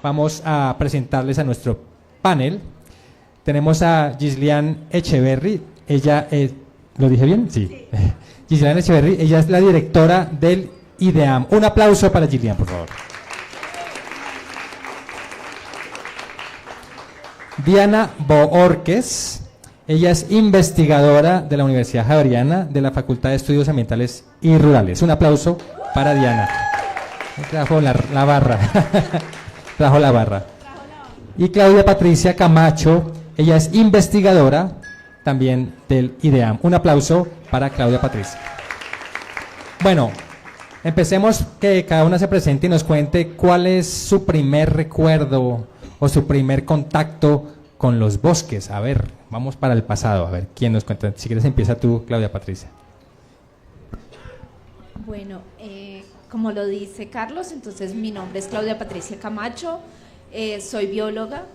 vamos a presentarles a nuestro panel. Tenemos a Gislian Echeverry, ella es, ¿lo dije bien? Sí. Gislian Echeverry, ella es la directora del IDEAM. Un aplauso para Gislian, por favor. Diana Boorques, ella es investigadora de la Universidad Javeriana de la Facultad de Estudios Ambientales y Rurales. Un aplauso para Diana. Trajo la barra. Trajo la barra. Y Claudia Patricia Camacho, ella es investigadora también del IDEAM. Un aplauso para Claudia Patricia. Bueno, empecemos, que cada una se presente y nos cuente cuál es su primer recuerdo o su primer contacto con los bosques. A ver, vamos para el pasado, a ver, ¿quién nos cuenta? Si quieres empieza tú, Claudia Patricia. Bueno, como lo dice Carlos, entonces mi nombre es Claudia Patricia Camacho, soy bióloga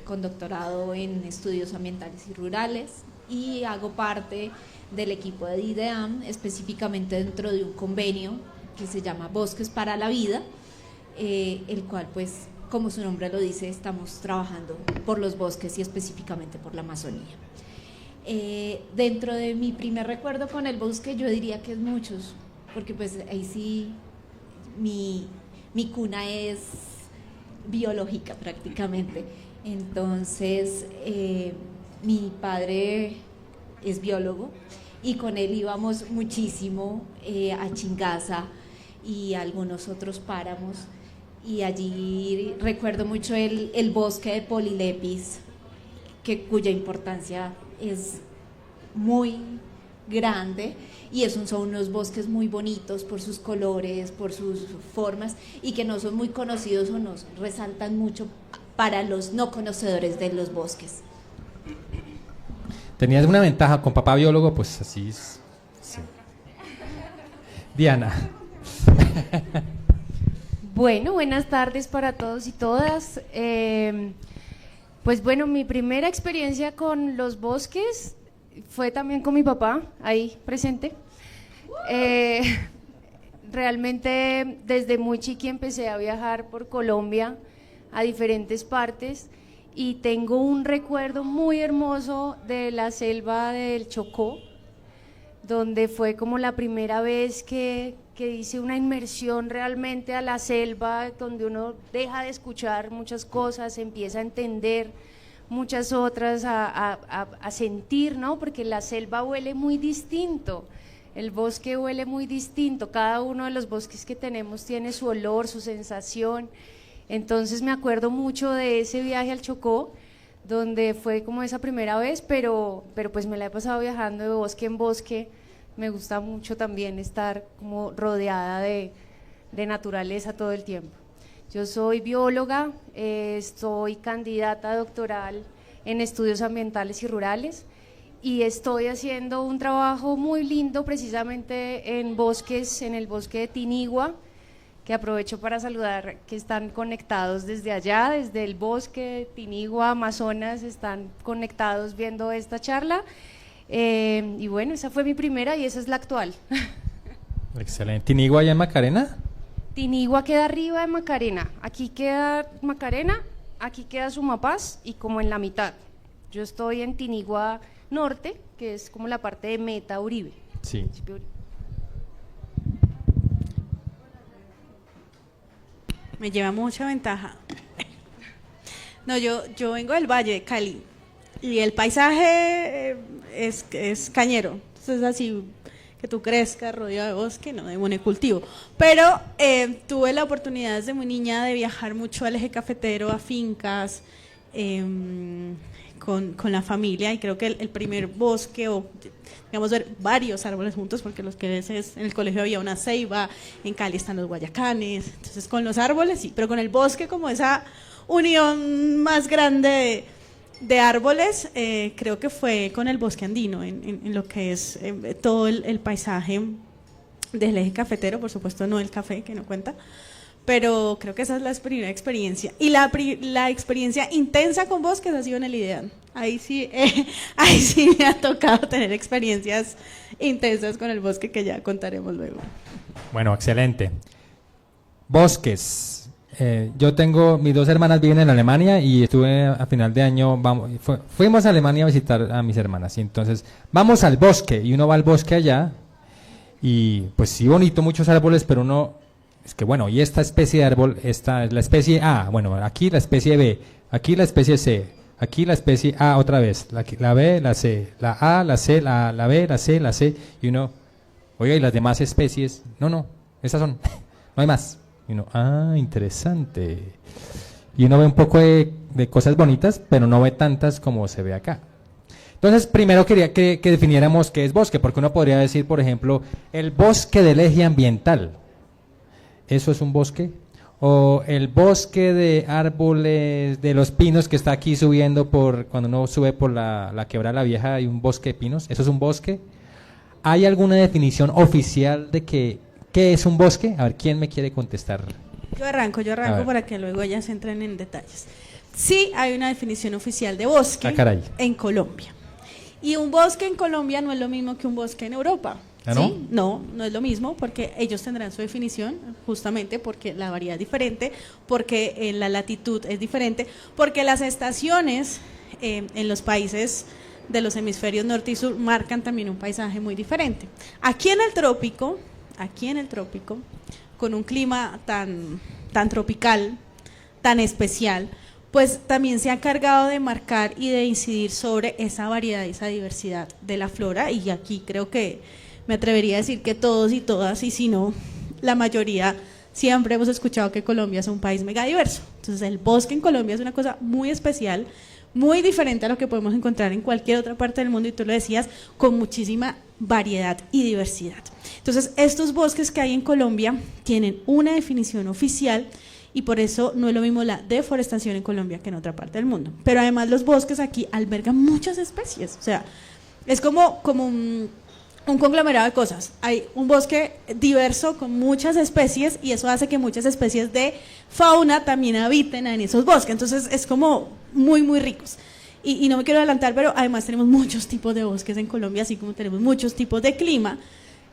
con doctorado en estudios ambientales y rurales y hago parte del equipo de IDEAM, específicamente dentro de un convenio que se llama Bosques para la Vida, el cual, pues, como su nombre lo dice, estamos trabajando por los bosques y específicamente por la Amazonía. Dentro de mi primer recuerdo con el bosque, yo diría que es muchos, porque pues ahí sí mi cuna es biológica prácticamente. Entonces mi padre es biólogo y con él íbamos muchísimo a Chingaza y a algunos otros páramos, y allí recuerdo mucho el bosque de Polilepis, cuya importancia es muy grande, y esos son unos bosques muy bonitos por sus colores, por sus formas, y que no son muy conocidos o nos resaltan mucho para los no conocedores de los bosques. Tenías una ventaja con papá biólogo, pues así es. Sí. Diana. Bueno, buenas tardes para todos y todas. Pues bueno, mi primera experiencia con los bosques fue también con mi papá, ahí presente. Realmente desde muy chiqui empecé a viajar por Colombia a diferentes partes y tengo un recuerdo muy hermoso de la selva del Chocó, donde fue como la primera vez que hice una inmersión realmente a la selva, donde uno deja de escuchar muchas cosas, empieza a entender muchas otras, a sentir, ¿no? Porque la selva huele muy distinto, el bosque huele muy distinto, cada uno de los bosques que tenemos tiene su olor, su sensación. Entonces me acuerdo mucho de ese viaje al Chocó, donde fue como esa primera vez, pero pues me la he pasado viajando de bosque en bosque. Me gusta mucho también estar como rodeada de naturaleza todo el tiempo. Yo soy bióloga, soy candidata doctoral en estudios ambientales y rurales y estoy haciendo un trabajo muy lindo precisamente en bosques, en el bosque de Tinigua, que aprovecho para saludar que están conectados desde allá, desde el bosque de Tinigua, Amazonas, están conectados viendo esta charla. Y bueno, esa fue mi primera y esa es la actual. Excelente. ¿Tinigua allá en Macarena? Tinigua queda arriba de Macarena, aquí queda Macarena, aquí queda Sumapaz y como en la mitad. Yo estoy en Tinigua Norte, que es como la parte de Meta Uribe. Sí. Me lleva mucha ventaja. No, yo vengo del Valle de Cali y el paisaje es cañero, entonces así que tú crezcas rodeado de bosque, no de monocultivo. Pero tuve la oportunidad desde muy niña de viajar mucho al eje cafetero, a fincas, con la familia, y creo que el primer bosque, o digamos ver varios árboles juntos, porque los que ves en el colegio había una ceiba, en Cali están los guayacanes, entonces con los árboles sí, pero con el bosque como esa unión más grande de árboles, creo que fue con el bosque andino, en lo que es todo el paisaje del eje cafetero, por supuesto no el café, que no cuenta, pero creo que esa es la primera experiencia. Y la experiencia intensa con bosques ha sido en el IDEAM. Ahí sí me ha tocado tener experiencias intensas con el bosque, que ya contaremos luego. Bueno, excelente. Bosques. Yo tengo, mis dos hermanas viven en Alemania y estuve a final de año, fuimos a Alemania a visitar a mis hermanas y entonces vamos al bosque y uno va al bosque allá y pues sí bonito, muchos árboles, pero uno, es que bueno, y esta especie de árbol, esta es la especie A, bueno, aquí la especie B, aquí la especie C, aquí la especie A otra vez, la B, la C, la A, la C, la B, la C, la C, y uno, oiga, y las demás especies, no, esas son, no hay más. Y uno, interesante. Y uno ve un poco de cosas bonitas, pero no ve tantas como se ve acá. Entonces, primero quería que definiéramos qué es bosque, porque uno podría decir, por ejemplo, el bosque del eje ambiental. ¿Eso es un bosque? O el bosque de árboles, de los pinos que está aquí subiendo cuando uno sube por la quebrada La Vieja, hay un bosque de pinos. ¿Eso es un bosque? ¿Hay alguna definición oficial de qué es un bosque? A ver, ¿quién me quiere contestar? Yo arranco para que luego ellas entren en detalles. Sí, hay una definición oficial de bosque en Colombia. Y un bosque en Colombia no es lo mismo que un bosque en Europa. ¿Ah, no? ¿Sí? No es lo mismo porque ellos tendrán su definición, justamente porque la variedad es diferente, porque la latitud es diferente, porque las estaciones en los países de los hemisferios norte y sur marcan también un paisaje muy diferente. Aquí en el trópico, con un clima tan tropical, tan especial, pues también se ha encargado de marcar y de incidir sobre esa variedad y esa diversidad de la flora, y aquí creo que me atrevería a decir que todos y todas, y si no, la mayoría, siempre hemos escuchado que Colombia es un país megadiverso. Entonces el bosque en Colombia es una cosa muy especial, muy diferente a lo que podemos encontrar en cualquier otra parte del mundo, y tú lo decías, con muchísima variedad y diversidad. Entonces, estos bosques que hay en Colombia tienen una definición oficial y por eso no es lo mismo la deforestación en Colombia que en otra parte del mundo. Pero además los bosques aquí albergan muchas especies, o sea, es como un conglomerado de cosas. Hay un bosque diverso con muchas especies y eso hace que muchas especies de fauna también habiten en esos bosques, entonces es como muy, muy ricos. Y no me quiero adelantar, pero además tenemos muchos tipos de bosques en Colombia, así como tenemos muchos tipos de clima,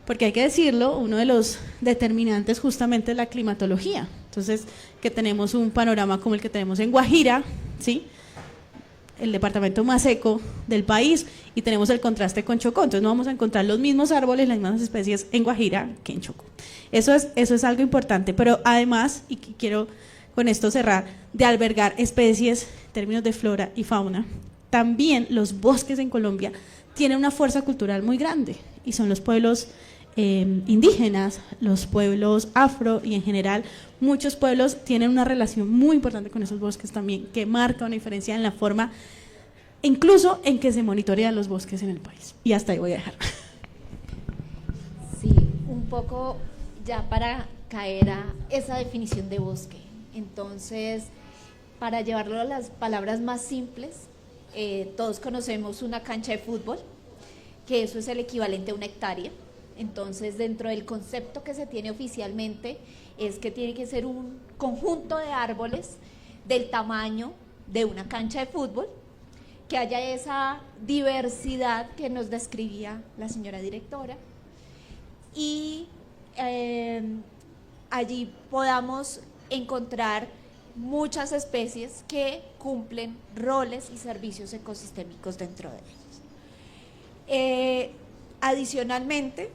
porque hay que decirlo, uno de los determinantes justamente es la climatología. Entonces, que tenemos un panorama como el que tenemos en Guajira, ¿sí?, el departamento más seco del país, y tenemos el contraste con Chocó. Entonces no vamos a encontrar los mismos árboles, las mismas especies en Guajira que en Chocó. Eso es algo importante, pero además, y quiero con esto cerrar, de albergar especies en términos de flora y fauna, también los bosques en Colombia tienen una fuerza cultural muy grande, y son los pueblos indígenas, los pueblos afro, y en general muchos pueblos tienen una relación muy importante con esos bosques también, que marca una diferencia en la forma, incluso en que se monitorean los bosques en el país. Y hasta ahí voy a dejar. Sí, un poco ya para caer a esa definición de bosque. Entonces, para llevarlo a las palabras más simples, todos conocemos una cancha de fútbol, que eso es el equivalente a una hectárea. Entonces, dentro del concepto que se tiene oficialmente, es que tiene que ser un conjunto de árboles del tamaño de una cancha de fútbol, que haya esa diversidad que nos describía la señora directora, y allí podamos encontrar muchas especies que cumplen roles y servicios ecosistémicos dentro de ellos. Adicionalmente,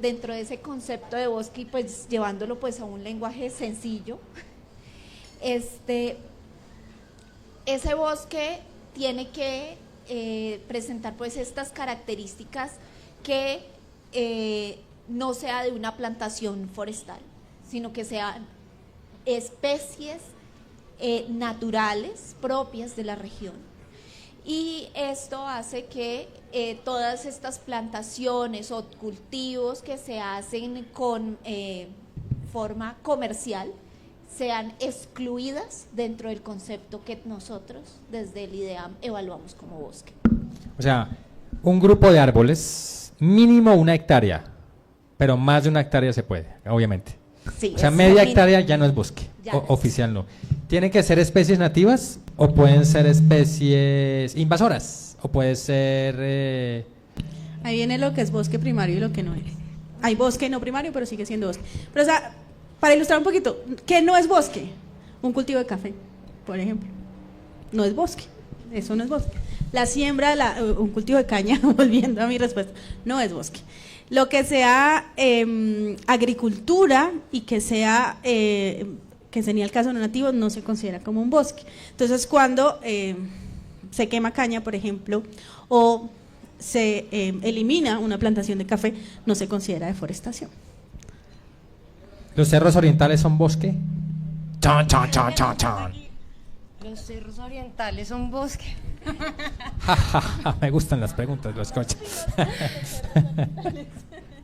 dentro de ese concepto de bosque, y pues llevándolo pues a un lenguaje sencillo, ese bosque tiene que presentar pues estas características, que no sea de una plantación forestal, sino que sean especies naturales propias de la región, y esto hace que todas estas plantaciones o cultivos que se hacen con forma comercial sean excluidas dentro del concepto que nosotros desde el IDEAM evaluamos como bosque. O sea, un grupo de árboles, mínimo una hectárea, pero más de una hectárea se puede, obviamente. Sí, o sea, media hectárea ya no es bosque, oficial no. ¿Tienen que ser especies nativas o pueden ser especies invasoras? ¿O puede ser...? Ahí viene lo que es bosque primario y lo que no es. Hay bosque no primario, pero sigue siendo bosque. Pero o sea, para ilustrar un poquito, ¿qué no es bosque? Un cultivo de café, por ejemplo. No es bosque, eso no es bosque. La siembra, un cultivo de caña, volviendo a mi respuesta, no es bosque. Lo que sea agricultura y que sea, que sería el caso de los nativos, no se considera como un bosque. Entonces, cuando se quema caña, por ejemplo, o se elimina una plantación de café, no se considera deforestación. ¿Los cerros orientales son bosque? Chan, chan, chan, chan, chan. Los cerros orientales son bosque. Me gustan las preguntas, los coches.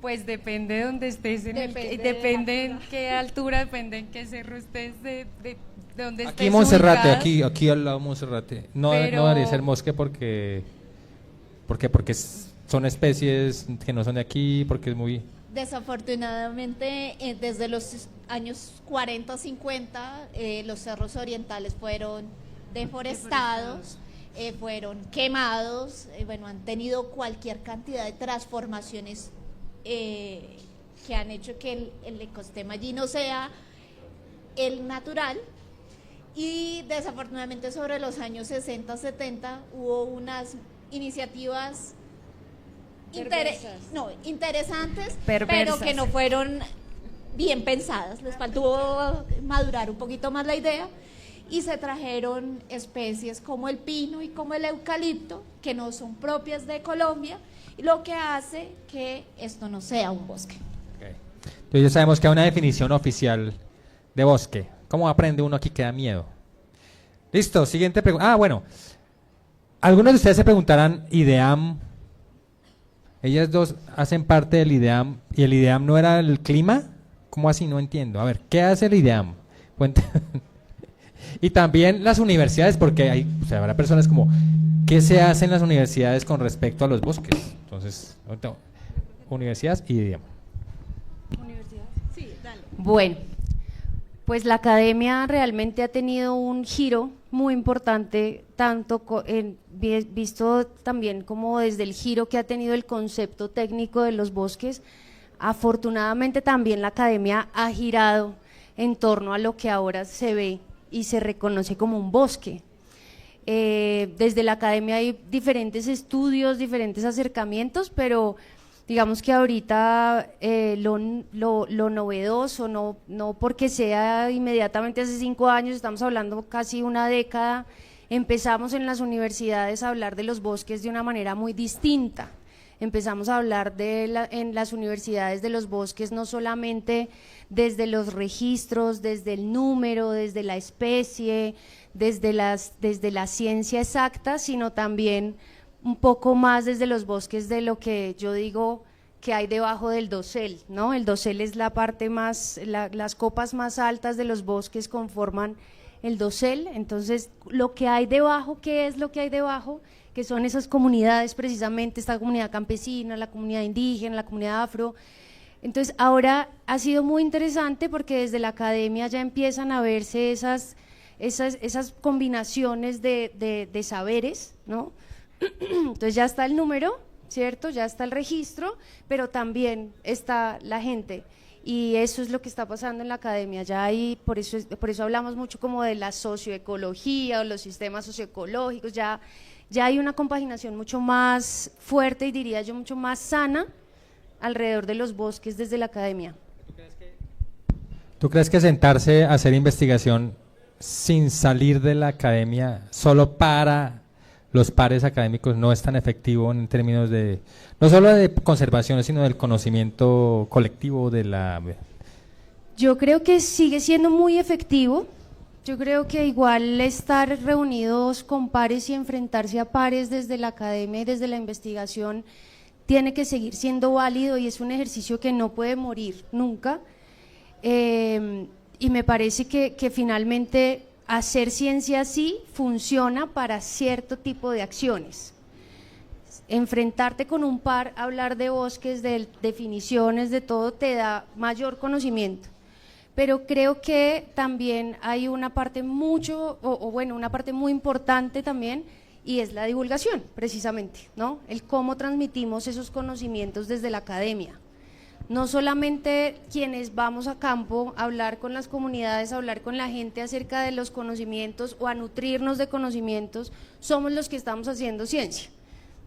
Pues depende de donde estés, depende en qué altura, depende en qué cerro estés, de donde estés Aquí Monserrate, ubicado. aquí al lado Monserrate. No, Pero- no debería ser bosque porque son especies que no son de aquí, porque es muy... Desafortunadamente, desde los años 40, 50, los cerros orientales fueron deforestados, fueron quemados, bueno, han tenido cualquier cantidad de transformaciones que han hecho que el ecosistema allí no sea el natural. Y desafortunadamente sobre los años 60, 70 hubo unas iniciativas interesantes, Perversas. pero que no fueron bien pensadas. Les faltó madurar un poquito más la idea y se trajeron especies como el pino y como el eucalipto, que no son propias de Colombia, lo que hace que esto no sea un bosque. Okay. Entonces ya sabemos que hay una definición oficial de bosque. ¿Cómo aprende uno aquí que da miedo? Listo, siguiente pregunta. Bueno, algunos de ustedes se preguntarán, ¿IDEAM? Ellas dos hacen parte del IDEAM, ¿y el IDEAM no era el clima? ¿Cómo así? No entiendo. A ver, ¿qué hace el IDEAM? Y también las universidades, porque habrá personas como, ¿qué se hace en las universidades con respecto a los bosques? Entonces, universidades y IDEAM. Sí, dale. Bueno, pues la academia realmente ha tenido un giro muy importante, tanto visto también como desde el giro que ha tenido el concepto técnico de los bosques. Afortunadamente también la academia ha girado en torno a lo que ahora se ve y se reconoce como un bosque. Desde la academia hay diferentes estudios, diferentes acercamientos, pero digamos que ahorita lo novedoso, no porque sea inmediatamente hace 5 años, estamos hablando casi una década, empezamos en las universidades a hablar de los bosques de una manera muy distinta. Empezamos a hablar en las universidades de los bosques no solamente desde los registros, desde el número, desde la especie, desde la ciencia exacta, sino también un poco más desde los bosques de lo que yo digo que hay debajo del dosel, ¿no? El dosel es la parte más, las copas más altas de los bosques conforman el dosel. Entonces lo que hay debajo, ¿qué es lo que hay debajo? Que son esas comunidades, precisamente esta comunidad campesina, la comunidad indígena, la comunidad afro. Entonces ahora ha sido muy interesante porque desde la academia ya empiezan a verse esas combinaciones de saberes, ¿no? Entonces ya está el número, ¿cierto? Ya está el registro, pero también está la gente. Y eso es lo que está pasando en la academia. Ya hay, por eso hablamos mucho como de la socioecología o los sistemas socioecológicos. Ya hay una compaginación mucho más fuerte y diría yo mucho más sana alrededor de los bosques desde la academia. ¿Tú crees que sentarse a hacer investigación sin salir de la academia solo para los pares académicos no es tan efectivo en términos de, no solo de conservación, sino del conocimiento colectivo de la... Yo creo que sigue siendo muy efectivo. Yo creo que igual estar reunidos con pares y enfrentarse a pares desde la academia y desde la investigación tiene que seguir siendo válido y es un ejercicio que no puede morir nunca. Y me parece que finalmente hacer ciencia así funciona para cierto tipo de acciones. Enfrentarte con un par, hablar de bosques, de definiciones, de todo, te da mayor conocimiento. Pero creo que también hay una parte una parte muy importante también, y es la divulgación, precisamente, ¿no? El cómo transmitimos esos conocimientos desde la academia. no solamente quienes vamos a campo a hablar con las comunidades, a hablar con la gente acerca de los conocimientos o a nutrirnos de conocimientos, somos los que estamos haciendo ciencia.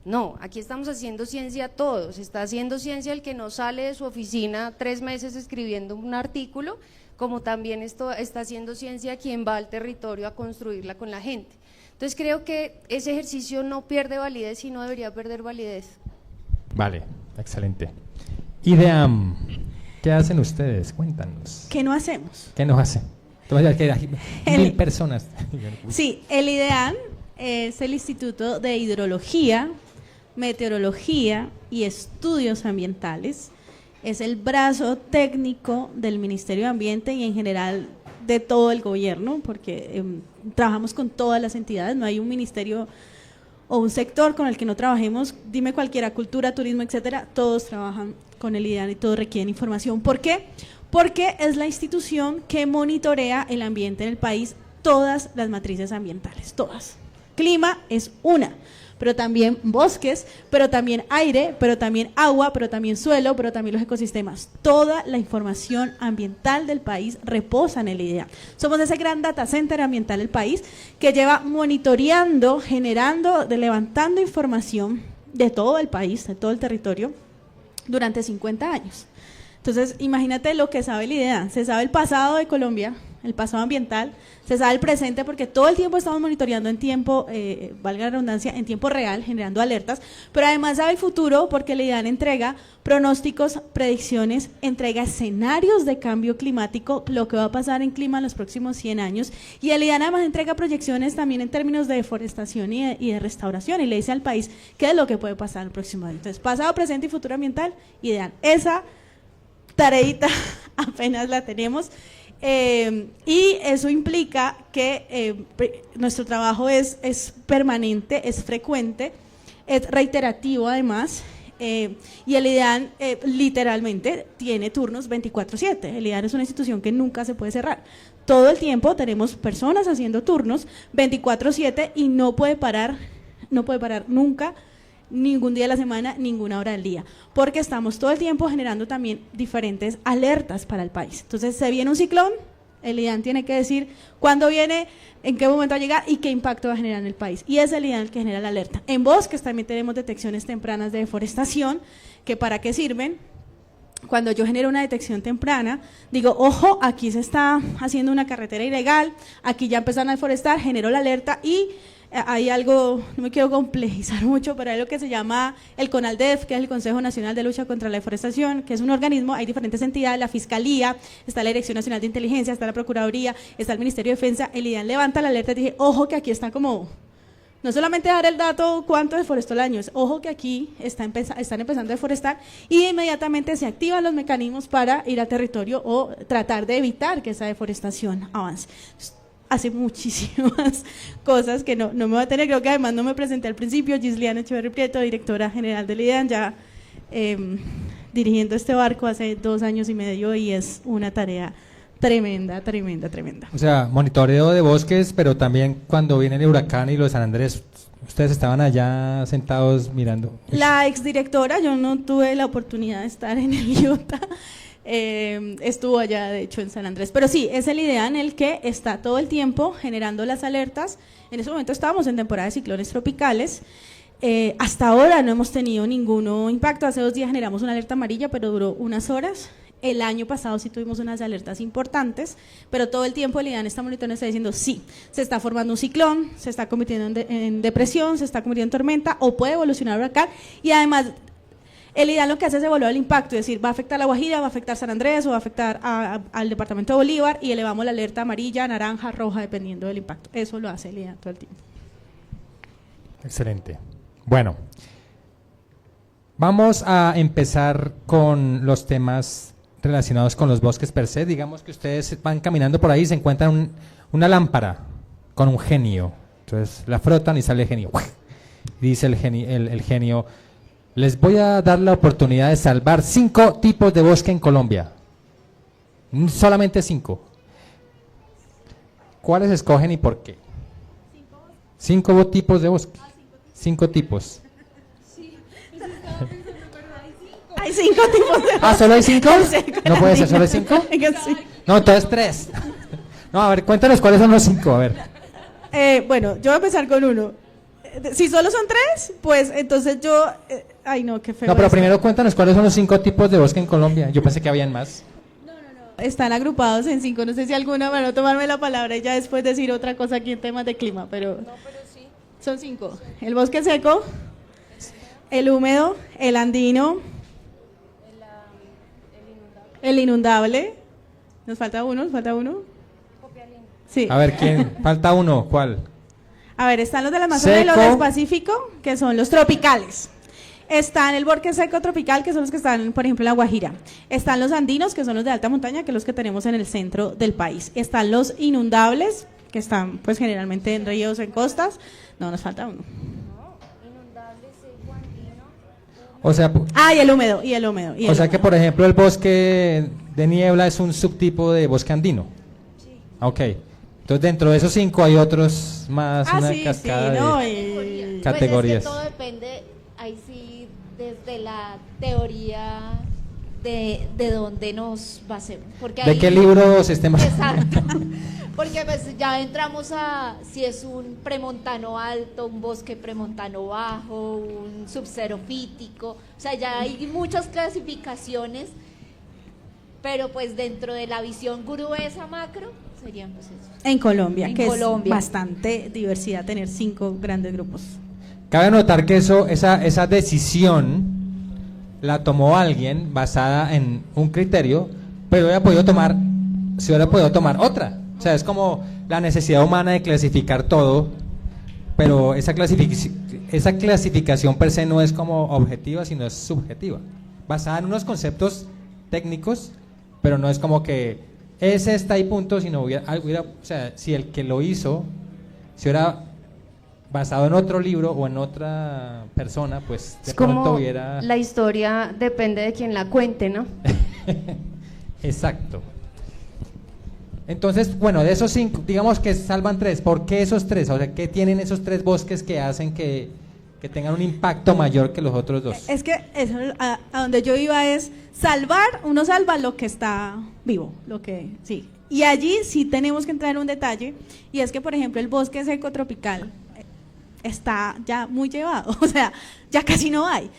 No, aquí estamos haciendo ciencia todos, está haciendo ciencia el que no sale de su oficina 3 meses escribiendo un artículo, como también está haciendo ciencia quien va al territorio a construirla con la gente. Entonces creo que ese ejercicio no pierde validez y no debería perder validez. Vale, excelente. IDEAM, ¿qué hacen ustedes? Cuéntanos. ¿Qué no hacemos? ¿Qué nos hacen? Que hay 1000 personas. Sí, el IDEAM es el Instituto de Hidrología, Meteorología y Estudios Ambientales. Es el brazo técnico del Ministerio de Ambiente y en general de todo el gobierno, porque trabajamos con todas las entidades, no hay un ministerio o un sector con el que no trabajemos, dime cualquiera, cultura, turismo, etcétera, todos trabajan con el IDEAM y todos requieren información. ¿Por qué? Porque es la institución que monitorea el ambiente en el país, todas las matrices ambientales, todas. Clima es una, pero también bosques, pero también aire, pero también agua, pero también suelo, pero también los ecosistemas. Toda la información ambiental del país reposa en el IDEAM. Somos ese gran data center ambiental del país que lleva monitoreando, generando, levantando información de todo el país, de todo el territorio, durante 50 años. Entonces, imagínate lo que sabe el IDEAM. Se sabe el pasado de Colombia, el pasado ambiental, se sabe el presente porque todo el tiempo estamos monitoreando en tiempo, valga la redundancia, en tiempo real, generando alertas, pero además sabe el futuro porque el IDEAM entrega pronósticos, predicciones, entrega escenarios de cambio climático, lo que va a pasar en clima en los próximos 100 años, y el IDEAM además entrega proyecciones también en términos de deforestación y de restauración, y le dice al país qué es lo que puede pasar el próximo año. Entonces, pasado, presente y futuro ambiental, IDEAM. Esa tareita apenas la tenemos. Y eso implica que nuestro trabajo es permanente, es frecuente, es reiterativo además, y el IDEAM literalmente tiene turnos 24/7. El IDEAM es una institución que nunca se puede cerrar. Todo el tiempo tenemos personas haciendo turnos 24/7 y no puede parar nunca, ningún día de la semana, ninguna hora del día, porque estamos todo el tiempo generando también diferentes alertas para el país. Entonces, se viene un ciclón, el IDEAM tiene que decir cuándo viene, en qué momento va a llegar y qué impacto va a generar en el país, y es el IDEAM el que genera la alerta. En bosques también tenemos detecciones tempranas de deforestación, que ¿para qué sirven? Cuando yo genero una detección temprana, digo, ojo, aquí se está haciendo una carretera ilegal, aquí ya empezaron a deforestar, genero la alerta y hay algo, no me quiero complejizar mucho, pero hay lo que se llama el CONALDEF, que es el Consejo Nacional de Lucha contra la Deforestación, que es un organismo, hay diferentes entidades, la Fiscalía, está la Dirección Nacional de Inteligencia, está la Procuraduría, está el Ministerio de Defensa, el IDEAM levanta la alerta y dije, ojo que aquí está como, no solamente dar el dato cuánto deforestó el año, ojo que aquí están empezando a deforestar, y inmediatamente se activan los mecanismos para ir al territorio o tratar de evitar que esa deforestación avance. Hace muchísimas cosas que no me voy a tener, creo que además no me presenté al principio. Gisliana Echeverri Prieto, directora general del IDEAM, ya dirigiendo este barco hace 2 años y medio, y es una tarea tremenda. O sea, monitoreo de bosques, pero también cuando viene el huracán y lo de San Andrés, ustedes estaban allá sentados mirando. La exdirectora, yo no tuve la oportunidad de estar en el Utah, estuvo allá de hecho en San Andrés, pero sí, es el IDEAM el que está todo el tiempo generando las alertas. En ese momento estábamos en temporada de ciclones tropicales, hasta ahora no hemos tenido ningún impacto. Hace 2 días generamos una alerta amarilla, pero duró unas horas. El año pasado sí tuvimos unas alertas importantes, pero todo el tiempo el IDEAM está monitoreando, está diciendo sí, se está formando un ciclón, se está convirtiendo en depresión, se está convirtiendo en tormenta o puede evolucionar huracán, y además el IDEAM lo que hace es evaluar el impacto, es decir, va a afectar a La Guajira, va a afectar San Andrés o va a afectar al departamento de Bolívar, y elevamos la alerta amarilla, naranja, roja, dependiendo del impacto. Eso lo hace el IDEAM todo el tiempo. Excelente. Bueno, vamos a empezar con los temas relacionados con los bosques per se. Digamos que ustedes van caminando por ahí y se encuentran una lámpara con un genio. Entonces la frotan y sale el genio. Dice el genio, les voy a dar la oportunidad de salvar 5 tipos de bosque en Colombia. Solamente 5. ¿Cuáles escogen y por qué? 5 tipos de bosque. 5 tipos. Hay 5 tipos de Ah, ¿solo hay 5? el seco, el No puede ser, andino. ¿solo hay 5? Venga, sí. No, entonces 3. No, a ver, cuéntanos cuáles son los 5, a ver. Bueno, yo voy a empezar con uno. Si solo son 3, pues entonces yo... ay, no, qué feo. No, pero esto. primero cuéntanos cuáles son los 5 tipos de bosque en Colombia. Yo pensé que habían más. Están agrupados en 5, no sé si alguna van a tomarme la palabra y ya después decir otra cosa aquí en temas de clima, pero... No, pero sí. Son 5. El bosque seco, el húmedo, el andino, el inundable. Nos falta uno. Sí. A ver, ¿quién? Falta uno, ¿cuál? A ver, están los del Amazonas y los Seco. del Pacífico, que son los tropicales. Están el bosque seco tropical, que son los que están, por ejemplo, en La Guajira. Están los andinos, que son los de alta montaña, que son los que tenemos en el centro del país. Están los inundables, que están, pues, generalmente en ríos, en costas. No, nos falta uno. O sea, Ah, y el húmedo. o sea que, por ejemplo, el bosque de niebla es un subtipo de bosque andino. Sí. Ok. Entonces, dentro de esos 5 hay otros más, una Sí, cascada no, de y- categorías. Pues es que todo depende, ahí sí, desde la teoría de dónde nos basemos. Porque ¿De ahí- qué libro sistema? Exacto. Porque pues ya entramos a si es un premontano alto, un bosque premontano bajo, un subxerofítico, o sea, ya hay muchas clasificaciones, pero pues dentro de la visión gruesa macro serían pues eso. En Colombia, En que Colombia. es bastante diversidad tener 5 grandes grupos. Cabe notar que esa decisión la tomó alguien basada en un criterio, pero se hubiera podido tomar otra. O sea, es como la necesidad humana de clasificar todo, pero esa clasificación per se no es como objetiva, sino es subjetiva, basada en unos conceptos técnicos, pero no es como que es esta y punto, sino o sea, si el que lo hizo se hubiera basado en otro libro o en otra persona, pues de Es como pronto hubiera... la historia depende de quien la cuente, ¿no? Exacto. Entonces, bueno, de esos 5, digamos que salvan 3. ¿Por qué esos 3? O sea, ¿qué tienen esos 3 bosques que hacen que tengan un impacto mayor que los otros 2? Es que eso, a donde yo iba es uno salva lo que está vivo, lo que sí. Y allí sí tenemos que entrar en un detalle, y es que, por ejemplo, el bosque seco tropical está ya muy llevado, o sea, ya casi no hay.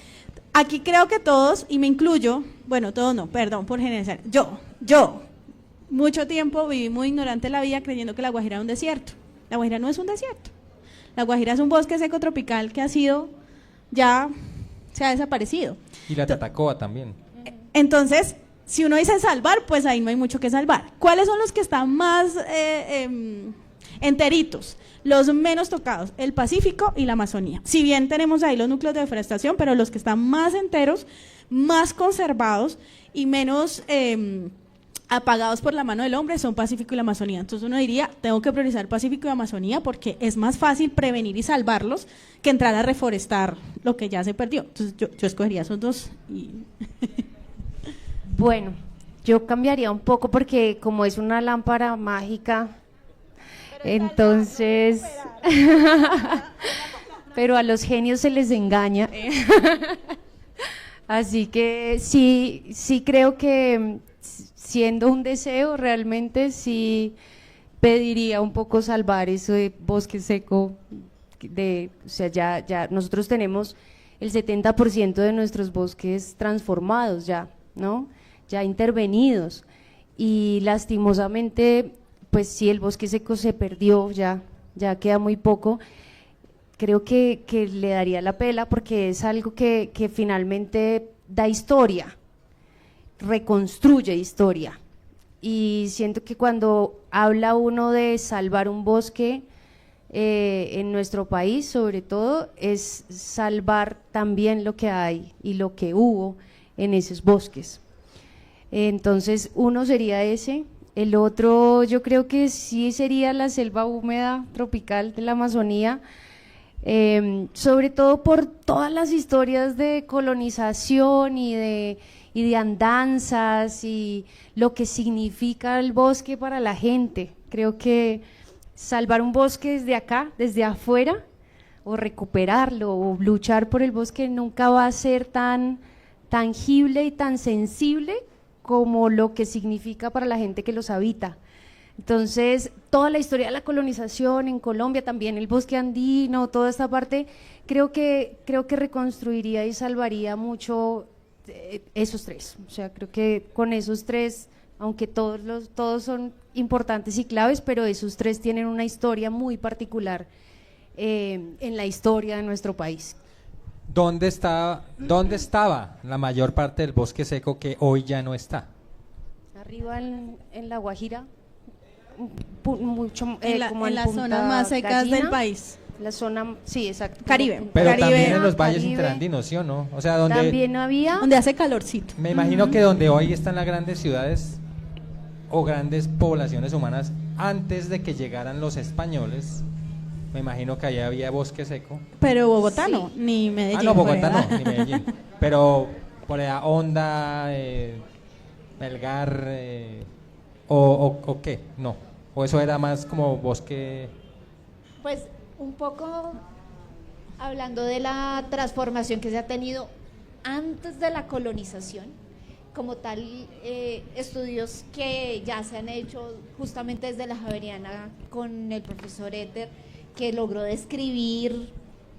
Aquí creo que todos, y me incluyo, bueno, todos no, perdón por generalizar, yo, mucho tiempo viví muy ignorante en la vida creyendo que La Guajira era un desierto. La Guajira no es un desierto. La Guajira es un bosque seco tropical que se ha desaparecido. Y la Tatacoa también. Entonces, si uno dice salvar, pues ahí no hay mucho que salvar. ¿Cuáles son los que están más enteritos? Los menos tocados, el Pacífico y la Amazonía. Si bien tenemos ahí los núcleos de deforestación, pero los que están más enteros, más conservados y menos apagados por la mano del hombre son Pacífico y la Amazonía. Entonces uno diría, tengo que priorizar Pacífico y Amazonía porque es más fácil prevenir y salvarlos que entrar a reforestar lo que ya se perdió. Entonces yo escogería esos 2 y... Bueno, yo cambiaría un poco porque como es una lámpara mágica, entonces, pero a los genios se les engaña. Así que sí creo que siendo un deseo, realmente sí pediría un poco salvar ese bosque seco. O sea, ya nosotros tenemos el 70% de nuestros bosques transformados ya, ¿no? Ya intervenidos, y lastimosamente pues sí, el bosque seco se perdió, ya queda muy poco. Creo que le daría la pela porque es algo que finalmente da historia, reconstruye historia, y siento que cuando habla uno de salvar un bosque en nuestro país, sobre todo, es salvar también lo que hay y lo que hubo en esos bosques. Entonces, uno sería ese. El otro, yo creo que sí sería la selva húmeda tropical de la Amazonía, sobre todo por todas las historias de colonización y de andanzas y lo que significa el bosque para la gente. Creo que salvar un bosque desde acá, desde afuera, o recuperarlo, o luchar por el bosque nunca va a ser tan tangible y tan sensible como lo que significa para la gente que los habita. Entonces, toda la historia de la colonización en Colombia, también el bosque andino, toda esta parte, creo que reconstruiría y salvaría mucho esos tres. O sea, creo que con esos tres, aunque todos son importantes y claves, pero esos tres tienen una historia muy particular en la historia de nuestro país. ¿Dónde estaba la mayor parte del bosque seco que hoy ya no está? Arriba en La Guajira, mucho como en las Punta zonas más secas Gallina, del país. la zona, sí, exacto. Caribe. Pero Caribe, también en los valles Caribe. interandinos, ¿sí o no? O sea, donde También había, Donde hace calorcito. me imagino que donde hoy están las grandes ciudades o grandes poblaciones humanas, antes de que llegaran los españoles, me imagino que allá había bosque seco. Pero Bogotá Sí. no, ni Medellín. No, Bogotá por allá. no, ni Medellín. Pero por allá, Honda, Melgar, o qué, no. O eso era más como bosque. Pues un poco hablando de la transformación que se ha tenido antes de la colonización, como tal, estudios que ya se han hecho justamente desde la Javeriana con el profesor Éter, que logró describir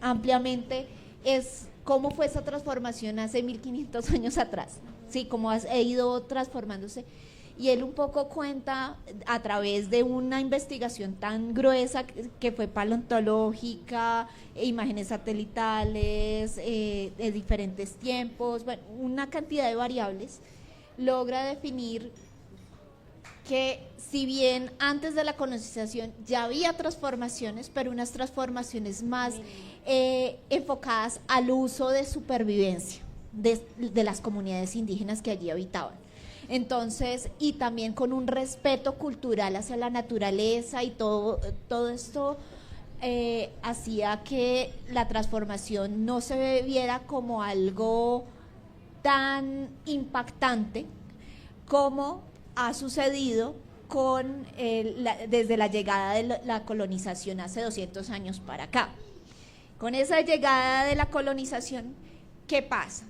ampliamente es cómo fue esa transformación hace 1500 años atrás, sí, cómo ha ido transformándose. Y él un poco cuenta a través de una investigación tan gruesa que fue paleontológica, imágenes satelitales, de diferentes tiempos, bueno, una cantidad de variables, logra definir que si bien antes de la colonización ya había transformaciones, pero unas transformaciones más enfocadas al uso de supervivencia de las comunidades indígenas que allí habitaban. Entonces, y también con un respeto cultural hacia la naturaleza y todo esto hacía que la transformación no se viera como algo tan impactante como ha sucedido desde la llegada de la colonización hace 200 años para acá. Con esa llegada de la colonización, ¿qué pasa?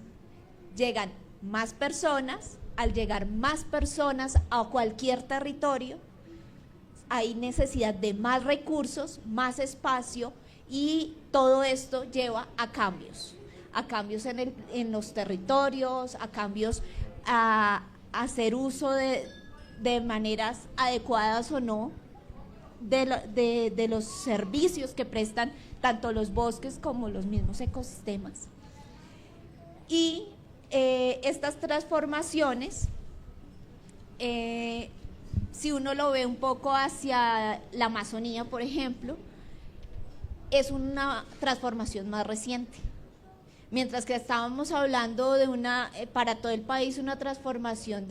Llegan más personas. Al llegar más personas a cualquier territorio, hay necesidad de más recursos, más espacio, y todo esto lleva a cambios en los territorios, a cambios a hacer uso de maneras adecuadas o no de los servicios que prestan tanto los bosques como los mismos ecosistemas. Y estas transformaciones, si uno lo ve un poco hacia la Amazonía, por ejemplo, es una transformación más reciente. Mientras que estábamos hablando de para todo el país, una transformación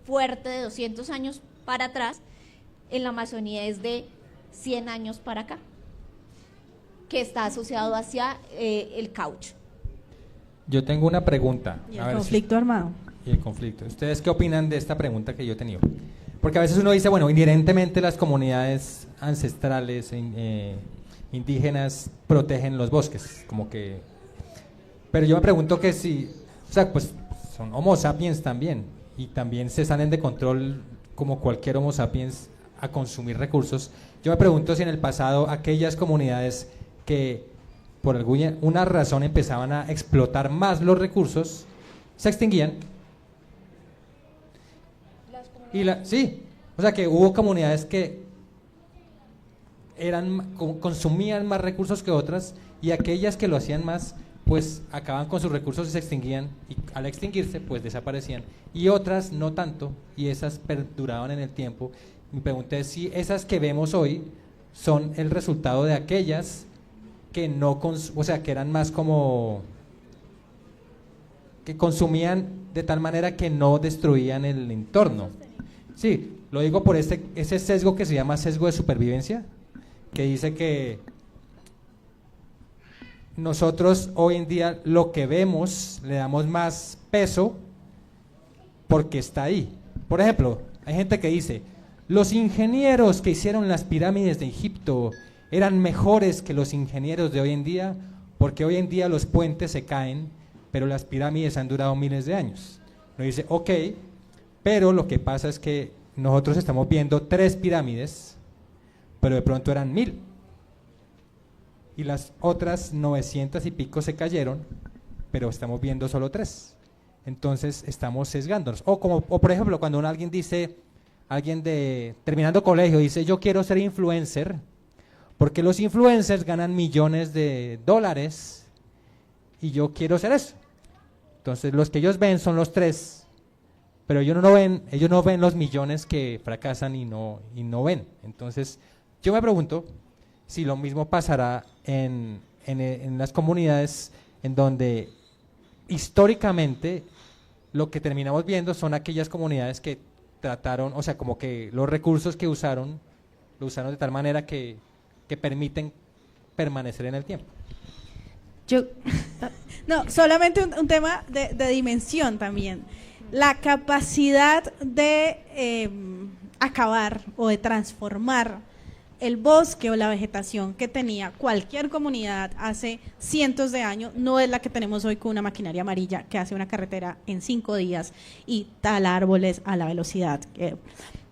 fuerte de 200 años para atrás, en la Amazonía es de 100 años para acá, que está asociado hacia el caucho. Yo tengo una pregunta. Y el conflicto armado. Y el conflicto. ¿Ustedes qué opinan de esta pregunta que yo he tenido? Porque a veces uno dice, bueno, inherentemente las comunidades ancestrales indígenas protegen los bosques, como que... Pero yo me pregunto que si, o sea, pues son Homo sapiens también, y también se salen de control como cualquier Homo sapiens a consumir recursos. Yo me pregunto si en el pasado aquellas comunidades que por alguna razón empezaban a explotar más los recursos, se extinguían. Sí, o sea que hubo comunidades que consumían más recursos que otras, y aquellas que lo hacían más, pues acaban con sus recursos y se extinguían, y al extinguirse pues desaparecían, y otras no tanto, y esas perduraban en el tiempo. Mi pregunta es si esas que vemos hoy son el resultado de aquellas que no, o sea, que eran más como que consumían de tal manera que no destruían el entorno. Sí, lo digo por ese sesgo que se llama sesgo de supervivencia, que dice que nosotros hoy en día lo que vemos le damos más peso porque está ahí. Por ejemplo, hay gente que dice, los ingenieros que hicieron las pirámides de Egipto eran mejores que los ingenieros de hoy en día, porque hoy en día los puentes se caen pero las pirámides han durado miles de años. Uno dice, ok, pero lo que pasa es que nosotros estamos viendo 3 pirámides, pero de pronto eran 1000. Y las otras 900 y pico se cayeron, pero estamos viendo solo 3. Entonces estamos sesgándonos. O por ejemplo, cuando alguien dice, terminando colegio, dice, yo quiero ser influencer, porque los influencers ganan millones de dólares y yo quiero ser eso. Entonces los que ellos ven son los 3, pero ellos no ven los millones que fracasan y no ven. Entonces yo me pregunto si lo mismo pasará en las comunidades en donde históricamente lo que terminamos viendo son aquellas comunidades que trataron, o sea, como que los recursos que usaron, lo usaron de tal manera que permiten permanecer en el tiempo. No, solamente un tema de dimensión también. La capacidad de acabar o de transformar el bosque o la vegetación que tenía cualquier comunidad hace cientos de años no es la que tenemos hoy con una maquinaria amarilla que hace una carretera en 5 días y tala árboles a la velocidad.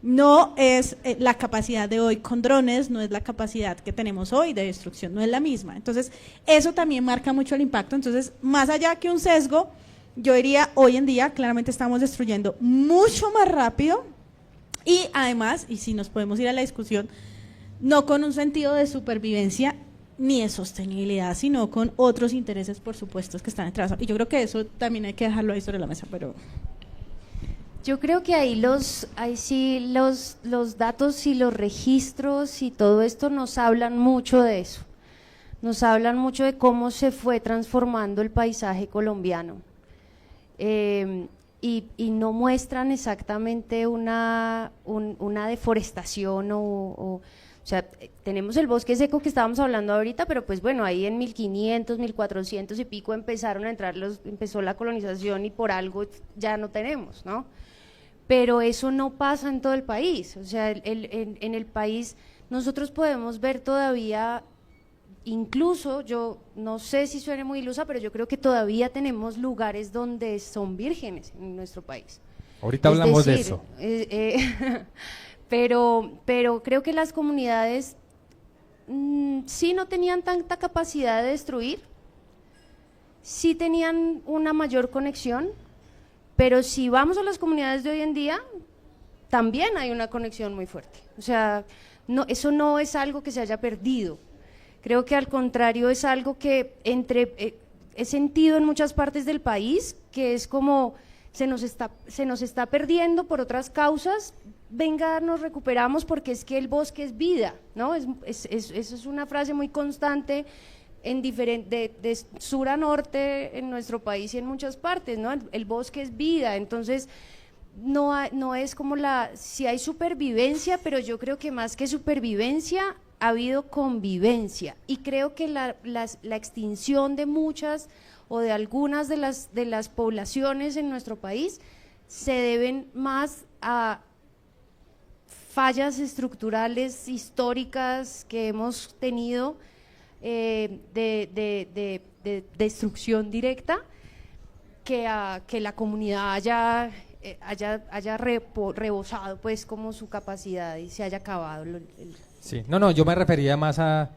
No es la capacidad de hoy con drones, no es la capacidad que tenemos hoy de destrucción, no es la misma. Entonces, eso también marca mucho el impacto. Entonces, más allá que un sesgo, yo diría, hoy en día claramente estamos destruyendo mucho más rápido y además, y si nos podemos ir a la discusión, no con un sentido de supervivencia ni de sostenibilidad, sino con otros intereses, por supuesto, que están detrás. Y yo creo que eso también hay que dejarlo ahí sobre la mesa, pero... Yo creo que ahí sí los datos y los registros y todo esto nos hablan mucho de eso. Nos hablan mucho de cómo se fue transformando el paisaje colombiano. Y no muestran exactamente una deforestación o sea, tenemos el bosque seco que estábamos hablando ahorita, pero pues bueno, ahí en 1500, 1400 y pico empezó la colonización y por algo ya no tenemos, ¿no? Pero eso no pasa en todo el país, o sea, en el país nosotros podemos ver todavía, incluso yo no sé si suene muy ilusa, pero yo creo que todavía tenemos lugares donde son vírgenes en nuestro país. Ahorita hablamos de eso. Pero creo que las comunidades sí no tenían tanta capacidad de destruir, sí tenían una mayor conexión, pero si vamos a las comunidades de hoy en día, también hay una conexión muy fuerte. O sea, eso no es algo que se haya perdido. Creo que al contrario es algo que he sentido en muchas partes del país, que es como se nos está perdiendo por otras causas. Venga, nos recuperamos porque es que el bosque es vida, ¿no? Eso es una frase muy constante de sur a norte en nuestro país y en muchas partes, ¿no? El bosque es vida, entonces no es como si hay supervivencia, pero yo creo que más que supervivencia ha habido convivencia, y creo que la extinción de muchas o de algunas de las poblaciones en nuestro país se deben más a fallas estructurales históricas que hemos tenido de destrucción directa, que la comunidad haya rebosado pues como su capacidad y se haya acabado Sí, no, yo me refería más a,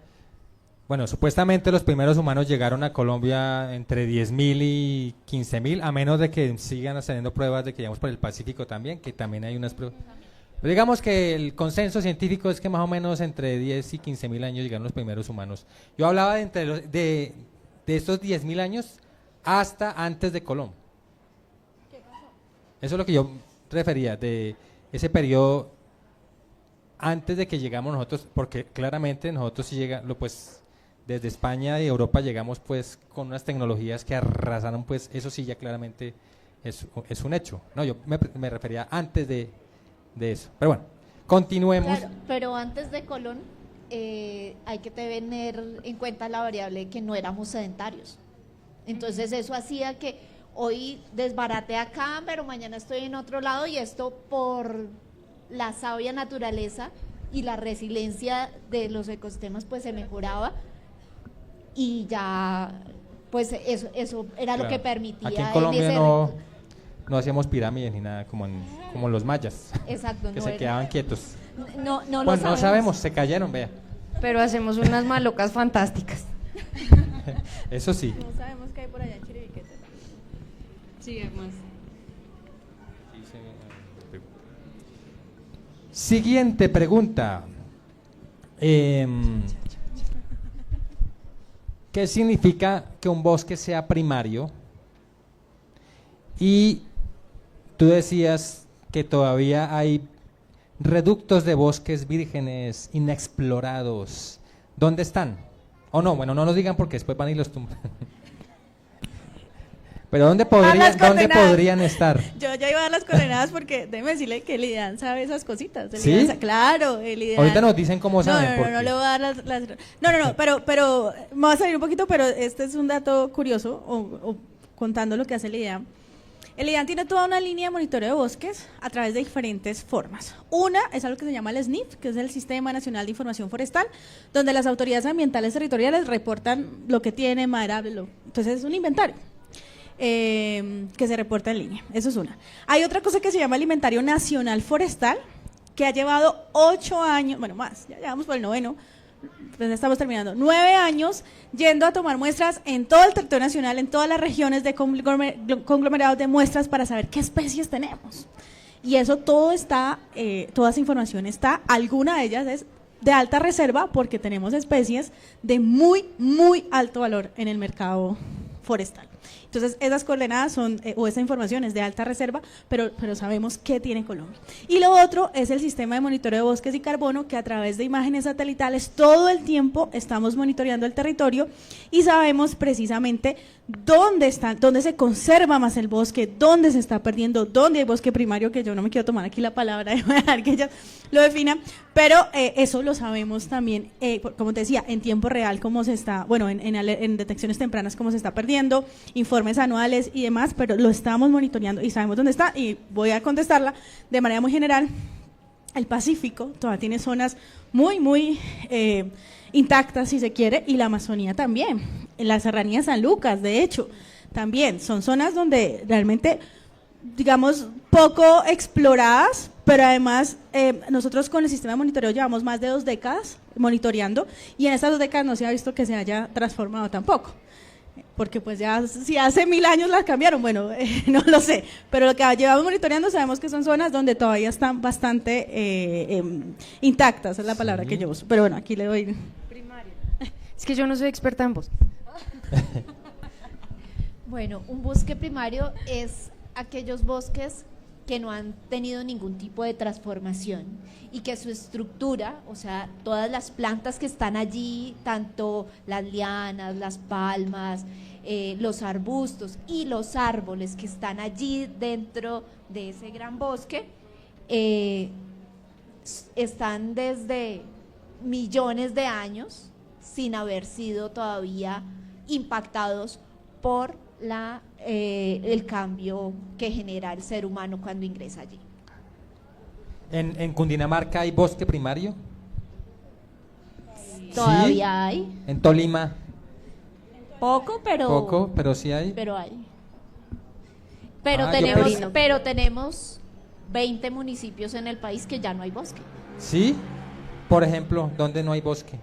bueno, supuestamente los primeros humanos llegaron a Colombia entre 10.000 y 15.000, a menos de que sigan haciendo pruebas de que llegamos por el Pacífico también, que también hay unas pruebas. Pero digamos que el consenso científico es que más o menos entre 10 y 15.000 años llegaron los primeros humanos. Yo hablaba de estos 10.000 años hasta antes de Colón. ¿Qué pasó? Eso es lo que yo refería, de ese periodo antes de que llegamos nosotros, porque claramente nosotros sí llegamos, pues desde España y Europa llegamos pues con unas tecnologías que arrasaron, pues eso sí ya claramente es un hecho. No, yo me refería antes de eso. Pero bueno, continuemos. Claro, pero antes de Colón hay que tener en cuenta la variable que no éramos sedentarios. Entonces eso hacía que hoy desbarate acá, pero mañana estoy en otro lado, y esto por la sabia naturaleza y la resiliencia de los ecosistemas pues se mejoraba, y ya pues eso era lo que Claro. permitía. Aquí en en Colombia ese no hacíamos pirámides ni nada como los mayas, Exacto, que no se era- quedaban quietos. No Bueno, no sabemos, se cayeron, vea. Pero hacemos unas malocas fantásticas. Eso sí. No sabemos qué hay por allá en Chiribiquete. Sí, además. Siguiente pregunta. ¿Qué significa que un bosque sea primario? Y tú decías que todavía hay reductos de bosques vírgenes inexplorados. ¿Dónde están? O no, bueno, no nos digan porque después van y los tumban. Pero ¿dónde las coordenadas. podrían estar? Yo ya iba a dar las coordenadas porque déjeme decirle que el IDEAN sabe esas cositas. El ¿Sí? IDEAN claro, el IDEAN. Ahorita nos dicen cómo saben. No, porque- le voy a dar No, pero me va a salir un poquito, pero este es un dato curioso, o contando lo que hace el IDEAN. El IDEAN tiene toda una línea de monitoreo de bosques a través de diferentes formas. Una es algo que se llama el SNIF, que es el Sistema Nacional de Información Forestal, donde las autoridades ambientales territoriales reportan lo que tiene, madera, entonces es un inventario. Que se reporta en línea, eso es una. Hay otra cosa que se llama el Inventario Nacional Forestal, que ha llevado 8 años, bueno más, ya llevamos por el 9º, pues ya estamos terminando, 9 años yendo a tomar muestras en todo el territorio nacional, en todas las regiones de conglomerados de muestras para saber qué especies tenemos. Y eso todo está, toda esa información está, alguna de ellas es de alta reserva porque tenemos especies de muy, muy alto valor en el mercado forestal. Entonces, esas coordenadas son, o esa información es de alta reserva, pero sabemos qué tiene Colombia. Y lo otro es el sistema de monitoreo de bosques y carbono, que a través de imágenes satelitales todo el tiempo estamos monitoreando el territorio y sabemos precisamente dónde se conserva más el bosque, dónde se está perdiendo, dónde hay bosque primario, que yo no me quiero tomar aquí la palabra, voy a dejar que ellas lo definan, pero eso lo sabemos también, como te decía, en tiempo real, cómo se está, bueno, en detecciones tempranas, cómo se está perdiendo, informes anuales y demás, pero lo estamos monitoreando y sabemos dónde está, y voy a contestarla de manera muy general. El Pacífico todavía tiene zonas muy, muy intactas, si se quiere, y la Amazonía también. En la Serranía de San Lucas, de hecho, también son zonas donde realmente, digamos, poco exploradas, pero además nosotros con el sistema de monitoreo llevamos más de 2 décadas monitoreando, y en estas 2 décadas no se ha visto que se haya transformado tampoco. Porque pues ya, si hace 1000 años las cambiaron, bueno, no lo sé, pero lo que llevamos monitoreando sabemos que son zonas donde todavía están bastante intactas, es la palabra que yo uso, pero bueno, aquí le doy. Es que yo no soy experta en bosques. Bueno, un bosque primario es aquellos bosques que no han tenido ningún tipo de transformación y que su estructura, o sea, todas las plantas que están allí, tanto las lianas, las palmas, los arbustos y los árboles que están allí dentro de ese gran bosque, están desde millones de años sin haber sido todavía impactados por el cambio que genera el ser humano cuando ingresa allí. ¿En Cundinamarca hay bosque primario? Todavía hay. ¿En Tolima? Poco, Pero sí hay. pero hay. Pero yo tenemos 20 municipios en el país que ya no hay bosque. ¿Sí? Por ejemplo, ¿dónde no hay bosque?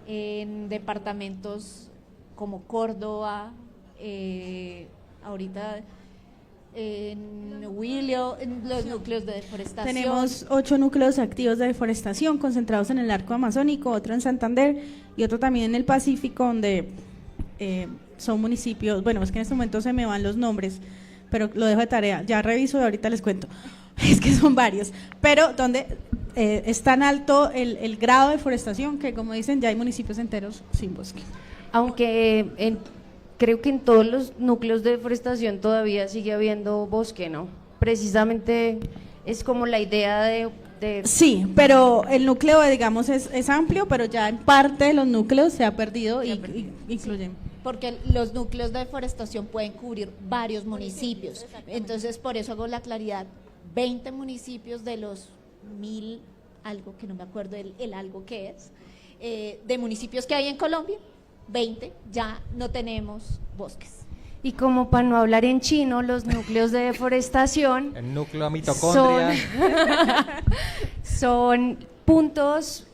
En departamentos como Córdoba, ahorita en Huila, en los núcleos de deforestación. Tenemos 8 núcleos activos de deforestación concentrados en el arco amazónico, otro en Santander y otro también en el Pacífico, donde son municipios, bueno, es que en este momento se me van los nombres, pero lo dejo de tarea, ya reviso y ahorita les cuento, es que son varios, pero donde es tan alto el grado de deforestación que, como dicen, ya hay municipios enteros sin bosque. Aunque creo que en todos los núcleos de deforestación todavía sigue habiendo bosque, ¿no? Precisamente es como la idea de Sí, pero el núcleo, digamos, es amplio, pero ya en parte de los núcleos se ha perdido y incluyen. Porque los núcleos de deforestación pueden cubrir varios municipios. Entonces, por eso hago la claridad. 20 municipios de los 1000, algo que no me acuerdo el algo que es, de municipios que hay en Colombia, 20 ya no tenemos bosques. Y como para no hablar en chino, los núcleos de deforestación El núcleo mitocondria. son puntos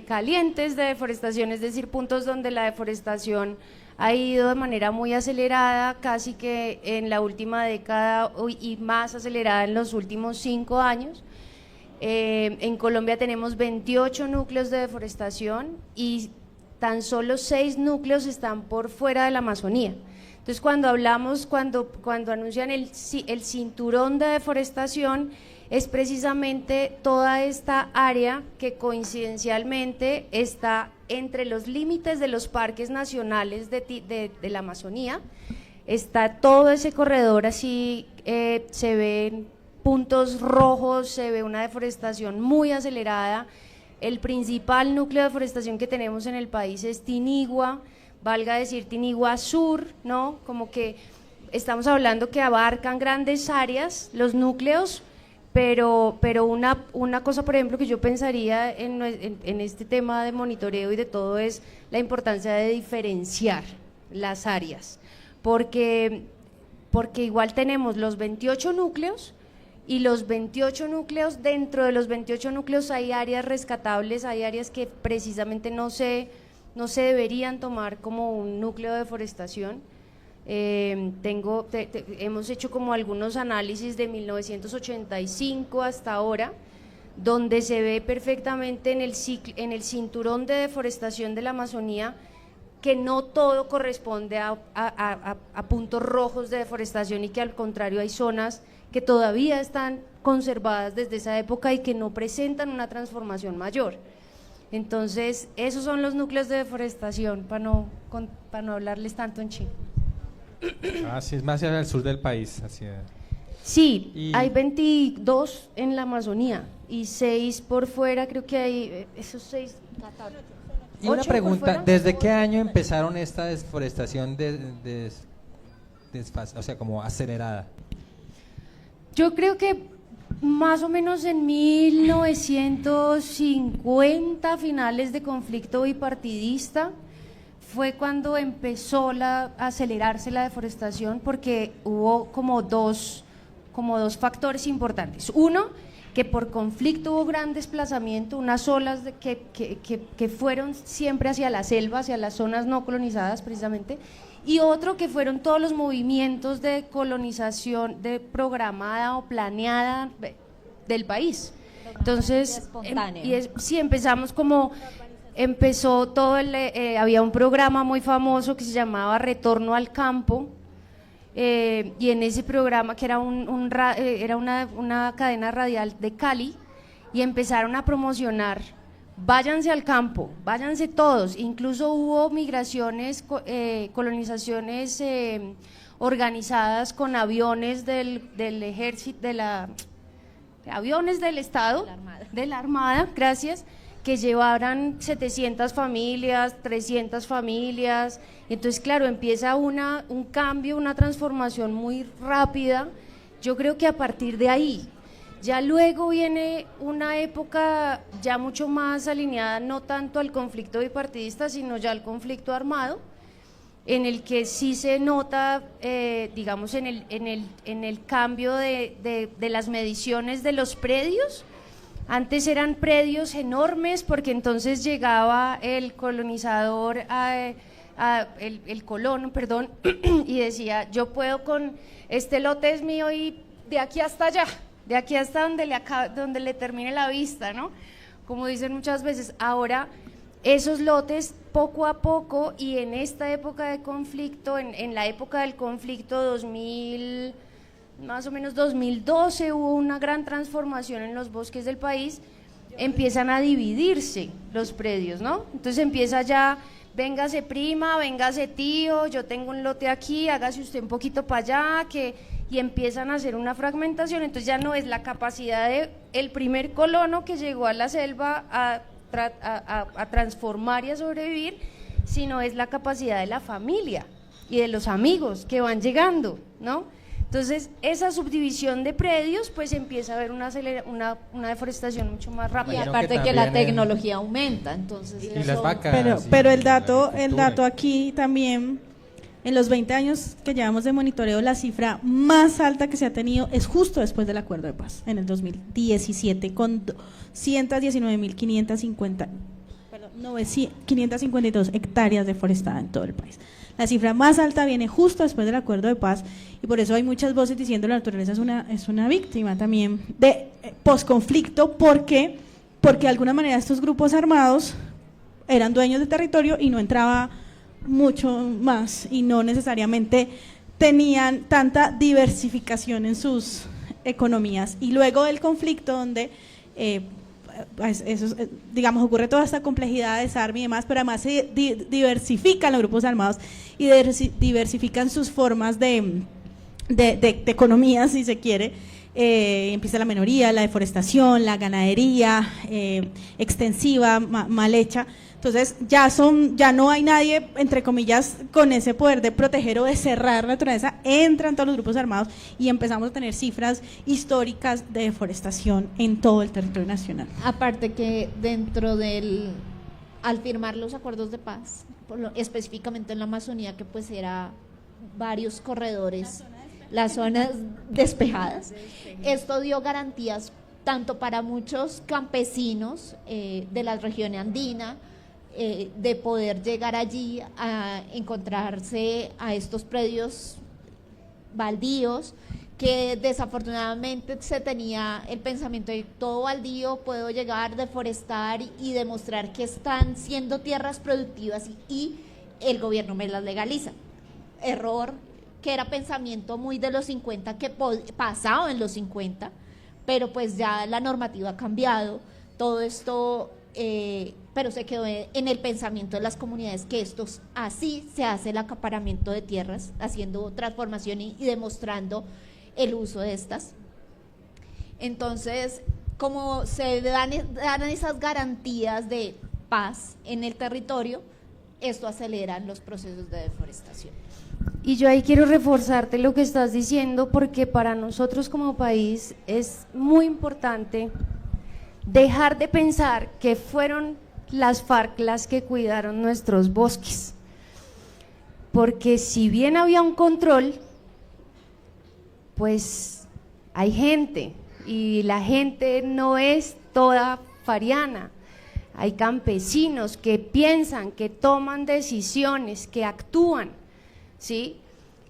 calientes de deforestación, es decir, puntos donde la deforestación ha ido de manera muy acelerada, casi que en la última década y más acelerada en los últimos 5 años. En Colombia tenemos 28 núcleos de deforestación y tan solo 6 núcleos están por fuera de la Amazonía. Entonces, cuando hablamos, cuando anuncian el cinturón de deforestación, es precisamente toda esta área que coincidencialmente está entre los límites de los parques nacionales de la Amazonía. Está todo ese corredor así, se ven puntos rojos, se ve una deforestación muy acelerada. El principal núcleo de deforestación que tenemos en el país es Tinigua, valga decir Tinigua Sur, ¿no? Como que estamos hablando que abarcan grandes áreas los núcleos, pero una cosa, por ejemplo, que yo pensaría en este tema de monitoreo y de todo es la importancia de diferenciar las áreas, porque igual tenemos los 28 núcleos, y los 28 núcleos, dentro de los 28 núcleos hay áreas rescatables, hay áreas que precisamente no se deberían tomar como un núcleo de deforestación. Hemos hecho como algunos análisis de 1985 hasta ahora, donde se ve perfectamente en el cinturón de deforestación de la Amazonía que no todo corresponde a puntos rojos de deforestación y que al contrario hay zonas que todavía están conservadas desde esa época y que no presentan una transformación mayor. Entonces, esos son los núcleos de deforestación, para no hablarles tanto en chino. Sí, es más hacia el sur del país. Sí, hay 22 en la Amazonía y 6 por fuera, creo que hay esos 6. Y una pregunta, ¿desde qué año empezaron esta desforestación o sea, como acelerada? Yo creo que más o menos en 1950, finales de conflicto bipartidista, fue cuando empezó a acelerarse la deforestación, porque hubo como dos factores importantes. Uno, que por conflicto hubo gran desplazamiento, unas olas que fueron siempre hacia la selva, hacia las zonas no colonizadas precisamente, y otro que fueron todos los movimientos de colonización programada o planeada del país. Entonces, sí, empezamos empezó todo había un programa muy famoso que se llamaba Retorno al Campo, y en ese programa, que era una cadena radial de Cali, y empezaron a promocionar: váyanse al campo, váyanse todos. Incluso hubo migraciones, colonizaciones organizadas con aviones del ejército, aviones del Estado, de la Armada, gracias, que llevaran 700 familias, 300 familias. Entonces, claro, empieza un cambio, una transformación muy rápida. Yo creo que a partir de ahí, ya luego viene una época ya mucho más alineada, no tanto al conflicto bipartidista, sino ya al conflicto armado, en el que sí se nota, digamos, en el cambio de las mediciones de los predios. Antes eran predios enormes, porque entonces llegaba el colonizador, el colono, perdón, y decía: yo puedo con este lote, es mío, y de aquí hasta allá, de aquí hasta donde le termine la vista, ¿no? Como dicen muchas veces. Ahora esos lotes, poco a poco, y en esta época de conflicto, en la época del conflicto 2000, más o menos 2012, hubo una gran transformación en los bosques del país. Empiezan a dividirse los predios, ¿no? Entonces empieza ya: véngase prima, véngase tío, yo tengo un lote aquí, hágase usted un poquito para allá, y empiezan a hacer una fragmentación. Entonces ya no es la capacidad del primer colono que llegó a la selva a transformar y a sobrevivir, sino es la capacidad de la familia y de los amigos que van llegando, ¿no? Entonces, esa subdivisión de predios, pues empieza a haber una deforestación mucho más Y rápida. aparte que la tecnología aumenta, entonces Y las vacas. Pero y el dato agricultura. aquí también, en los 20 años que llevamos de monitoreo, la cifra más alta que se ha tenido es justo después del acuerdo de paz, en el 2017, con 552 hectáreas deforestadas en todo el país. La cifra más alta viene justo después del acuerdo de paz, y por eso hay muchas voces diciendo la naturaleza es una víctima también de posconflicto, porque de alguna manera estos grupos armados eran dueños del territorio y no entraba mucho más, y no necesariamente tenían tanta diversificación en sus economías. Y luego del conflicto, donde digamos, ocurre toda esta complejidad de desarme y demás, pero además se diversifican los grupos armados y diversifican sus formas de economía, si se quiere. Empieza la minería, la deforestación, la ganadería extensiva, mal hecha. Entonces ya no hay nadie, entre comillas, con ese poder de proteger o de cerrar la naturaleza. Entran todos los grupos armados y empezamos a tener cifras históricas de deforestación en todo el territorio nacional. Aparte que al firmar los acuerdos de paz, específicamente en la Amazonía, que pues era varios corredores, las zonas despejadas, esto dio garantías tanto para muchos campesinos de la región andina, de poder llegar allí a encontrarse a estos predios baldíos, que desafortunadamente se tenía el pensamiento de todo baldío, puedo llegar, deforestar y demostrar que están siendo tierras productivas y el gobierno me las legaliza. Error, que era pensamiento muy de los 50, que pasaba en los 50, pero pues ya la normativa ha cambiado, todo esto, pero se quedó en el pensamiento de las comunidades que así se hace el acaparamiento de tierras, haciendo transformación y demostrando el uso de estas. Entonces, como se dan esas garantías de paz en el territorio, esto acelera los procesos de deforestación. Y yo ahí quiero reforzarte lo que estás diciendo, porque para nosotros como país es muy importante dejar de pensar que fueron las FARC las que cuidaron nuestros bosques, porque si bien había un control, pues hay gente, y la gente no es toda fariana. Hay campesinos que piensan, que toman decisiones, que actúan, ¿sí?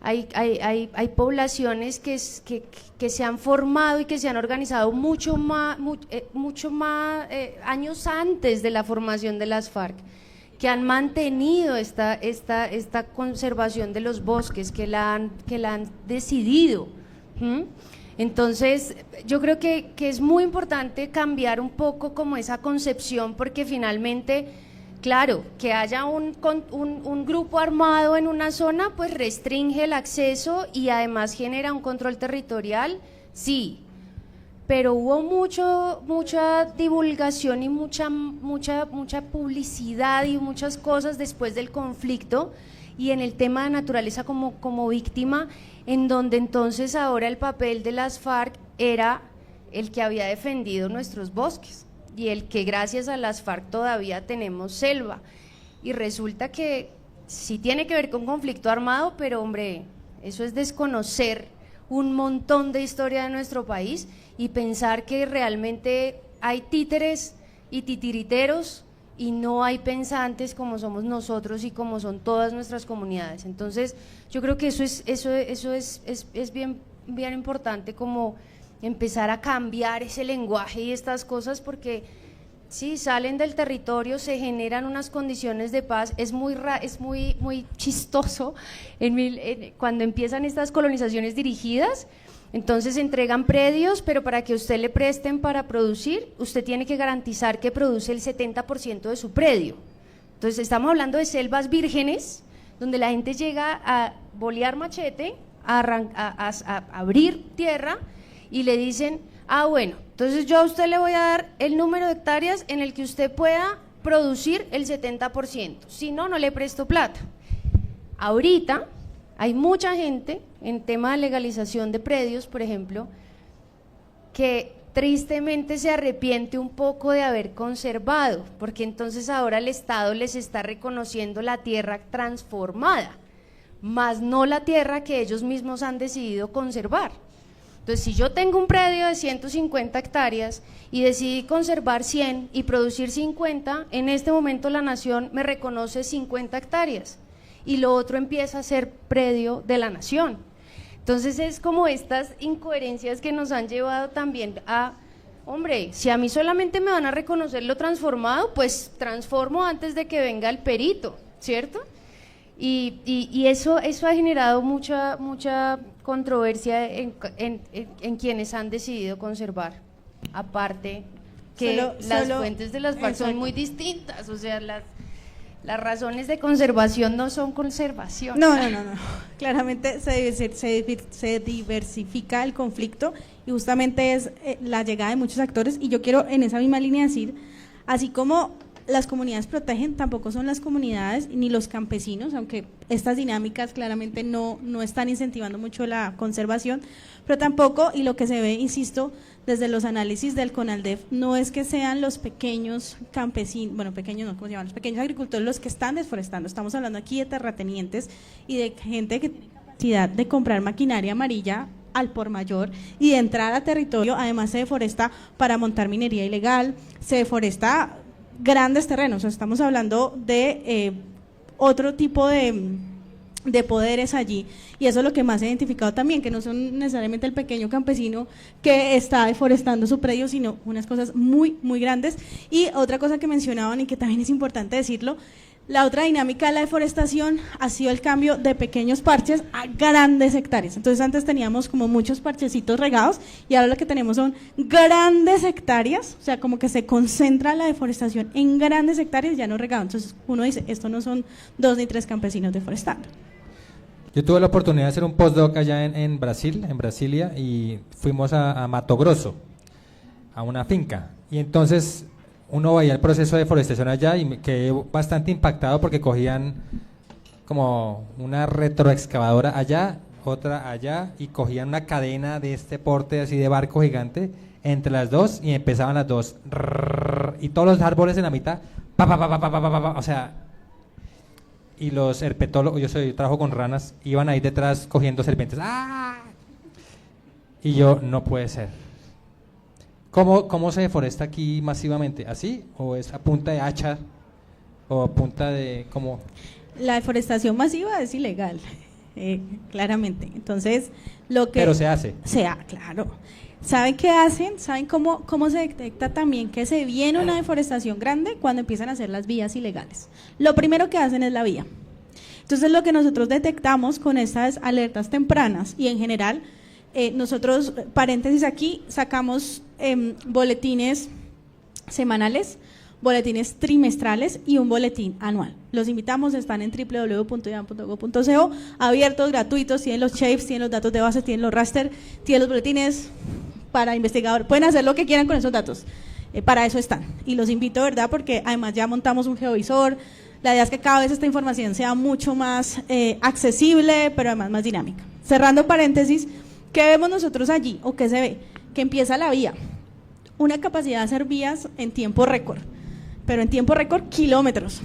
Hay poblaciones que se han formado y que se han organizado mucho más años antes de la formación de las FARC, que han mantenido esta conservación de los bosques, que la han decidido. Entonces, yo creo que es muy importante cambiar un poco como esa concepción, porque finalmente, claro, que haya un grupo armado en una zona, pues restringe el acceso y además genera un control territorial, sí, pero hubo mucha divulgación y mucha publicidad y muchas cosas después del conflicto, y en el tema de naturaleza como víctima, en donde entonces ahora el papel de las FARC era el que había defendido nuestros bosques y el que gracias a las FARC todavía tenemos selva, y resulta que sí tiene que ver con conflicto armado, pero hombre, eso es desconocer un montón de historia de nuestro país y pensar que realmente hay títeres y titiriteros y no hay pensantes como somos nosotros y como son todas nuestras comunidades. Entonces yo creo que eso es bien importante, como empezar a cambiar ese lenguaje y estas cosas, porque sí, salen del territorio, se generan unas condiciones de paz. Es muy chistoso cuando empiezan estas colonizaciones dirigidas. Entonces entregan predios, pero para que usted le presten para producir, usted tiene que garantizar que produce el 70% de su predio. Entonces estamos hablando de selvas vírgenes, donde la gente llega a bolear machete, a abrir tierra, y le dicen, bueno, entonces yo a usted le voy a dar el número de hectáreas en el que usted pueda producir el 70%, si no, no le presto plata. Ahorita Hay mucha gente en tema de legalización de predios, por ejemplo, que tristemente se arrepiente un poco de haber conservado, porque entonces ahora el Estado les está reconociendo la tierra transformada, más no la tierra que ellos mismos han decidido conservar. Entonces, si yo tengo un predio de 150 hectáreas y decidí conservar 100 y producir 50, en este momento la nación me reconoce 50 hectáreas y lo otro empieza a ser predio de la nación. Entonces es como estas incoherencias que nos han llevado también a, hombre, si a mí solamente me van a reconocer lo transformado, pues transformo antes de que venga el perito, ¿cierto? Y eso ha generado mucha controversia en quienes han decidido conservar, aparte que las fuentes de las FARC son muy distintas, o sea, las razones de conservación no son conservación. No. Claramente se diversifica el conflicto y justamente es la llegada de muchos actores, y yo quiero en esa misma línea decir, así como las comunidades protegen, tampoco son las comunidades ni los campesinos, aunque estas dinámicas claramente no están incentivando mucho la conservación, pero tampoco, y lo que se ve, insisto, desde los análisis del CONALDEF, no es que sean los pequeños campesinos, bueno, pequeños no, ¿cómo se llaman? Los pequeños agricultores los que están desforestando. Estamos hablando aquí de terratenientes y de gente que tiene capacidad de comprar maquinaria amarilla al por mayor y de entrar a territorio. Además se deforesta para montar minería ilegal, se deforesta grandes terrenos, o sea, estamos hablando de otro tipo de poderes allí, y eso es lo que más he identificado también, que no son necesariamente el pequeño campesino que está deforestando su predio, sino unas cosas muy, muy grandes. Y otra cosa que mencionaban y que también es importante decirlo, la otra dinámica de la deforestación ha sido el cambio de pequeños parches a grandes hectáreas. Entonces antes teníamos como muchos parchecitos regados y ahora lo que tenemos son grandes hectáreas, o sea, como que se concentra la deforestación en grandes hectáreas ya no regados. Entonces uno dice, esto no son 2 ni 3 campesinos deforestando. Yo tuve la oportunidad de hacer un postdoc allá en Brasil, en Brasilia, y fuimos a Mato Grosso, a una finca, y entonces uno veía el proceso de deforestación allá y me quedé bastante impactado porque cogían como una retroexcavadora allá, otra allá, y cogían una cadena de este porte así de barco gigante entre las dos y empezaban las dos, y todos los árboles en la mitad, o sea, y los herpetólogos, yo trabajo con ranas, iban ahí detrás cogiendo serpientes, ¡ah! Y yo, no puede ser. ¿Cómo se deforesta aquí masivamente? ¿Así? ¿O es a punta de hacha? ¿O a punta de cómo? La deforestación masiva es ilegal, claramente. Entonces, lo que… Pero se hace. Claro. ¿Saben qué hacen? ¿Saben cómo se detecta también que se viene una deforestación grande? Cuando empiezan a hacer las vías ilegales. Lo primero que hacen es la vía. Entonces, lo que nosotros detectamos con estas alertas tempranas y en general… nosotros, paréntesis aquí, sacamos boletines semanales, boletines trimestrales y un boletín anual. Los invitamos, están en www.idan.gov.co, abiertos, gratuitos, tienen los shapes, tienen los datos de base, tienen los raster, tienen los boletines para investigadores, pueden hacer lo que quieran con esos datos, para eso están. Y los invito, ¿verdad? Porque además ya montamos un geovisor, la idea es que cada vez esta información sea mucho más accesible, pero además más dinámica. Cerrando paréntesis, ¿qué vemos nosotros allí o qué se ve? Que empieza la vía, una capacidad de hacer vías en tiempo récord, pero en tiempo récord kilómetros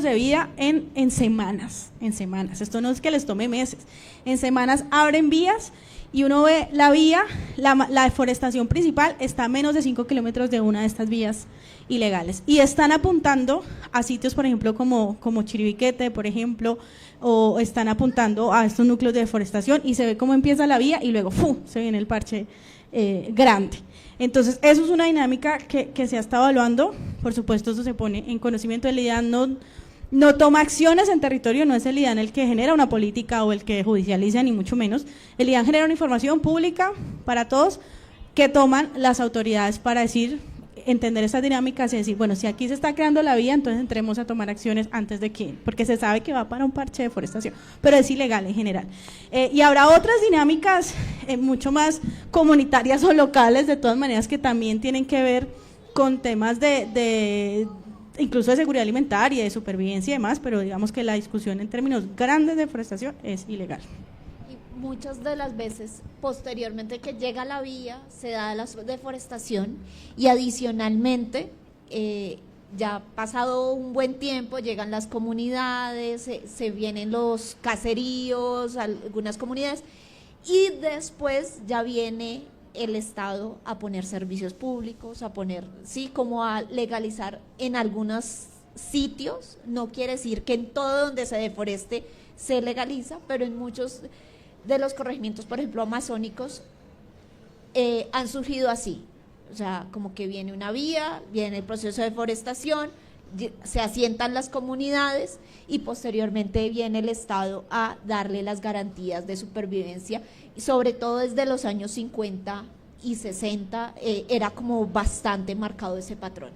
de vía en semanas, esto no es que les tome meses, en semanas abren vías y uno ve la vía, la deforestación principal está a menos de 5 kilómetros de una de estas vías ilegales y están apuntando a sitios, por ejemplo, como Chiribiquete, por ejemplo, o están apuntando a estos núcleos de deforestación y se ve cómo empieza la vía y luego ¡fu!, se viene el parche grande. Entonces, eso es una dinámica que se ha estado evaluando. Por supuesto, eso se pone en conocimiento del IDAN, no toma acciones en territorio, no es el IDAN el que genera una política o el que judicializa, ni mucho menos. El IDAN genera una información pública para todos que toman las autoridades para entender esas dinámicas y decir, bueno, si aquí se está creando la vía, entonces entremos a tomar acciones antes de que, porque se sabe que va para un parche de deforestación, pero es ilegal en general. Y habrá otras dinámicas mucho más comunitarias o locales, de todas maneras, que también tienen que ver con temas de incluso de seguridad alimentaria, de supervivencia y demás, pero digamos que la discusión en términos grandes de deforestación es ilegal. Y muchas de las veces, posteriormente que llega la vía, se da la deforestación y adicionalmente, ya pasado un buen tiempo, llegan las comunidades, se vienen los caseríos, algunas comunidades, y después ya viene el Estado a poner servicios públicos, a poner, sí, como a legalizar en algunos sitios. No quiere decir que en todo donde se deforeste se legaliza, pero en muchos de los corregimientos, por ejemplo, amazónicos, han surgido así. O sea, como que viene una vía, viene el proceso de deforestación, se asientan las comunidades y posteriormente viene el Estado a darle las garantías de supervivencia, y sobre todo desde los años 50 y 60 era como bastante marcado ese patrón.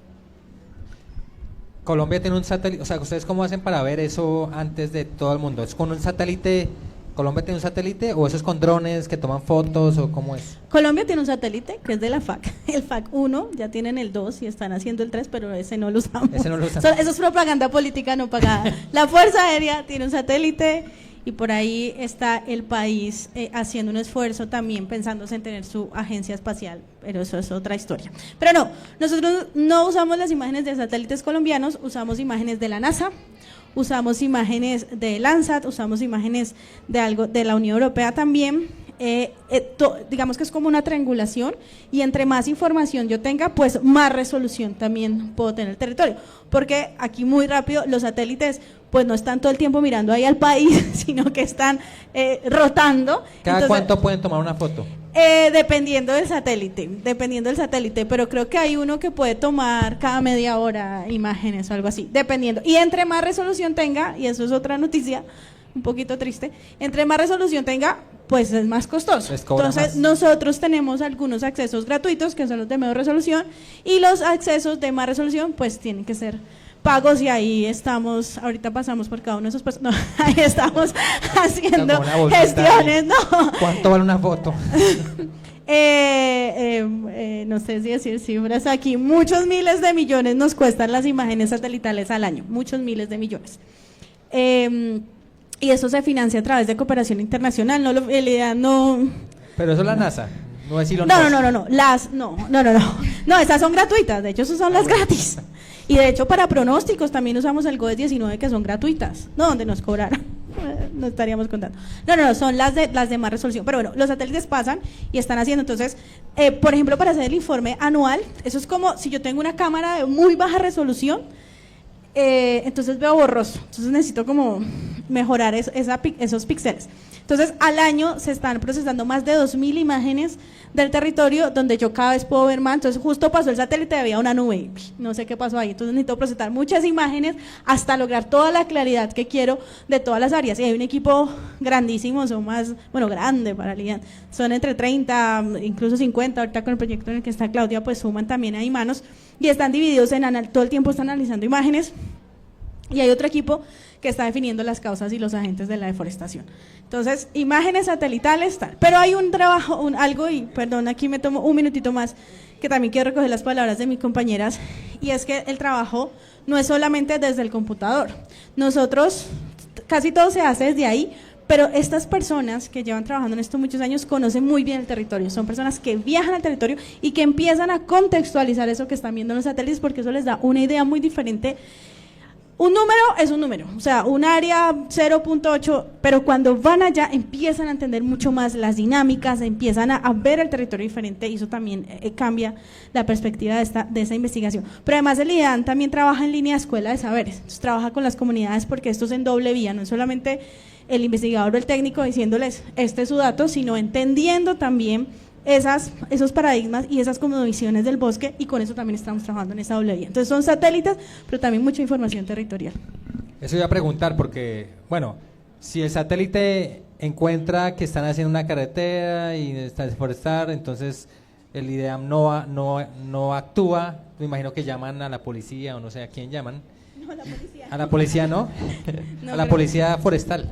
Colombia tiene un satélite, o sea, ¿ustedes cómo hacen para ver eso antes de todo el mundo? ¿Es con un satélite? ¿Colombia tiene un satélite o eso es con drones que toman fotos o cómo es? Colombia tiene un satélite que es de la FAC, el FAC 1, ya tienen el 2 y están haciendo el 3, pero ese no lo usamos. Ese no lo usan. Eso es propaganda política no pagada. La Fuerza Aérea tiene un satélite y por ahí está el país haciendo un esfuerzo también pensándose en tener su agencia espacial, pero eso es otra historia. Pero no, nosotros no usamos las imágenes de satélites colombianos, usamos imágenes de la NASA, usamos imágenes de Landsat, usamos imágenes de algo de la Unión Europea también. Digamos que es como una triangulación y entre más información yo tenga, pues más resolución también puedo tener el territorio, porque aquí muy rápido los satélites pues no están todo el tiempo mirando ahí al país, sino que están rotando. ¿Cada cuánto pueden tomar una foto? Dependiendo del satélite, pero creo que hay uno que puede tomar cada media hora imágenes o algo así, dependiendo, y entre más resolución tenga, y eso es otra noticia un poquito triste, entre más resolución tenga, pues es más costoso. Entonces nosotros tenemos algunos accesos gratuitos que son los de menor resolución y los accesos de más resolución pues tienen que ser pagos y ahí estamos, ahorita pasamos por cada uno de esos pues, no, ahí estamos haciendo gestiones, no. ¿Cuánto vale una foto? No sé si decir cifras aquí, muchos miles de millones nos cuestan las imágenes satelitales al año, muchos miles de millones. Y eso se financia a través de cooperación internacional, no la idea no. Pero eso es la NASA, no es Elon Musk. No, esas son gratuitas, de hecho esas son las gratis. Y de hecho para pronósticos también usamos el GOES 19 que son gratuitas, no donde nos cobraron, no estaríamos contando. No, son las de más resolución, pero bueno, los satélites pasan y están haciendo, entonces, por ejemplo, para hacer el informe anual, eso es como si yo tengo una cámara de muy baja resolución, entonces veo borroso, entonces necesito como mejorar esos píxeles. Entonces al año se están procesando más de 2000 imágenes del territorio donde yo cada vez puedo ver más, entonces justo pasó el satélite y había una nube, no sé qué pasó ahí, entonces necesito procesar muchas imágenes hasta lograr toda la claridad que quiero de todas las áreas, y hay un equipo grandísimo, son más, bueno, grande para realidad, son entre 30, incluso 50, ahorita con el proyecto en el que está Claudia pues suman también ahí manos, y están divididos todo el tiempo están analizando imágenes, y hay otro equipo que está definiendo las causas y los agentes de la deforestación. Entonces, imágenes satelitales, tal. Pero hay un trabajo, algo, y perdón, aquí me tomo un minutito más, que también quiero recoger las palabras de mis compañeras, y es que el trabajo no es solamente desde el computador. Nosotros, casi todo se hace desde ahí, pero estas personas que llevan trabajando en esto muchos años conocen muy bien el territorio, son personas que viajan al territorio y que empiezan a contextualizar eso que están viendo en los satélites, porque eso les da una idea muy diferente. Un número es un número, o sea, un área 0.8, pero cuando van allá empiezan a entender mucho más las dinámicas, empiezan a ver el territorio diferente y eso también cambia la perspectiva de esa investigación. Pero además el IDEAN también trabaja en línea de escuela de saberes, entonces trabaja con las comunidades porque esto es en doble vía, no es solamente el investigador o el técnico diciéndoles este es su dato, sino entendiendo también esos paradigmas y esas como visiones del bosque, y con eso también estamos trabajando en esa doble vía. Entonces son satélites, pero también mucha información territorial. Eso iba a preguntar porque, bueno, si el satélite encuentra que están haciendo una carretera y está deforestar, entonces el IDEAM no actúa, me imagino que llaman a la policía o no sé a quién llaman, A la policía no, No, a la pero- policía forestal.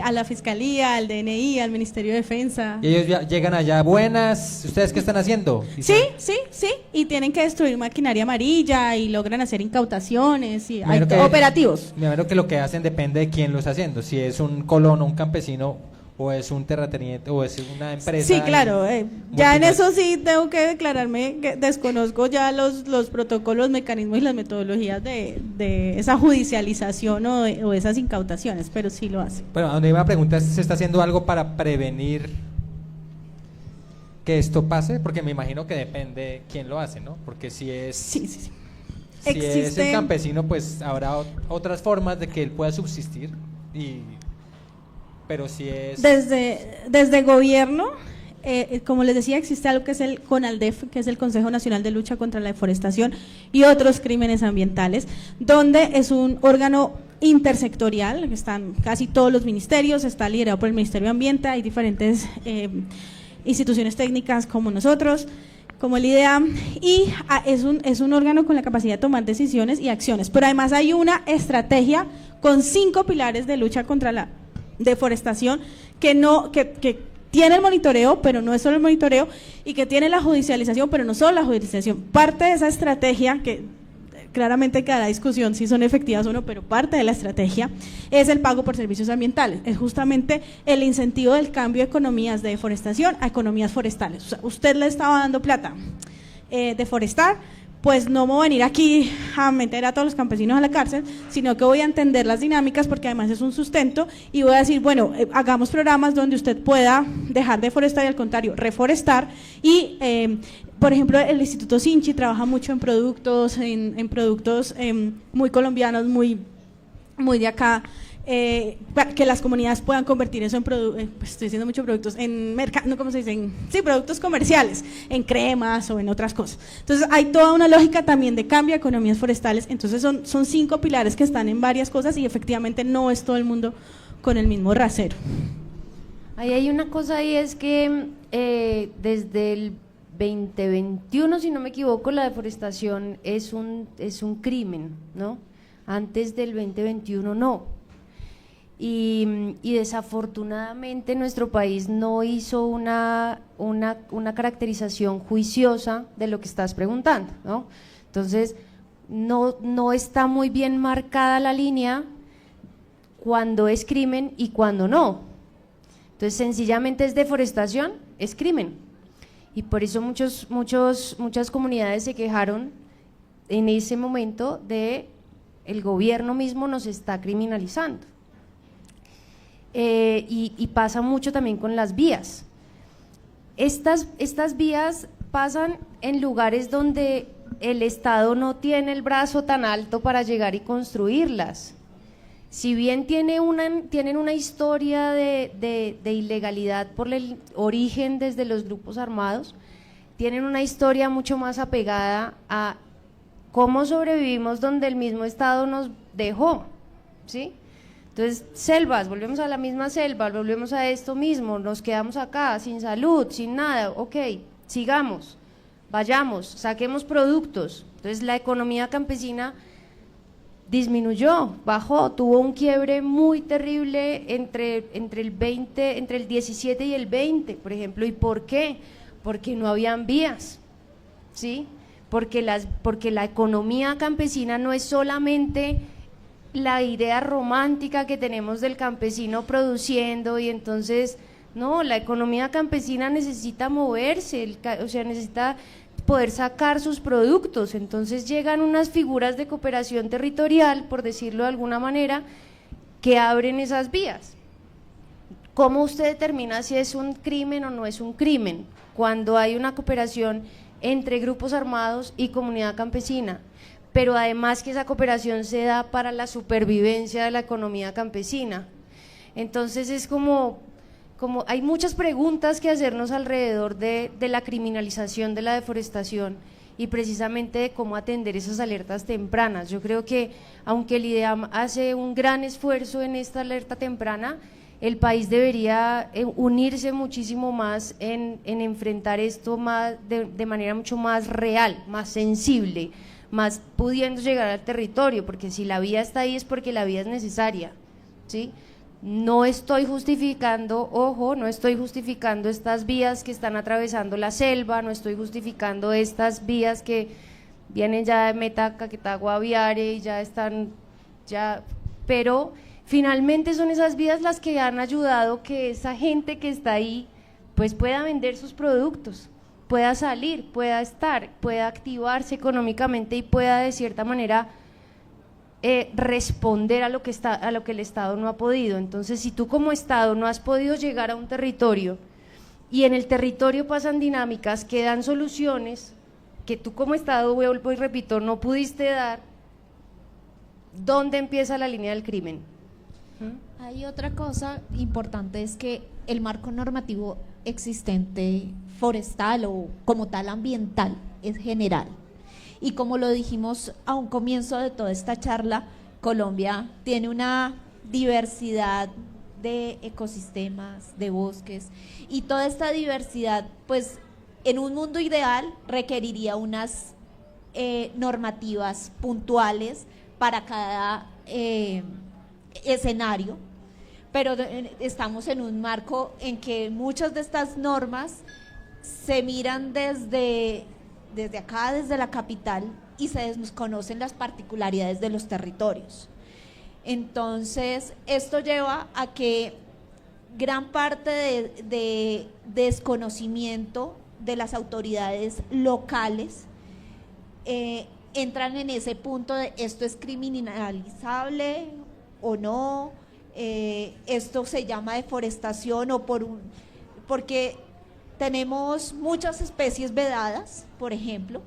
A la Fiscalía, al DNI, al Ministerio de Defensa. Y ellos llegan allá, buenas, ¿ustedes qué están haciendo? Y Sí, sí, y tienen que destruir maquinaria amarilla y logran hacer incautaciones y hay operativos. Me imagino que lo que hacen depende de quién lo está haciendo, si es un colono, un campesino, o es un terrateniente, o es una empresa. Sí, claro, ya en multinacional. eso sí tengo que declararme que desconozco ya los protocolos, mecanismos y las metodologías de esa judicialización o esas incautaciones, pero sí lo hace. Bueno, a donde iba a preguntar, ¿se está haciendo algo para prevenir que esto pase? Porque me imagino que depende quién lo hace, ¿no? Porque si es, Sí, sí, sí. si es Existe- el campesino, pues habrá otras formas de que él pueda subsistir, pero si es... Desde gobierno, como les decía, existe algo que es el CONALDEF, que es el Consejo Nacional de Lucha contra la Deforestación y otros crímenes ambientales, donde es un órgano intersectorial, están casi todos los ministerios, está liderado por el Ministerio de Ambiente, hay diferentes instituciones técnicas como nosotros, como el IDEAM, y es un órgano con la capacidad de tomar decisiones y acciones, pero además hay una estrategia con 5 pilares de lucha contra la deforestación que tiene el monitoreo, pero no es solo el monitoreo, y que tiene la judicialización, pero no solo la judicialización. Parte de esa estrategia, que claramente quedará discusión si son efectivas o no, pero parte de la estrategia es el pago por servicios ambientales, es justamente el incentivo del cambio de economías de deforestación a economías forestales. O sea, usted le estaba dando plata de forestar, pues no me voy a venir aquí a meter a todos los campesinos a la cárcel, sino que voy a entender las dinámicas, porque además es un sustento, y voy a decir, bueno, hagamos programas donde usted pueda dejar de forestar y al contrario, reforestar, y por ejemplo, el Instituto Sinchi trabaja mucho en productos, en productos muy colombianos, muy de acá, que las comunidades puedan convertir eso en pues estoy diciendo muchos productos, no, ¿cómo se dicen? Sí, productos comerciales, en cremas o en otras cosas. Entonces hay toda una lógica también de cambio de economías forestales, entonces son 5 pilares que están en varias cosas y efectivamente no es todo el mundo con el mismo rasero. Ahí hay una cosa ahí, es que desde el 2021, si no me equivoco, la deforestación es un crimen, ¿no? Antes del 2021 no. Y desafortunadamente nuestro país no hizo una caracterización juiciosa de lo que estás preguntando, ¿no? Entonces, no está muy bien marcada la línea cuando es crimen y cuando no. Entonces, sencillamente es deforestación, es crimen. Y por eso muchas comunidades se quejaron en ese momento de el gobierno mismo nos está criminalizando. Y pasa mucho también con las vías. Estas vías pasan en lugares donde el Estado no tiene el brazo tan alto para llegar y construirlas. Si bien tienen una historia de ilegalidad por el origen desde los grupos armados, tienen una historia mucho más apegada a cómo sobrevivimos donde el mismo Estado nos dejó, ¿sí? Entonces, selvas, volvemos a la misma selva, volvemos a esto mismo, nos quedamos acá sin salud, sin nada, ok, sigamos, vayamos, saquemos productos. Entonces, la economía campesina disminuyó, bajó, tuvo un quiebre muy terrible entre el 17 y el 20, por ejemplo. ¿Y por qué? Porque no habían vías, ¿sí? Porque la economía campesina no es solamente la idea romántica que tenemos del campesino produciendo, y entonces, no, la economía campesina necesita moverse, o sea, necesita poder sacar sus productos. Entonces llegan unas figuras de cooperación territorial, por decirlo de alguna manera, que abren esas vías. ¿Cómo usted determina si es un crimen o no es un crimen? Cuando hay una cooperación entre grupos armados y comunidad campesina, pero además que esa cooperación se da para la supervivencia de la economía campesina. Entonces es como hay muchas preguntas que hacernos alrededor de la criminalización de la deforestación y precisamente de cómo atender esas alertas tempranas. Yo creo que aunque el IDEAM hace un gran esfuerzo en esta alerta temprana, el país debería unirse muchísimo más en enfrentar esto más de manera mucho más real, más sensible, más pudiendo llegar al territorio, porque si la vía está ahí es porque la vía es necesaria, ¿sí? No estoy justificando, ojo, no estoy justificando estas vías que están atravesando la selva, no estoy justificando estas vías que vienen ya de Meta, Caquetá, Guaviare y ya están, pero finalmente son esas vías las que han ayudado que esa gente que está ahí pues pueda vender sus productos, pueda salir, pueda estar, pueda activarse económicamente y pueda de cierta manera responder a lo que el Estado no ha podido. Entonces, si tú como Estado no has podido llegar a un territorio y en el territorio pasan dinámicas que dan soluciones que tú como Estado, vuelvo y repito, no pudiste dar, ¿dónde empieza la línea del crimen? Hay otra cosa importante, es que el marco normativo existente forestal o como tal ambiental es general. Y como lo dijimos a un comienzo de toda esta charla, Colombia tiene una diversidad de ecosistemas, de bosques, y toda esta diversidad, pues en un mundo ideal requeriría unas normativas puntuales para cada escenario, pero estamos en un marco en que muchas de estas normas se miran desde acá, desde la capital, y se desconocen las particularidades de los territorios. Entonces, esto lleva a que gran parte de desconocimiento de las autoridades locales entran en ese punto de esto es criminalizable o no, esto se llama deforestación o porque tenemos muchas especies vedadas, por ejemplo,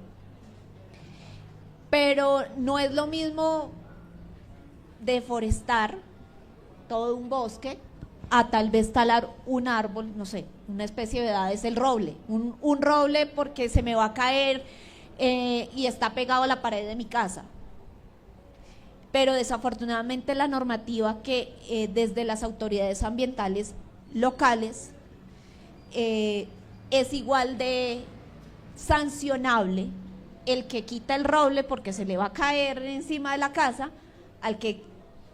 pero no es lo mismo deforestar todo un bosque a tal vez talar un árbol, no sé, una especie vedada es el roble, un roble porque se me va a caer y está pegado a la pared de mi casa. Pero desafortunadamente la normativa que desde las autoridades ambientales locales es igual de sancionable el que quita el roble porque se le va a caer encima de la casa al que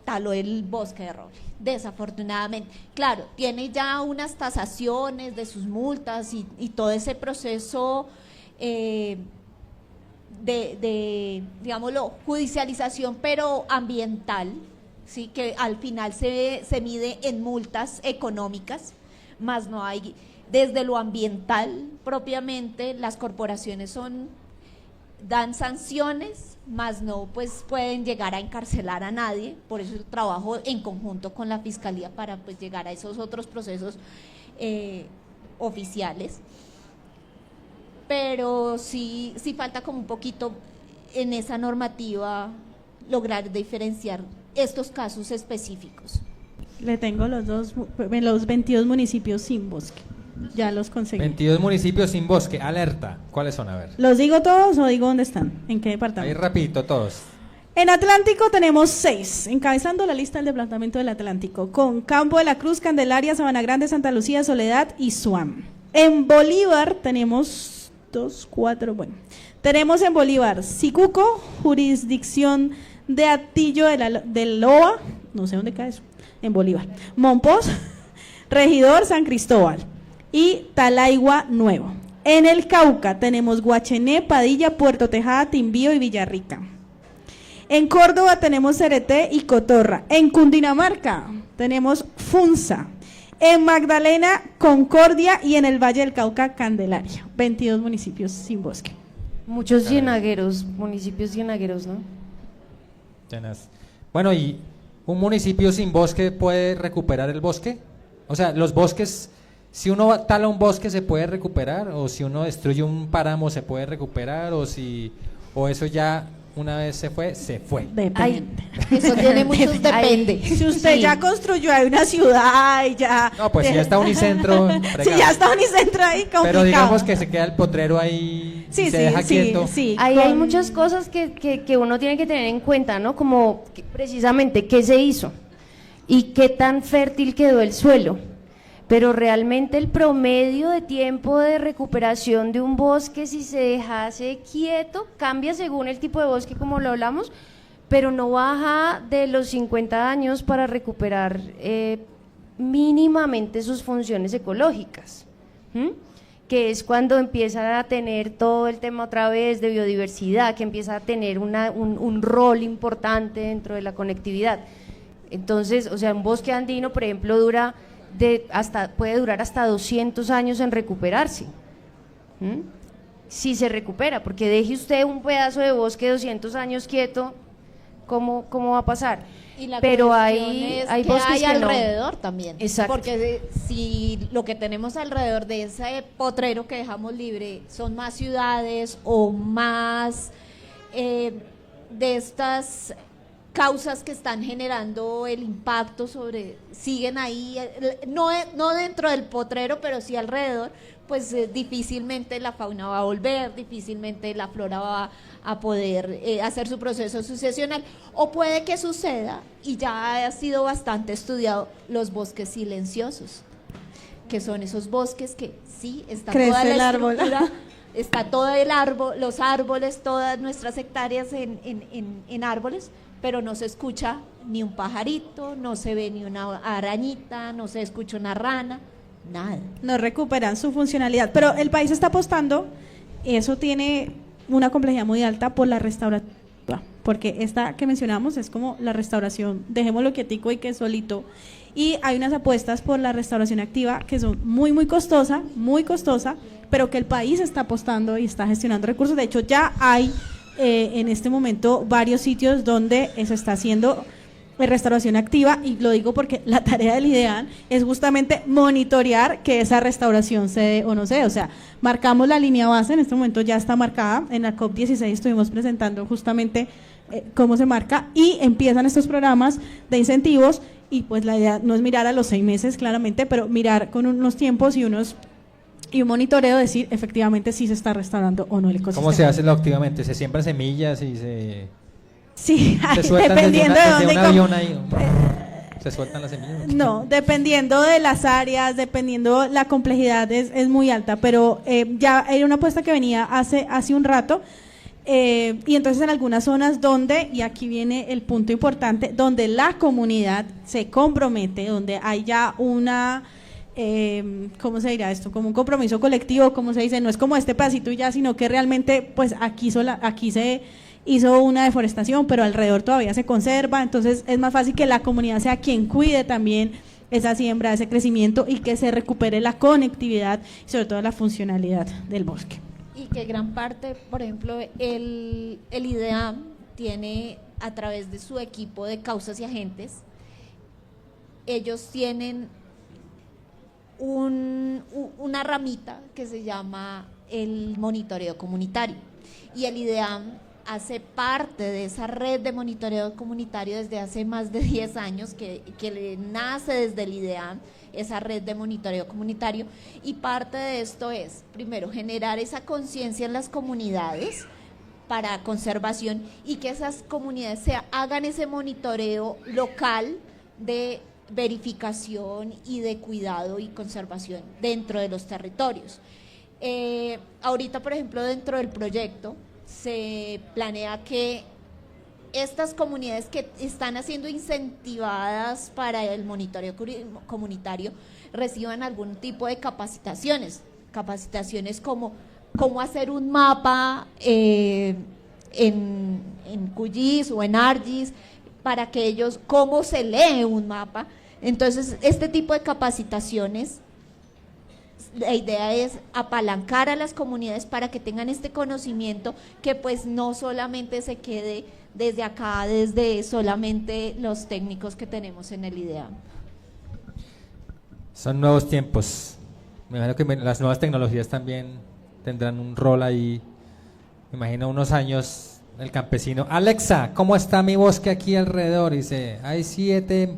taló el bosque de roble, desafortunadamente. Claro, tiene ya unas tasaciones de sus multas y todo ese proceso de digámoslo, judicialización, pero ambiental, ¿sí? Que al final se mide en multas económicas, más no hay, desde lo ambiental propiamente, las corporaciones dan sanciones, más no pues pueden llegar a encarcelar a nadie, por eso el trabajo en conjunto con la Fiscalía para pues llegar a esos otros procesos oficiales. Pero sí falta como un poquito en esa normativa lograr diferenciar estos casos específicos. Le tengo los 22 municipios sin bosque, ya los conseguí. 22 municipios sin bosque, alerta. ¿Cuáles son? A ver. ¿Los digo todos o digo dónde están? ¿En qué Ahí departamento? rapidito todos. En Atlántico tenemos 6, encabezando la lista del departamento del Atlántico, con Campo de la Cruz, Candelaria, Sabana Grande, Santa Lucía, Soledad y Suam. En Bolívar tenemos tenemos en Bolívar Sicuco, jurisdicción de Atillo del Loa, no sé dónde cae eso, en Bolívar, Monpós, Regidor San Cristóbal y Talaigua Nuevo. En el Cauca tenemos Guachené, Padilla, Puerto Tejada, Timbío y Villarrica. En Córdoba tenemos Cereté y Cotorra. En Cundinamarca tenemos Funza. En Magdalena, Concordia y en el Valle del Cauca, Candelaria. 22 municipios sin bosque. Muchos cienagueros, municipios cienagueros, ¿no? Bueno, ¿y un municipio sin bosque puede recuperar el bosque? O sea, los bosques, si uno tala un bosque se puede recuperar, o si uno destruye un páramo se puede recuperar, o eso ya una vez se fue. Depende. Eso tiene muchos depende. Si usted Sí. ya construyó ahí una ciudad y ya... No, pues si ya está Unicentro, Si fregado. ya está Unicentro ahí, complicado. Pero digamos que se queda el potrero ahí y se deja quieto. sí. Ahí hay muchas cosas que uno tiene que tener en cuenta, ¿no? Como precisamente qué se hizo y qué tan fértil quedó el suelo. pero realmente el promedio de tiempo de recuperación de un bosque, si se dejase quieto, cambia según el tipo de bosque, como lo hablamos, pero no baja de los 50 años para recuperar mínimamente sus funciones ecológicas, que es cuando empieza a tener todo el tema otra vez de biodiversidad, que empieza a tener un rol importante dentro de la conectividad. Entonces, o sea, un bosque andino, por ejemplo, puede durar hasta 200 años en recuperarse, si se recupera, porque deje usted un pedazo de bosque 200 años quieto, ¿cómo va a pasar? Y la pero cuestión hay es bosques hay que alrededor también. Exacto. Porque si lo que tenemos alrededor de ese potrero que dejamos libre son más ciudades o más de estas causas que están generando el impacto siguen ahí, no dentro del potrero, pero sí alrededor, pues difícilmente la fauna va a volver, difícilmente la flora va a poder hacer su proceso sucesional, o puede que suceda, y ya ha sido bastante estudiado, los bosques silenciosos, que son esos bosques que sí, está Crece toda el la árbol. estructura, está todo el árbol, los árboles, todas nuestras hectáreas en árboles, pero no se escucha ni un pajarito, no se ve ni una arañita, no se escucha una rana, nada. No recuperan su funcionalidad, pero el país está apostando, eso tiene una complejidad muy alta por la restauración, porque esta que mencionamos es como la restauración, dejémoslo quietico y que solito, y hay unas apuestas por la restauración activa que son muy costosa, pero que el país está apostando y está gestionando recursos. De hecho, ya hay en este momento varios sitios donde se está haciendo restauración activa, y lo digo porque la tarea del IDEAN es justamente monitorear que esa restauración se dé o no se dé. O sea, marcamos la línea base, en este momento ya está marcada, en la COP16 estuvimos presentando justamente cómo se marca, y empiezan estos programas de incentivos, y pues la idea no es mirar a los 6 meses claramente, pero mirar con unos tiempos y un monitoreo, decir efectivamente si se está restaurando o no el ecosistema. ¿Cómo se hace activamente? ¿Se siembran semillas y se sueltan dependiendo de dónde un avión ahí? ¿Se sueltan las semillas? No, dependiendo de las áreas, dependiendo la complejidad es muy alta, pero ya era una apuesta que venía hace un rato, y entonces en algunas zonas donde, y aquí viene el punto importante, donde la comunidad se compromete, donde hay ya una ¿cómo se dirá esto? Como un compromiso colectivo, como se dice, no es como este pedacito y ya, sino que realmente pues aquí se hizo una deforestación, pero alrededor todavía se conserva, entonces es más fácil que la comunidad sea quien cuide también esa siembra, ese crecimiento, y que se recupere la conectividad y sobre todo la funcionalidad del bosque. Y que gran parte, por ejemplo, el IDEAM tiene, a través de su equipo de causas y agentes, ellos tienen una ramita que se llama el monitoreo comunitario, y el IDEAM hace parte de esa red de monitoreo comunitario desde hace más de 10 años que nace desde el IDEAM, esa red de monitoreo comunitario, y parte de esto es, primero, generar esa conciencia en las comunidades para conservación, y que esas comunidades hagan ese monitoreo local de verificación y de cuidado y conservación dentro de los territorios. Ahorita, por ejemplo, dentro del proyecto se planea que estas comunidades que están siendo incentivadas para el monitoreo comunitario reciban algún tipo de capacitaciones como cómo hacer un mapa en QGIS o en ArcGIS, para que ellos, cómo se lee un mapa. Entonces, este tipo de capacitaciones, la idea es apalancar a las comunidades para que tengan este conocimiento, que pues no solamente se quede desde acá, desde solamente los técnicos que tenemos en el IDEAM. Son nuevos tiempos. Me imagino que las nuevas tecnologías también tendrán un rol ahí. Me imagino unos años el campesino: Alexa, ¿cómo está mi bosque aquí alrededor? Y dice: hay 7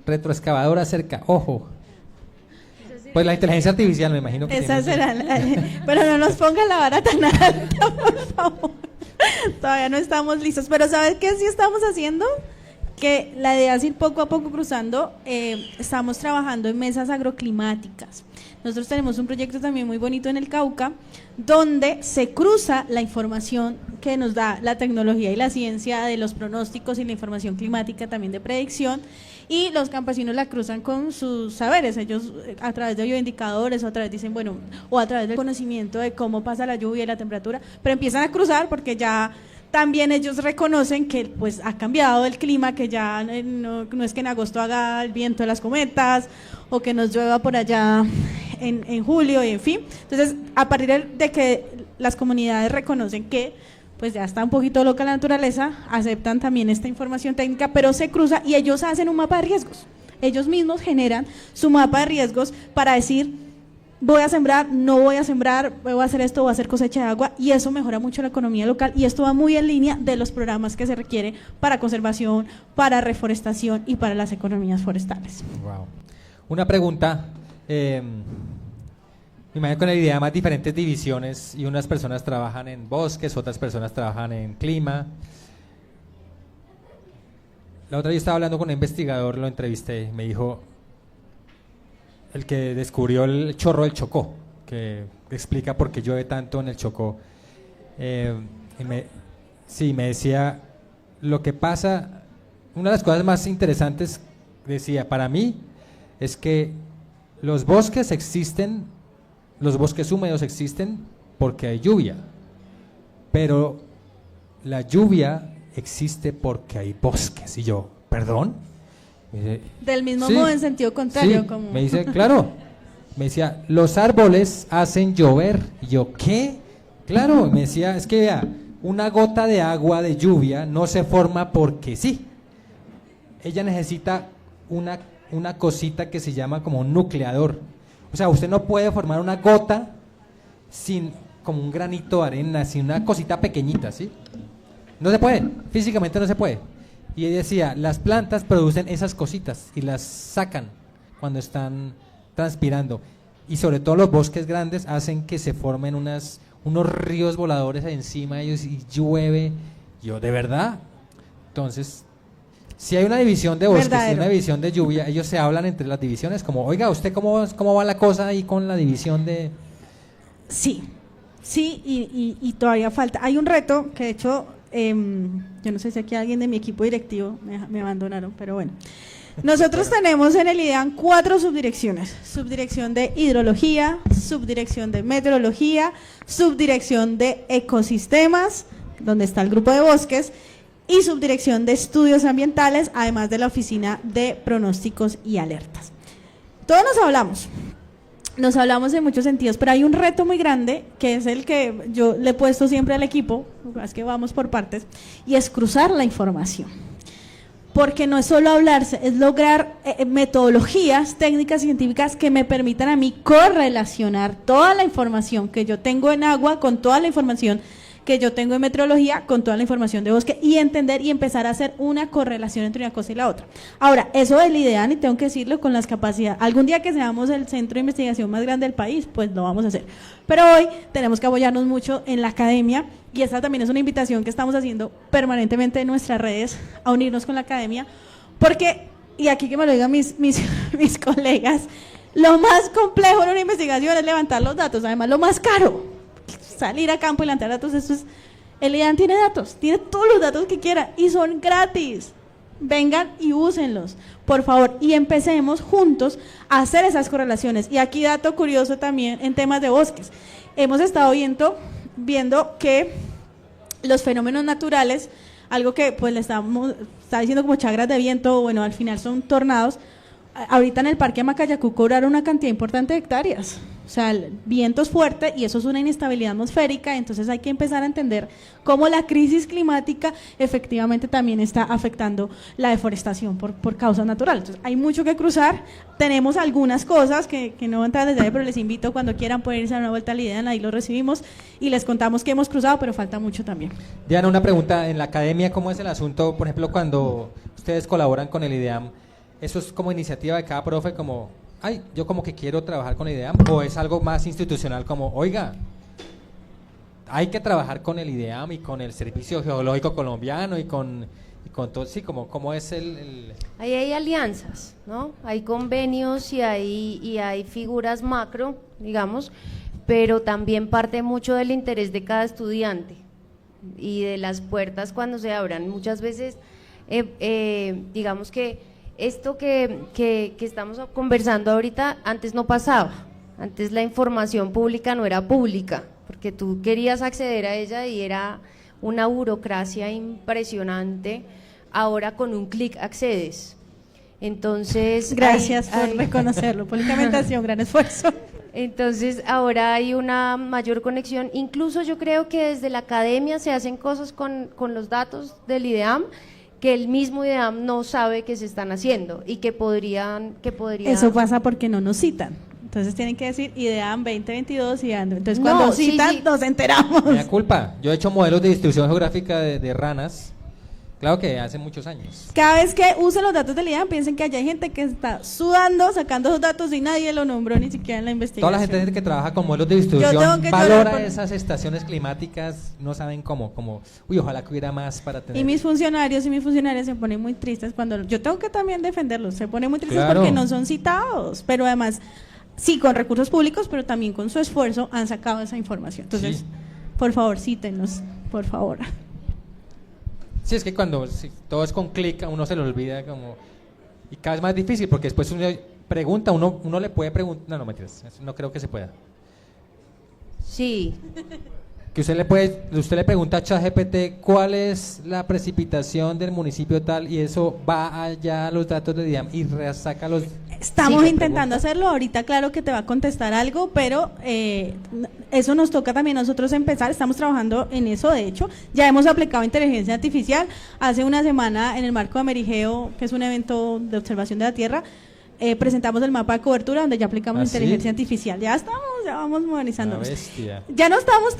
retroexcavadoras cerca, ojo. Pues la inteligencia artificial, me imagino que esa será pero no nos pongan la vara tan alta, por favor. Todavía no estamos listos, pero ¿sabes qué sí estamos haciendo? que la idea es ir poco a poco cruzando. Estamos trabajando en mesas agroclimáticas. Nosotros tenemos un proyecto también muy bonito en el Cauca, donde se cruza la información que nos da la tecnología y la ciencia de los pronósticos y la información climática también de predicción, y los campesinos la cruzan con sus saberes. Ellos a través de bioindicadores o a través dicen, bueno, o a través del conocimiento de cómo pasa la lluvia y la temperatura, pero empiezan a cruzar porque ya también ellos reconocen que pues ha cambiado el clima, que ya no es que en agosto haga el viento de las cometas o que nos llueva por allá en julio, y en fin. Entonces, a partir de que las comunidades reconocen que pues ya está un poquito loca la naturaleza, aceptan también esta información técnica, pero se cruza y ellos hacen un mapa de riesgos. Ellos mismos generan su mapa de riesgos para decir, voy a sembrar, no voy a sembrar, voy a hacer esto, voy a hacer cosecha de agua, y eso mejora mucho la economía local, y esto va muy en línea de los programas que se requiere para conservación, para reforestación y para las economías forestales. Wow. Una pregunta, me imagino con la idea de más diferentes divisiones, y unas personas trabajan en bosques, otras personas trabajan en clima. La otra vez estaba hablando con un investigador, lo entrevisté, me dijo, el que descubrió el chorro del Chocó, que explica por qué llueve tanto en el Chocó. Me decía, lo que pasa, una de las cosas más interesantes, decía, para mí, es que los bosques existen, los bosques húmedos existen porque hay lluvia, pero la lluvia existe porque hay bosques. Y yo, ¿perdón? Del mismo sí, modo, en sentido contrario. Sí, como... me dice, claro, me decía, los árboles hacen llover. Y yo, ¿qué? Claro, me decía, es que vea, una gota de agua de lluvia no se forma porque sí. Ella necesita una cosita que se llama como un nucleador. O sea, usted no puede formar una gota sin como un granito de arena, sin una cosita pequeñita, ¿sí? No se puede, físicamente no se puede. Y ella decía, las plantas producen esas cositas y las sacan cuando están transpirando. Y sobre todo los bosques grandes hacen que se formen unos ríos voladores encima de ellos y llueve. Yo, ¿de verdad? Entonces, si hay una división de bosques y una división de lluvia, ellos se hablan entre las divisiones, como, oiga, ¿usted cómo va la cosa ahí con la división de...? Sí, y todavía falta. Hay un reto que de hecho... yo no sé si aquí alguien de mi equipo directivo me abandonaron, pero bueno. Nosotros tenemos en el IDEAM 4 subdirecciones: subdirección de hidrología, subdirección de meteorología, subdirección de ecosistemas, donde está el grupo de bosques, y subdirección de estudios ambientales, además de la oficina de pronósticos y alertas. Todos nos hablamos en muchos sentidos, pero hay un reto muy grande, que es el que yo le he puesto siempre al equipo, es que vamos por partes, y es cruzar la información. Porque no es solo hablarse, es lograr metodologías técnicas científicas que me permitan a mí correlacionar toda la información que yo tengo en agua con toda la información que yo tengo en meteorología con toda la información de bosque, y entender y empezar a hacer una correlación entre una cosa y la otra. Ahora, eso del IDEAM, y tengo que decirlo, con las capacidades, algún día que seamos el centro de investigación más grande del país, pues lo vamos a hacer. Pero hoy tenemos que apoyarnos mucho en la academia, y esta también es una invitación que estamos haciendo permanentemente en nuestras redes, a unirnos con la academia, porque, y aquí que me lo digan mis colegas, lo más complejo en una investigación es levantar los datos, además lo más caro. Salir a campo y levantar datos, el IDEAM tiene datos, tiene todos los datos que quiera y son gratis. Vengan y úsenlos, por favor, y empecemos juntos a hacer esas correlaciones. Y aquí dato curioso también en temas de bosques. Hemos estado viendo que los fenómenos naturales, algo que pues le está diciendo como chagras de viento, bueno, al final son tornados. Ahorita en el Parque Amacayacú cobraron una cantidad importante de hectáreas. O sea, el viento es fuerte y eso es una inestabilidad atmosférica, entonces hay que empezar a entender cómo la crisis climática efectivamente también está afectando la deforestación por causas naturales. Entonces hay mucho que cruzar, tenemos algunas cosas que no voy a entrar en detalle, pero les invito cuando quieran poder irse a una vuelta al IDEAM, ahí lo recibimos y les contamos que hemos cruzado, pero falta mucho también. Diana, una pregunta, en la academia, ¿cómo es el asunto? Por ejemplo, cuando ustedes colaboran con el IDEAM, ¿eso es como iniciativa de cada profe, como... ay, yo como que quiero trabajar con el IDEAM, o es algo más institucional como, oiga, hay que trabajar con el IDEAM y con el Servicio Geológico Colombiano y Y con todo, sí, como es Ahí hay alianzas, ¿no? Hay convenios y hay figuras macro, digamos, pero también parte mucho del interés de cada estudiante y de las puertas cuando se abran. Muchas veces, digamos que esto que estamos conversando ahorita, antes no pasaba. Antes la información pública no era pública, porque tú querías acceder a ella y era una burocracia impresionante. Ahora con un clic accedes. Entonces, Gracias por reconocerlo. Públicamente ha sido un gran esfuerzo. Entonces ahora hay una mayor conexión, incluso yo creo que desde la academia se hacen cosas con los datos del IDEAM que el mismo IDEAM no sabe que se están haciendo y que podrían... Eso pasa porque no nos citan. Entonces tienen que decir IDEAM 2022 y ando. Entonces cuando No, sí, citan sí. nos enteramos. Me da culpa. Yo he hecho modelos de distribución geográfica de ranas, claro que hace muchos años. Cada vez que usen los datos del IDEAM, piensen que allá hay gente que está sudando, sacando esos datos y nadie lo nombró ni siquiera en la investigación. Toda la gente que trabaja con modelos de Yo tengo distribución que llorar valora por- esas estaciones climáticas, no saben cómo, uy, ojalá que hubiera más para tener. Y mis funcionarios y mis funcionarias se ponen muy tristes cuando yo tengo que también defenderlos, se ponen muy tristes Claro. porque no son citados, pero además sí con recursos públicos, pero también con su esfuerzo han sacado esa información. Entonces, Sí. por favor, cítenos, por favor. Sí, es que cuando todo es con clic, a uno se le olvida como... Y cada vez más difícil, porque después uno pregunta, uno le puede preguntar... No, mentiras, no creo que se pueda. Sí, Que usted le pregunta a ChatGPT cuál es la precipitación del municipio tal, y eso va allá a los datos de DIAM y saca los... Estamos Sí, intentando pregunta. hacerlo, ahorita claro que te va a contestar algo, pero eso nos toca también a nosotros empezar, estamos trabajando en eso, de hecho, ya hemos aplicado inteligencia artificial, hace una semana en el marco de Amerigeo, que es un evento de observación de la Tierra, presentamos el mapa de cobertura donde ya aplicamos ¿Ah, sí? inteligencia artificial, ya vamos Una modernizándonos. bestia. Ya no estamos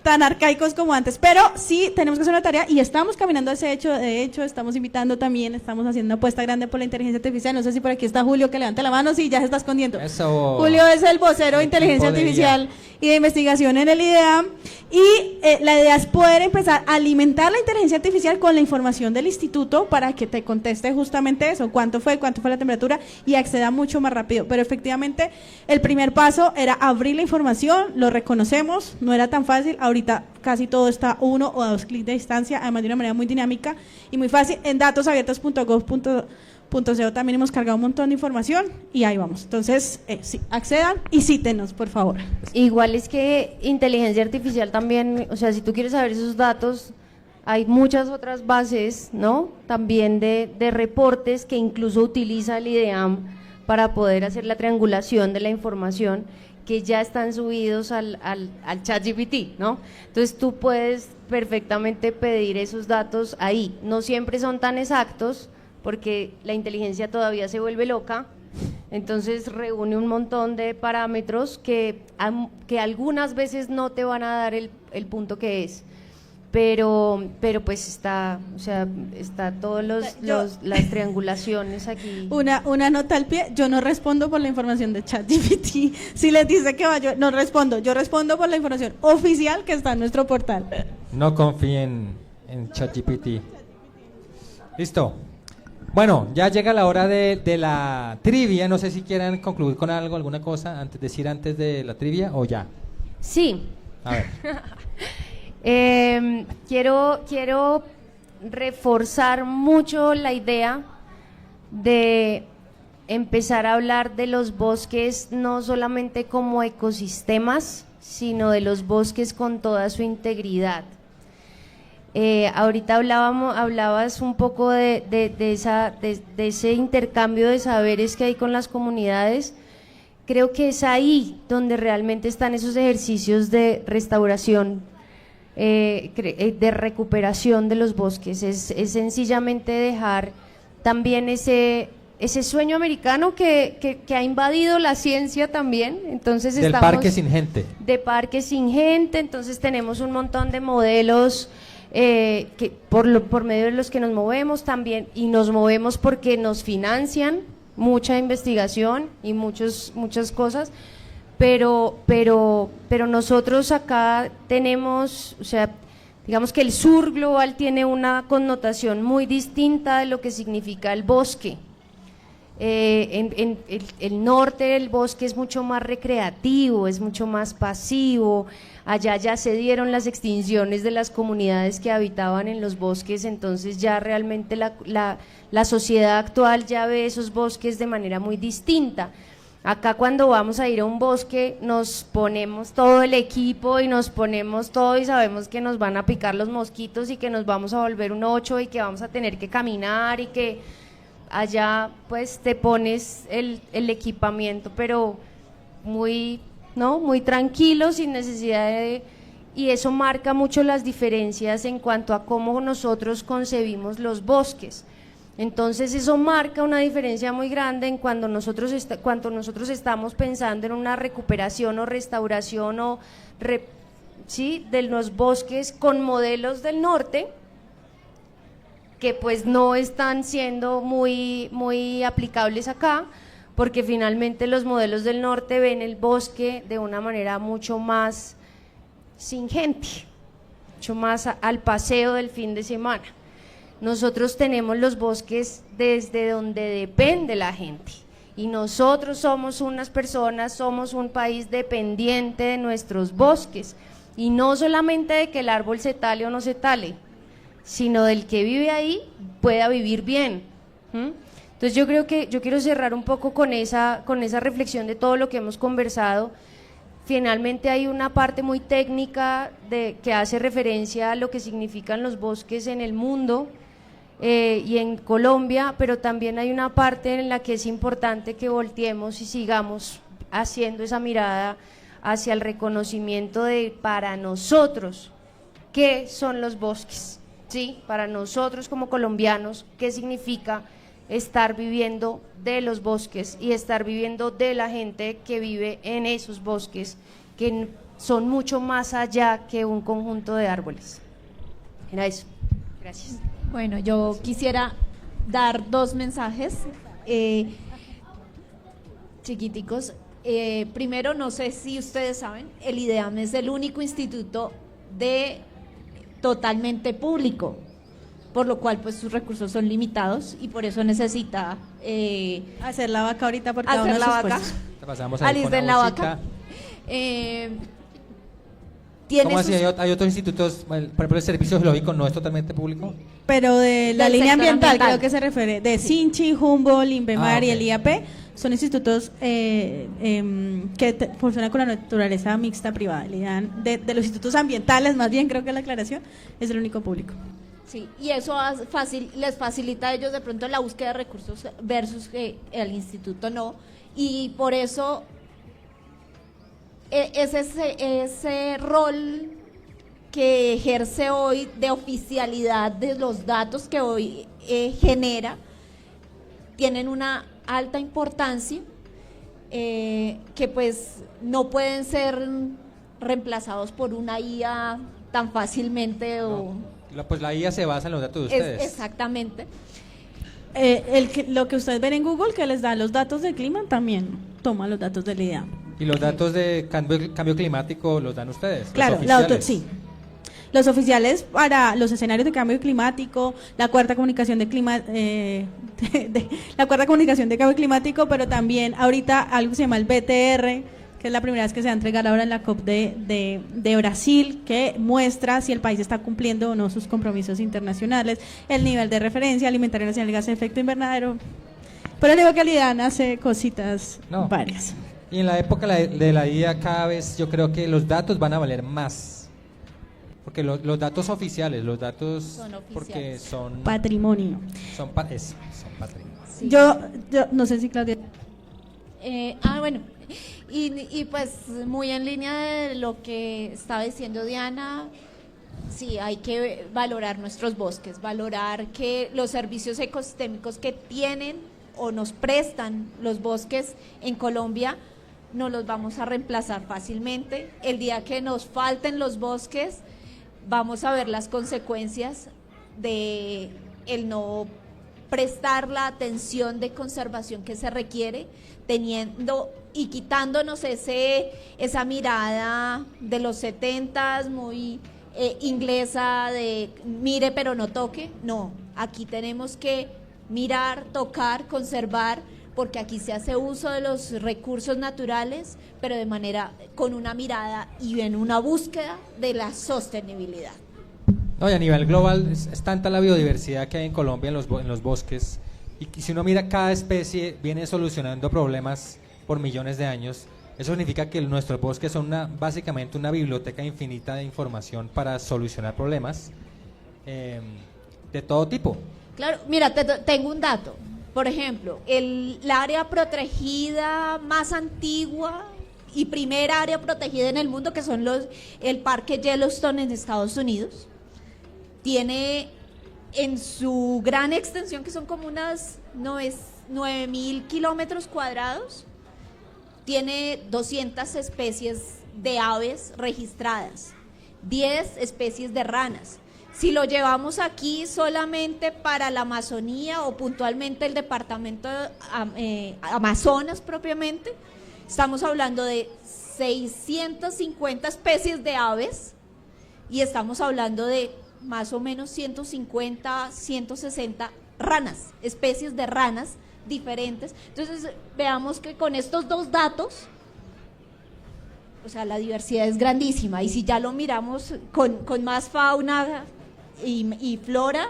tan arcaicos como antes, pero sí tenemos que hacer una tarea y estamos caminando a ese hecho. De hecho, estamos invitando también, estamos haciendo una apuesta grande por la inteligencia artificial. No sé si por aquí está Julio, que levante la mano, sí, ya se está escondiendo. Eso. Julio es el vocero de El inteligencia equipo de artificial y de investigación en el IDEAM. Y la idea es poder empezar a alimentar la inteligencia artificial con la información del instituto para que te conteste justamente eso, cuánto fue la temperatura y acceda mucho más rápido. Pero efectivamente el primer paso era abrir la información, lo reconocemos, no era tan fácil, ahorita casi todo está a 1 o a 2 clics de distancia, además de una manera muy dinámica y muy fácil. En datosabiertos.gov.co también hemos cargado un montón de información y ahí vamos. Entonces, sí, accedan y cítenos, por favor. igual es que inteligencia artificial también, o sea, si tú quieres saber esos datos, hay muchas otras bases, ¿no? También de reportes que incluso utiliza el IDEAM para poder hacer la triangulación de la información, que ya están subidos al ChatGPT, ¿no? Entonces tú puedes perfectamente pedir esos datos ahí. No siempre son tan exactos porque la inteligencia todavía se vuelve loca, entonces reúne un montón de parámetros que algunas veces no te van a dar el punto que es. Pero pues está, o sea, está todos las triangulaciones aquí. Una nota al pie, yo no respondo por la información de ChatGPT. Si les dice que yo no respondo, yo respondo por la información oficial que está en nuestro portal. No confíen en ChatGPT. Listo. Bueno, ya llega la hora de la trivia. No sé si quieran concluir con algo, alguna cosa, antes de la trivia o ya. Sí. A ver. Quiero reforzar mucho la idea de empezar a hablar de los bosques no solamente como ecosistemas, sino de los bosques con toda su integridad. Ahorita hablabas un poco de ese intercambio de saberes que hay con las comunidades. Creo que es ahí donde realmente están esos ejercicios de restauración, de recuperación de los bosques. Es sencillamente dejar también ese sueño americano que ha invadido la ciencia también. Entonces Del estamos parque sin gente. de parques sin gente, entonces tenemos un montón de modelos que por medio de los que nos movemos también, y nos movemos porque nos financian mucha investigación y muchas cosas, pero nosotros acá tenemos, o sea, Digamos que el sur global tiene una connotación muy distinta de lo que significa el bosque. En el norte el bosque es mucho más recreativo, es mucho más pasivo. Allá ya se dieron las extinciones de las comunidades que habitaban en los bosques, entonces ya realmente la sociedad actual ya ve esos bosques de manera muy distinta. Acá cuando vamos a ir a un bosque nos ponemos todo el equipo y nos ponemos todo y sabemos que nos van a picar los mosquitos y que nos vamos a volver un 8 y que vamos a tener que caminar y que allá pues te pones el equipamiento pero muy tranquilo, sin necesidad de... Y eso marca mucho las diferencias en cuanto a cómo nosotros concebimos los bosques. Entonces eso marca una diferencia muy grande en cuando nosotros estamos pensando en una recuperación o restauración ¿sí? de los bosques con modelos del norte, que pues no están siendo muy aplicables acá, porque finalmente los modelos del norte ven el bosque de una manera mucho más sin gente, mucho más al paseo del fin de semana. Nosotros tenemos los bosques desde donde depende la gente y nosotros somos unas personas, somos un país dependiente de nuestros bosques y no solamente de que el árbol se tale o no se tale, sino del que vive ahí pueda vivir bien. Entonces yo creo que yo quiero cerrar un poco con esa reflexión de todo lo que hemos conversado. Finalmente hay una parte muy técnica que hace referencia a lo que significan los bosques en el mundo y en Colombia, pero también hay una parte en la que es importante que volteemos y sigamos haciendo esa mirada hacia el reconocimiento de para nosotros qué son los bosques, ¿sí? Para nosotros como colombianos, qué significa estar viviendo de los bosques y estar viviendo de la gente que vive en esos bosques, que son mucho más allá que un conjunto de árboles. Era eso. Gracias. Bueno, yo quisiera dar dos mensajes chiquiticos. Primero, no sé si ustedes saben, el IDEAM es el único instituto totalmente público, por lo cual pues sus recursos son limitados y por eso necesita hacer la vaca ahorita por cada uno hacer de la sus vaca, puestos. Pasamos ahí con alisten la la bolsita. vaca. Tiene ¿Cómo así? sus- Hay otros institutos, por ejemplo, el servicio geológico no es totalmente público? Pero de la Del línea sector ambiental, ambiental. creo que se refiere, de Sinchi, Humboldt, Inbemar Ah, y ok. el IAP, son institutos que funcionan con la naturaleza mixta privada. El IDEAM, de los institutos ambientales, más bien creo que la aclaración, es el único público. Sí, y eso les facilita a ellos de pronto la búsqueda de recursos versus que el instituto no, y por eso es ese rol que ejerce hoy de oficialidad de los datos que hoy genera, tienen una alta importancia que pues no pueden ser reemplazados por una IA tan fácilmente o... Pues la IA se basa en los datos de ustedes. Exactamente. Lo que ustedes ven en Google, que les da los datos del clima, también toma los datos del IDEAM. Y los datos de cambio climático los dan ustedes. Claro, los oficiales. sí. Los oficiales para los escenarios de cambio climático, la cuarta comunicación de la cuarta comunicación de cambio climático, pero también ahorita algo que se llama el BTR, que es la primera vez que se va a entregar ahora en la COP de Brasil, que muestra si el país está cumpliendo o no sus compromisos internacionales, el nivel de referencia alimentaria nacional de gases de efecto invernadero. Pero digo que el IDEAM hace cositas varias. Y en la época de la IA cada vez yo creo que los datos van a valer más. Porque los datos oficiales, los datos Son oficiales. porque son Patrimonio. son patrimonio. Sí. Yo no sé si Claudia... Bueno, y pues muy en línea de lo que estaba diciendo Diana, sí, hay que valorar nuestros bosques, valorar que los servicios ecosistémicos que tienen o nos prestan los bosques en Colombia no los vamos a reemplazar fácilmente. El día que nos falten los bosques, vamos a ver las consecuencias de el no prestar la atención de conservación que se requiere, teniendo y quitándonos esa mirada de los 70s muy inglesa de mire pero no toque. No, aquí tenemos que mirar, tocar, conservar, porque aquí se hace uso de los recursos naturales, pero de manera, con una mirada y en una búsqueda de la sostenibilidad. No, y a nivel global es tanta la biodiversidad que hay en Colombia en los bosques, y si uno mira, cada especie viene solucionando problemas por millones de años. Eso significa que nuestros bosques son básicamente una biblioteca infinita de información para solucionar problemas de todo tipo. Claro, mira, tengo un dato. Por ejemplo, la área protegida más antigua y primera área protegida en el mundo, que son el Parque Yellowstone en Estados Unidos, tiene en su gran extensión, que son como unas 9.000 kilómetros cuadrados, tiene 200 especies de aves registradas, 10 especies de ranas. Si lo llevamos aquí solamente para la Amazonía o puntualmente el departamento Amazonas propiamente, estamos hablando de 650 especies de aves y estamos hablando de más o menos 150, 160 ranas, especies de ranas diferentes. Entonces veamos que con estos dos datos, o sea, la diversidad es grandísima, y si ya lo miramos con más fauna y flora,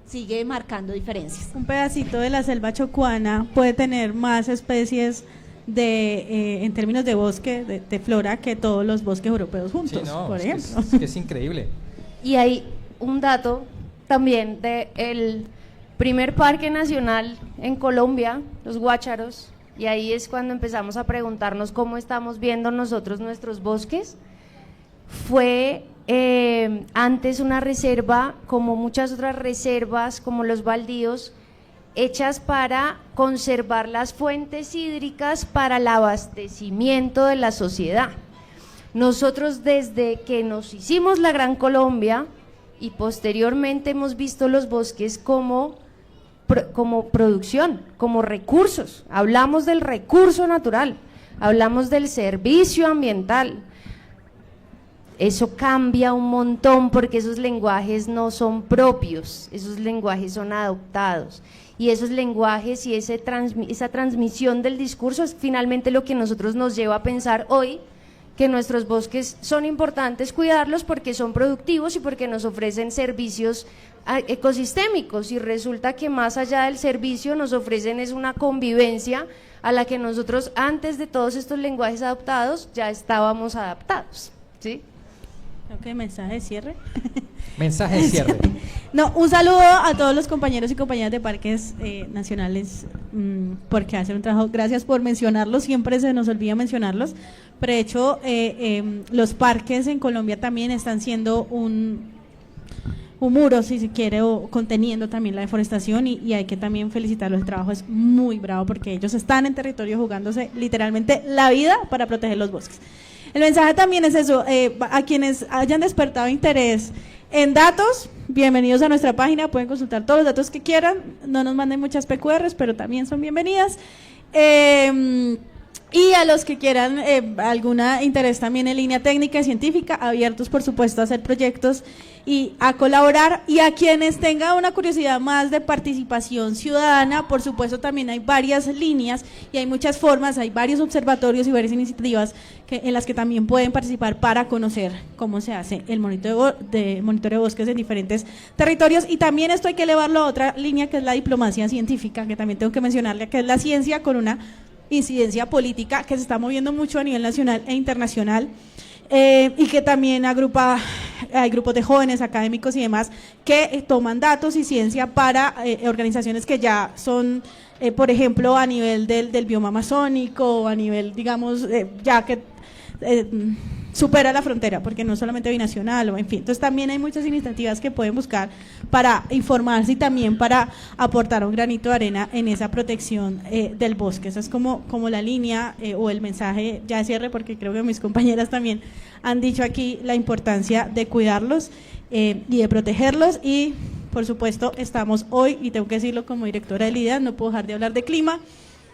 sigue marcando diferencias. Un pedacito de la selva chocuana puede tener más especies en términos de bosque, de flora, que todos los bosques europeos juntos, sí, no, por ejemplo. Es increíble. Y hay un dato también del primer parque nacional en Colombia, los Guácharos, y ahí es cuando empezamos a preguntarnos cómo estamos viendo nosotros nuestros bosques. Fue antes una reserva, como muchas otras reservas, como los baldíos, hechas para conservar las fuentes hídricas para el abastecimiento de la sociedad. Nosotros, desde que nos hicimos la Gran Colombia y posteriormente, hemos visto los bosques como producción, como recursos. Hablamos del recurso natural, hablamos del servicio ambiental. Eso cambia un montón, porque esos lenguajes no son propios, esos lenguajes son adoptados, y esos lenguajes y esa transmisión del discurso es finalmente lo que nosotros nos lleva a pensar hoy que nuestros bosques son importantes cuidarlos porque son productivos y porque nos ofrecen servicios ecosistémicos, y resulta que más allá del servicio nos ofrecen es una convivencia a la que nosotros, antes de todos estos lenguajes adoptados, ya estábamos adaptados, ¿sí? Ok, mensaje de cierre. Mensaje de cierre. No, un saludo a todos los compañeros y compañeras de parques nacionales, porque hacen un trabajo. Gracias por mencionarlos, siempre se nos olvida mencionarlos, pero de hecho los parques en Colombia también están siendo un muro, si se quiere, o conteniendo también la deforestación, y hay que también felicitarlos. El trabajo es muy bravo porque ellos están en territorio jugándose literalmente la vida para proteger los bosques. El mensaje también es eso, a quienes hayan despertado interés en datos, bienvenidos a nuestra página, pueden consultar todos los datos que quieran, no nos manden muchas PQRs, pero también son bienvenidas. Y a los que quieran alguna interés también en línea técnica y científica, abiertos por supuesto a hacer proyectos y a colaborar. Y a quienes tengan una curiosidad más de participación ciudadana, por supuesto también hay varias líneas y hay muchas formas, hay varios observatorios y varias iniciativas en las que también pueden participar para conocer cómo se hace el monitoreo de bosques en diferentes territorios. Y también esto hay que elevarlo a otra línea, que es la diplomacia científica, que también tengo que mencionarle, que es la ciencia con una incidencia política que se está moviendo mucho a nivel nacional e internacional, y que también agrupa, hay grupos de jóvenes, académicos y demás que toman datos y ciencia para organizaciones que ya son, por ejemplo, a nivel del bioma amazónico, o a nivel, digamos, ya que supera la frontera, porque no solamente binacional, o en fin. Entonces también hay muchas iniciativas que pueden buscar para informarse y también para aportar un granito de arena en esa protección del bosque. Esa es como la línea o el mensaje ya de cierre, porque creo que mis compañeras también han dicho aquí la importancia de cuidarlos y de protegerlos. Y por supuesto estamos hoy, y tengo que decirlo como directora del IDEA, no puedo dejar de hablar de clima.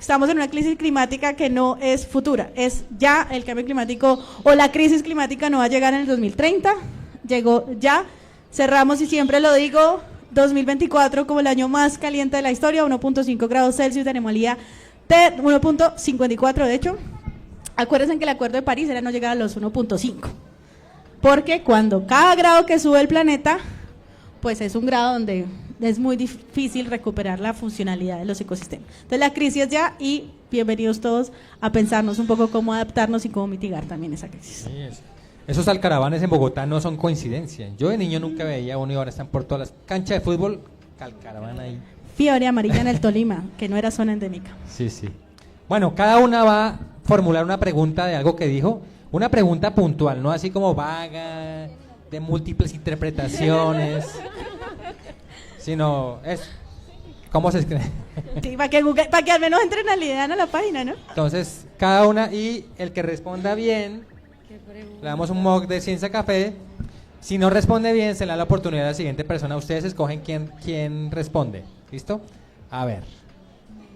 Estamos en una crisis climática que no es futura, es ya. El cambio climático o la crisis climática no va a llegar en el 2030, llegó ya. Cerramos, y siempre lo digo, 2024 como el año más caliente de la historia, 1.5 grados Celsius de anomalía de 1.54, de hecho. Acuérdense que el Acuerdo de París era no llegar a los 1.5, porque cuando cada grado que sube el planeta, pues es un grado donde es muy difícil recuperar la funcionalidad de los ecosistemas. Entonces la crisis es ya, y bienvenidos todos a pensarnos un poco cómo adaptarnos y cómo mitigar también esa crisis. Sí, esos alcaravanes en Bogotá no son coincidencia. Yo de niño nunca veía uno y ahora están por todas las canchas de fútbol, alcaravana ahí. Fiebre amarilla en el Tolima, que no era zona endémica. Sí, sí. Bueno, cada una va a formular una pregunta de algo que dijo, una pregunta puntual, no así como vaga, de múltiples interpretaciones, sino es cómo se escribe. Sí, para que al menos entren a la página, ¿no? Entonces, cada una, y el que responda bien, le damos un mug de Ciencia Café. Si no responde bien, se le da la oportunidad a la siguiente persona. Ustedes escogen quién responde. ¿Listo? A ver.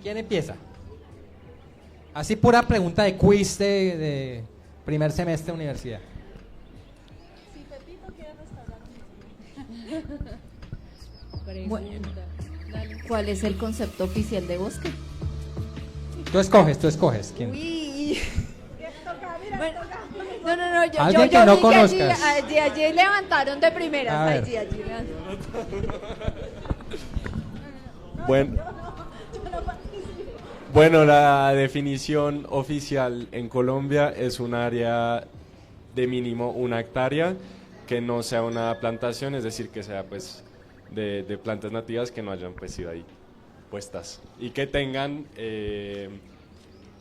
¿Quién empieza? Así pura pregunta de quiz de primer semestre de universidad. Bueno, ¿cuál es el concepto oficial de bosque? Tú escoges. ¿Quién? Uy. Bueno, no, yo Alguien que no vi conozcas. allí levantaron de primeras. A ver. Allí levantaron. Bueno, la definición oficial en Colombia es un área de mínimo 1 hectárea que no sea una plantación, es decir, que sea pues de plantas nativas que no hayan pues sido ahí puestas y que tengan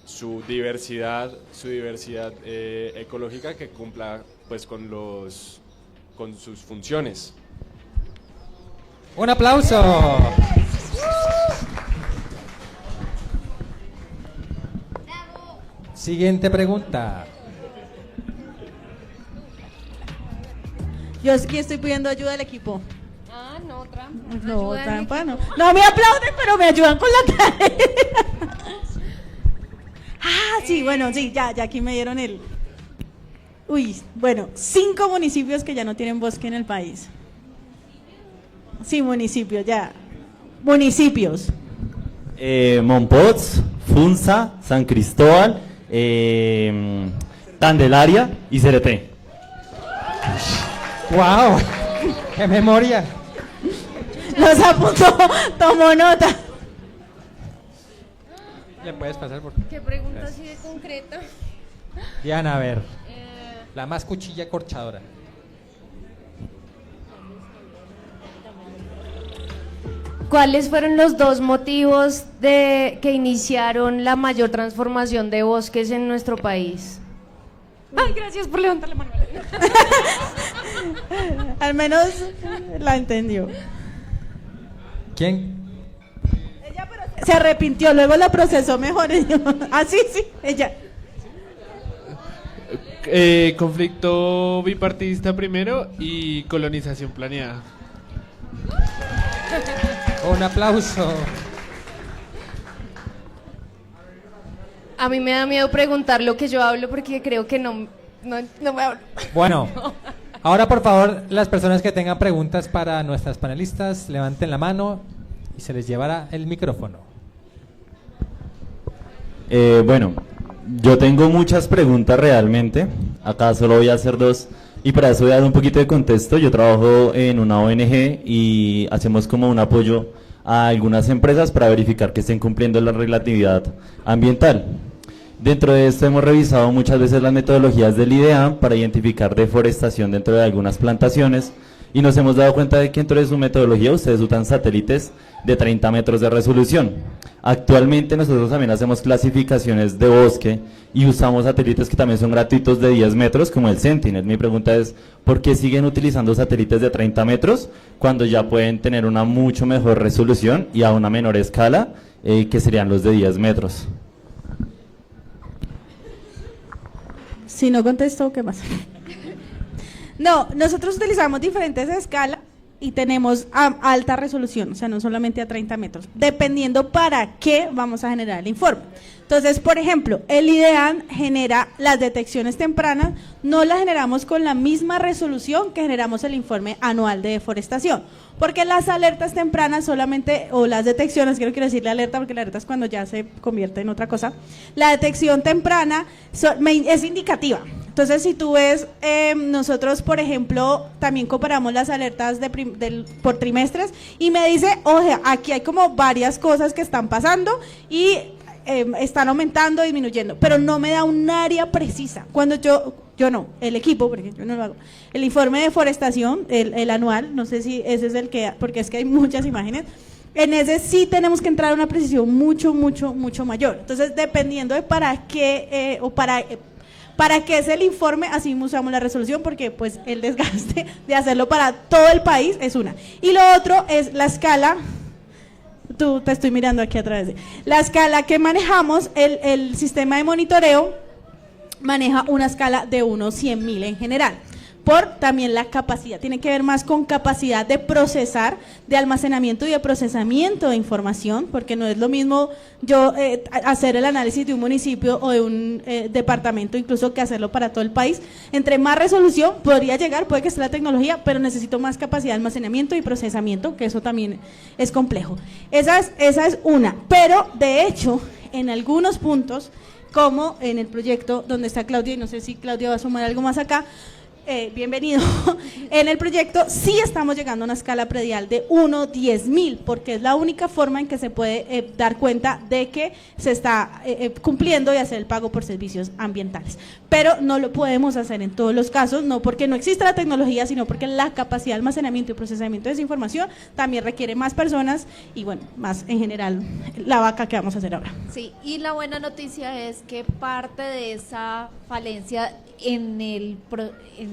su diversidad ecológica que cumpla pues con sus funciones. ¡Un aplauso! Siguiente pregunta. Yo aquí estoy pidiendo ayuda al equipo. Ah, no, trampa. No, Ayuda al trampa no. equipo. No me aplauden, pero me ayudan con la tarea. Sí, bueno, sí, ya aquí me dieron el... Uy, bueno, 5 municipios que ya no tienen bosque en el país. Sí, municipios, ya. Municipios. Mompox, Funza, San Cristóbal, Candelaria y Cereté. ¡Wow! ¡Qué memoria! Los apuntó, tomó nota. Le puedes pasar por... ¿Qué pregunta así de concreta? Diana, a ver. La más cuchilla corchadora. ¿Cuáles fueron los 2 motivos que iniciaron la mayor transformación de bosques en nuestro país? Ay, gracias por levantar la mano. Al menos la entendió. ¿Quién? Ella se arrepintió, luego la procesó mejor. Sí, ella. Conflicto bipartidista primero y colonización planeada. Un aplauso. A mí me da miedo preguntar lo que yo hablo porque creo que no me hablo. Bueno, ahora por favor, las personas que tengan preguntas para nuestras panelistas, levanten la mano y se les llevará el micrófono. Bueno, yo tengo muchas preguntas realmente. Acá solo voy a hacer 2. Y para eso voy a dar un poquito de contexto. Yo trabajo en una ONG y hacemos como un apoyo a algunas empresas para verificar que estén cumpliendo la normatividad ambiental. Dentro de esto hemos revisado muchas veces las metodologías del IDEA para identificar deforestación dentro de algunas plantaciones y nos hemos dado cuenta de que dentro de su metodología ustedes usan satélites de 30 metros de resolución. Actualmente nosotros también hacemos clasificaciones de bosque y usamos satélites que también son gratuitos de 10 metros como el Sentinel. Mi pregunta es, ¿por qué siguen utilizando satélites de 30 metros cuando ya pueden tener una mucho mejor resolución y a una menor escala que serían los de 10 metros? Si no contesto, ¿qué más? No, nosotros utilizamos diferentes escalas y tenemos alta resolución, o sea, no solamente a 30 metros, dependiendo para qué vamos a generar el informe. Entonces, por ejemplo, el IDEAN genera las detecciones tempranas, no las generamos con la misma resolución que generamos el informe anual de deforestación, porque las alertas tempranas solamente, o las detecciones, quiero decirle alerta porque la alerta es cuando ya se convierte en otra cosa, la detección temprana es indicativa. Entonces, si tú ves, nosotros, por ejemplo, también comparamos las alertas por trimestres y me dice, oye, aquí hay como varias cosas que están pasando y están aumentando, disminuyendo, pero no me da un área precisa. Cuando yo no, el equipo, porque yo no lo hago, el informe de deforestación, el anual, no sé si ese es el que, porque es que hay muchas imágenes, en ese sí tenemos que entrar a una precisión mucho mayor. Entonces, dependiendo de para qué, para qué es el informe, así usamos la resolución, porque pues el desgaste de hacerlo para todo el país es una. Y lo otro es la escala. Te estoy mirando aquí a través de la escala que manejamos, el sistema de monitoreo maneja una escala de 1 a 100.000 en general, por también la capacidad, tiene que ver más con capacidad de procesar, de almacenamiento y de procesamiento de información, porque no es lo mismo yo hacer el análisis de un municipio o de un departamento, incluso que hacerlo para todo el país. Entre más resolución podría llegar, puede que esté la tecnología, pero necesito más capacidad de almacenamiento y procesamiento, que eso también es complejo. Esa es una, pero de hecho, en algunos puntos, como en el proyecto donde está Claudia, y no sé si Claudia va a sumar algo más acá, bienvenido, en el proyecto sí estamos llegando a una escala predial de 1 a 10.000, porque es la única forma en que se puede dar cuenta de que se está cumpliendo y hacer el pago por servicios ambientales, pero no lo podemos hacer en todos los casos, no porque no exista la tecnología, sino porque la capacidad de almacenamiento y procesamiento de esa información también requiere más personas y bueno, más en general la vaca que vamos a hacer ahora. Sí, y la buena noticia es que parte de esa falencia en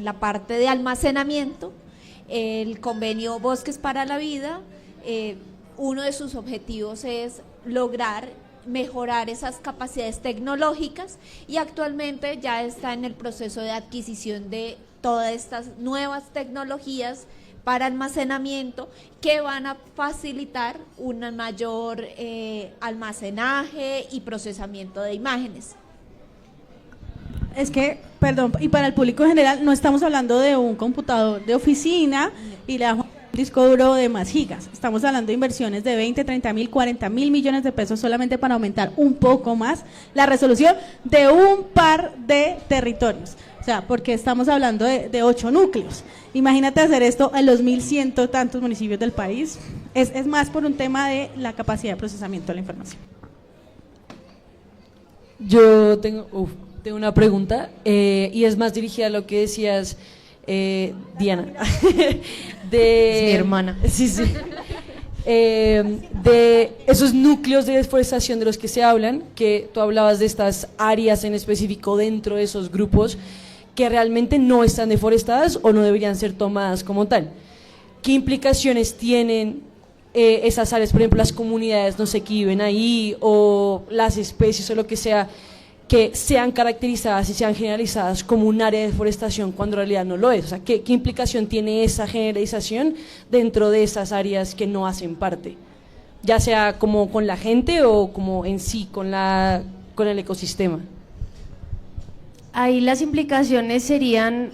la parte de almacenamiento, el convenio Bosques para la Vida, uno de sus objetivos es lograr mejorar esas capacidades tecnológicas y actualmente ya está en el proceso de adquisición de todas estas nuevas tecnologías para almacenamiento que van a facilitar un mayor almacenaje y procesamiento de imágenes. Es que, perdón, y para el público en general, no estamos hablando de un computador de oficina y le damos un disco duro de más gigas. Estamos hablando de inversiones de 20, 30.000, 40.000 millones de pesos solamente para aumentar un poco más la resolución de un par de territorios. O sea, porque estamos hablando de 8 núcleos. Imagínate hacer esto en los 1.100 tantos municipios del país. Es más por un tema de la capacidad de procesamiento de la información. Yo tengo una pregunta y es más dirigida a lo que decías, Diana. Es mi hermana. Sí. De esos núcleos de deforestación de los que se hablan, que tú hablabas de estas áreas en específico dentro de esos grupos que realmente no están deforestadas o no deberían ser tomadas como tal. ¿Qué implicaciones tienen esas áreas, por ejemplo, las comunidades, no sé, que viven ahí, o las especies o lo que sea, que sean caracterizadas y sean generalizadas como un área de deforestación cuando en realidad no lo es? O sea, ¿qué implicación tiene esa generalización dentro de esas áreas que no hacen parte? Ya sea como con la gente o como en sí, con el ecosistema. Ahí las implicaciones serían,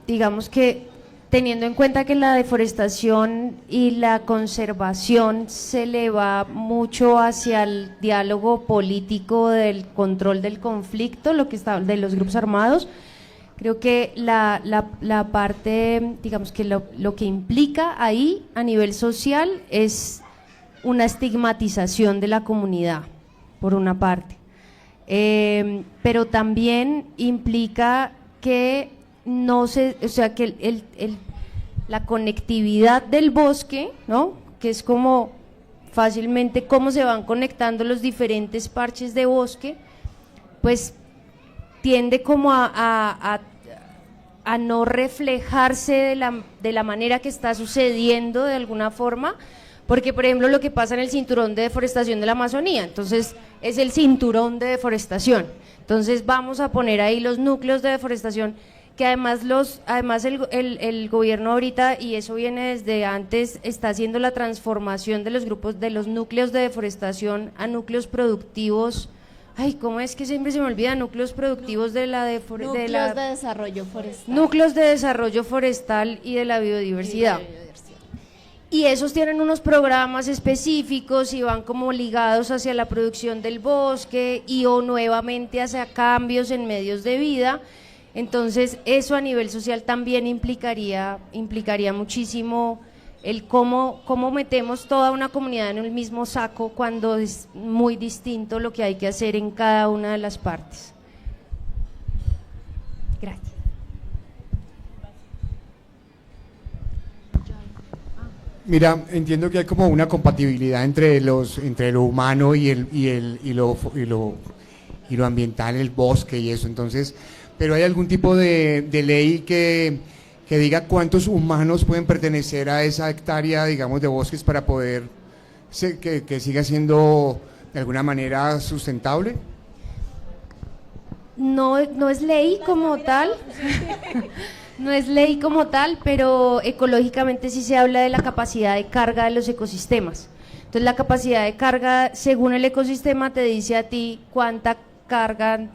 digamos que teniendo en cuenta que la deforestación y la conservación se le va mucho hacia el diálogo político del control del conflicto, lo que está de los grupos armados, creo que la parte, digamos que lo que implica ahí a nivel social es una estigmatización de la comunidad, por una parte. Pero también implica que que la conectividad del bosque, ¿no?, que es como fácilmente cómo se van conectando los diferentes parches de bosque, pues tiende como a no reflejarse de la manera que está sucediendo de alguna forma, porque por ejemplo lo que pasa en el cinturón de deforestación de la Amazonía, entonces es el cinturón de deforestación, entonces vamos a poner ahí los núcleos de deforestación que además el gobierno ahorita, y eso viene desde antes, está haciendo la transformación de los grupos, de los núcleos de deforestación a núcleos productivos. Ay, ¿cómo es que siempre se me olvida? Núcleos productivos de la Núcleos de desarrollo forestal. Núcleos de desarrollo forestal y de la biodiversidad. Y esos tienen unos programas específicos y van como ligados hacia la producción del bosque y o nuevamente hacia cambios en medios de vida. Entonces eso a nivel social también implicaría muchísimo el cómo metemos toda una comunidad en el mismo saco cuando es muy distinto lo que hay que hacer en cada una de las partes. Gracias. Mira, entiendo que hay como una compatibilidad entre lo humano y lo ambiental, el bosque y eso. Entonces, pero hay algún tipo de ley que diga cuántos humanos pueden pertenecer a esa hectárea, digamos, de bosques para poder que siga siendo de alguna manera sustentable. No es ley como tal. No es ley como tal, pero ecológicamente sí se habla de la capacidad de carga de los ecosistemas. Entonces la capacidad de carga, según el ecosistema, te dice a ti cuánta carga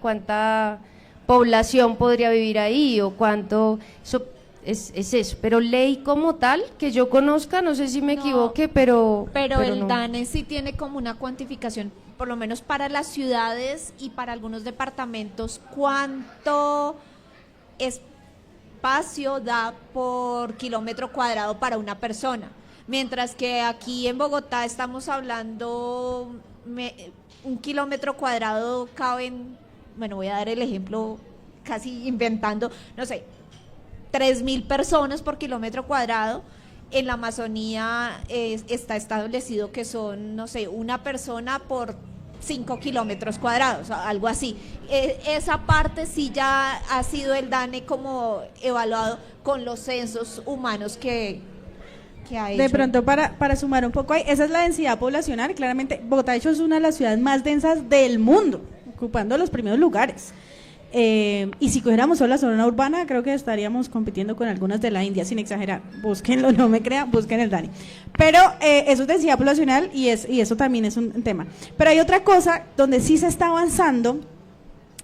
cuánta población podría vivir ahí o cuánto, eso es eso. Pero ley como tal, que yo conozca, no sé si me equivoque, pero el no. DANE sí tiene como una cuantificación, por lo menos para las ciudades y para algunos departamentos, cuánto espacio da por kilómetro cuadrado para una persona, mientras que aquí en Bogotá estamos hablando, un kilómetro cuadrado caben, bueno, voy a dar el ejemplo casi inventando, no sé, 3.000 personas por kilómetro cuadrado. En la Amazonía está establecido que son, no sé, una persona por 5 kilómetros cuadrados, algo así. Esa parte sí ya ha sido el DANE como evaluado con los censos humanos que ha hecho. De pronto, para sumar un poco ahí, esa es la densidad poblacional. Claramente, Bogotá, de hecho, es una de las ciudades más densas del mundo, ocupando los primeros lugares. Y si cogiéramos solo la zona urbana, creo que estaríamos compitiendo con algunas de la India, sin exagerar. Búsquenlo, no me crean, busquen el DANE. Pero eso es densidad poblacional y eso también es un tema. Pero hay otra cosa donde sí se está avanzando,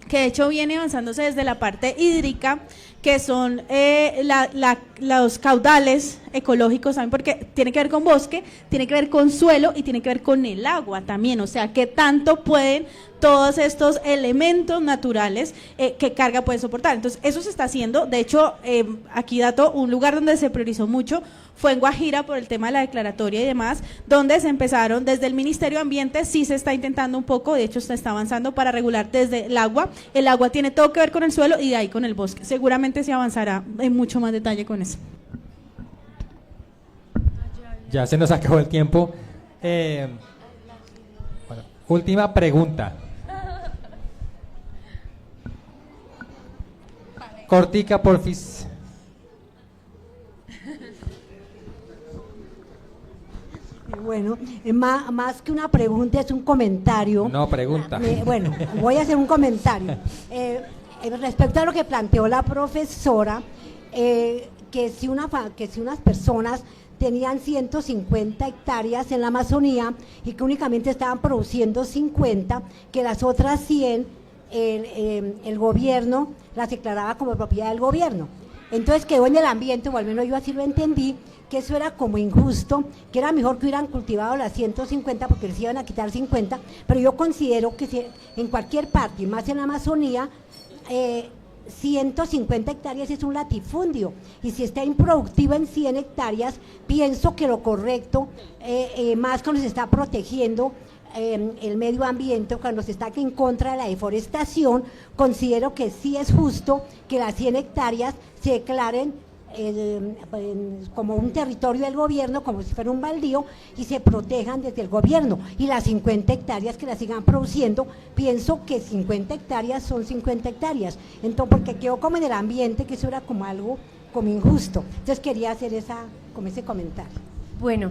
que de hecho viene avanzándose desde la parte hídrica, que son los caudales ecológicos, ¿saben? Porque tiene que ver con bosque, tiene que ver con suelo y tiene que ver con el agua también, o sea, qué tanto pueden todos estos elementos naturales que carga pueden soportar. Entonces, eso se está haciendo. De hecho, aquí dato, un lugar donde se priorizó mucho fue en Guajira por el tema de la declaratoria y demás, donde se empezaron desde el Ministerio de Ambiente, sí se está intentando un poco, de hecho se está avanzando para regular desde el agua tiene todo que ver con el suelo y de ahí con el bosque. Seguramente se avanzará en mucho más detalle con eso. Ya se nos acabó el tiempo. Bueno, última pregunta. Cortica, porfis. Bueno, más que una pregunta es un comentario. No, pregunta. Bueno, voy a hacer un comentario. Respecto a lo que planteó la profesora, que si unas personas tenían 150 hectáreas en la Amazonía y que únicamente estaban produciendo 50, que las otras 100 el gobierno las declaraba como propiedad del gobierno. Entonces quedó en el ambiente, o al menos yo así lo entendí, que eso era como injusto, que era mejor que hubieran cultivado las 150 porque les iban a quitar 50, pero yo considero que en cualquier parte, y más en la Amazonía, 150 hectáreas es un latifundio, y si está improductivo en 100 hectáreas, pienso que lo correcto, más cuando se está protegiendo el medio ambiente, cuando se está en contra de la deforestación, considero que sí es justo que las 100 hectáreas se declaren como un territorio del gobierno, como si fuera un baldío, y se protejan desde el gobierno, y las 50 hectáreas que las sigan produciendo, pienso que 50 hectáreas son 50 hectáreas, entonces porque quedó como en el ambiente que eso era como algo como injusto, entonces quería hacer ese comentario. Bueno,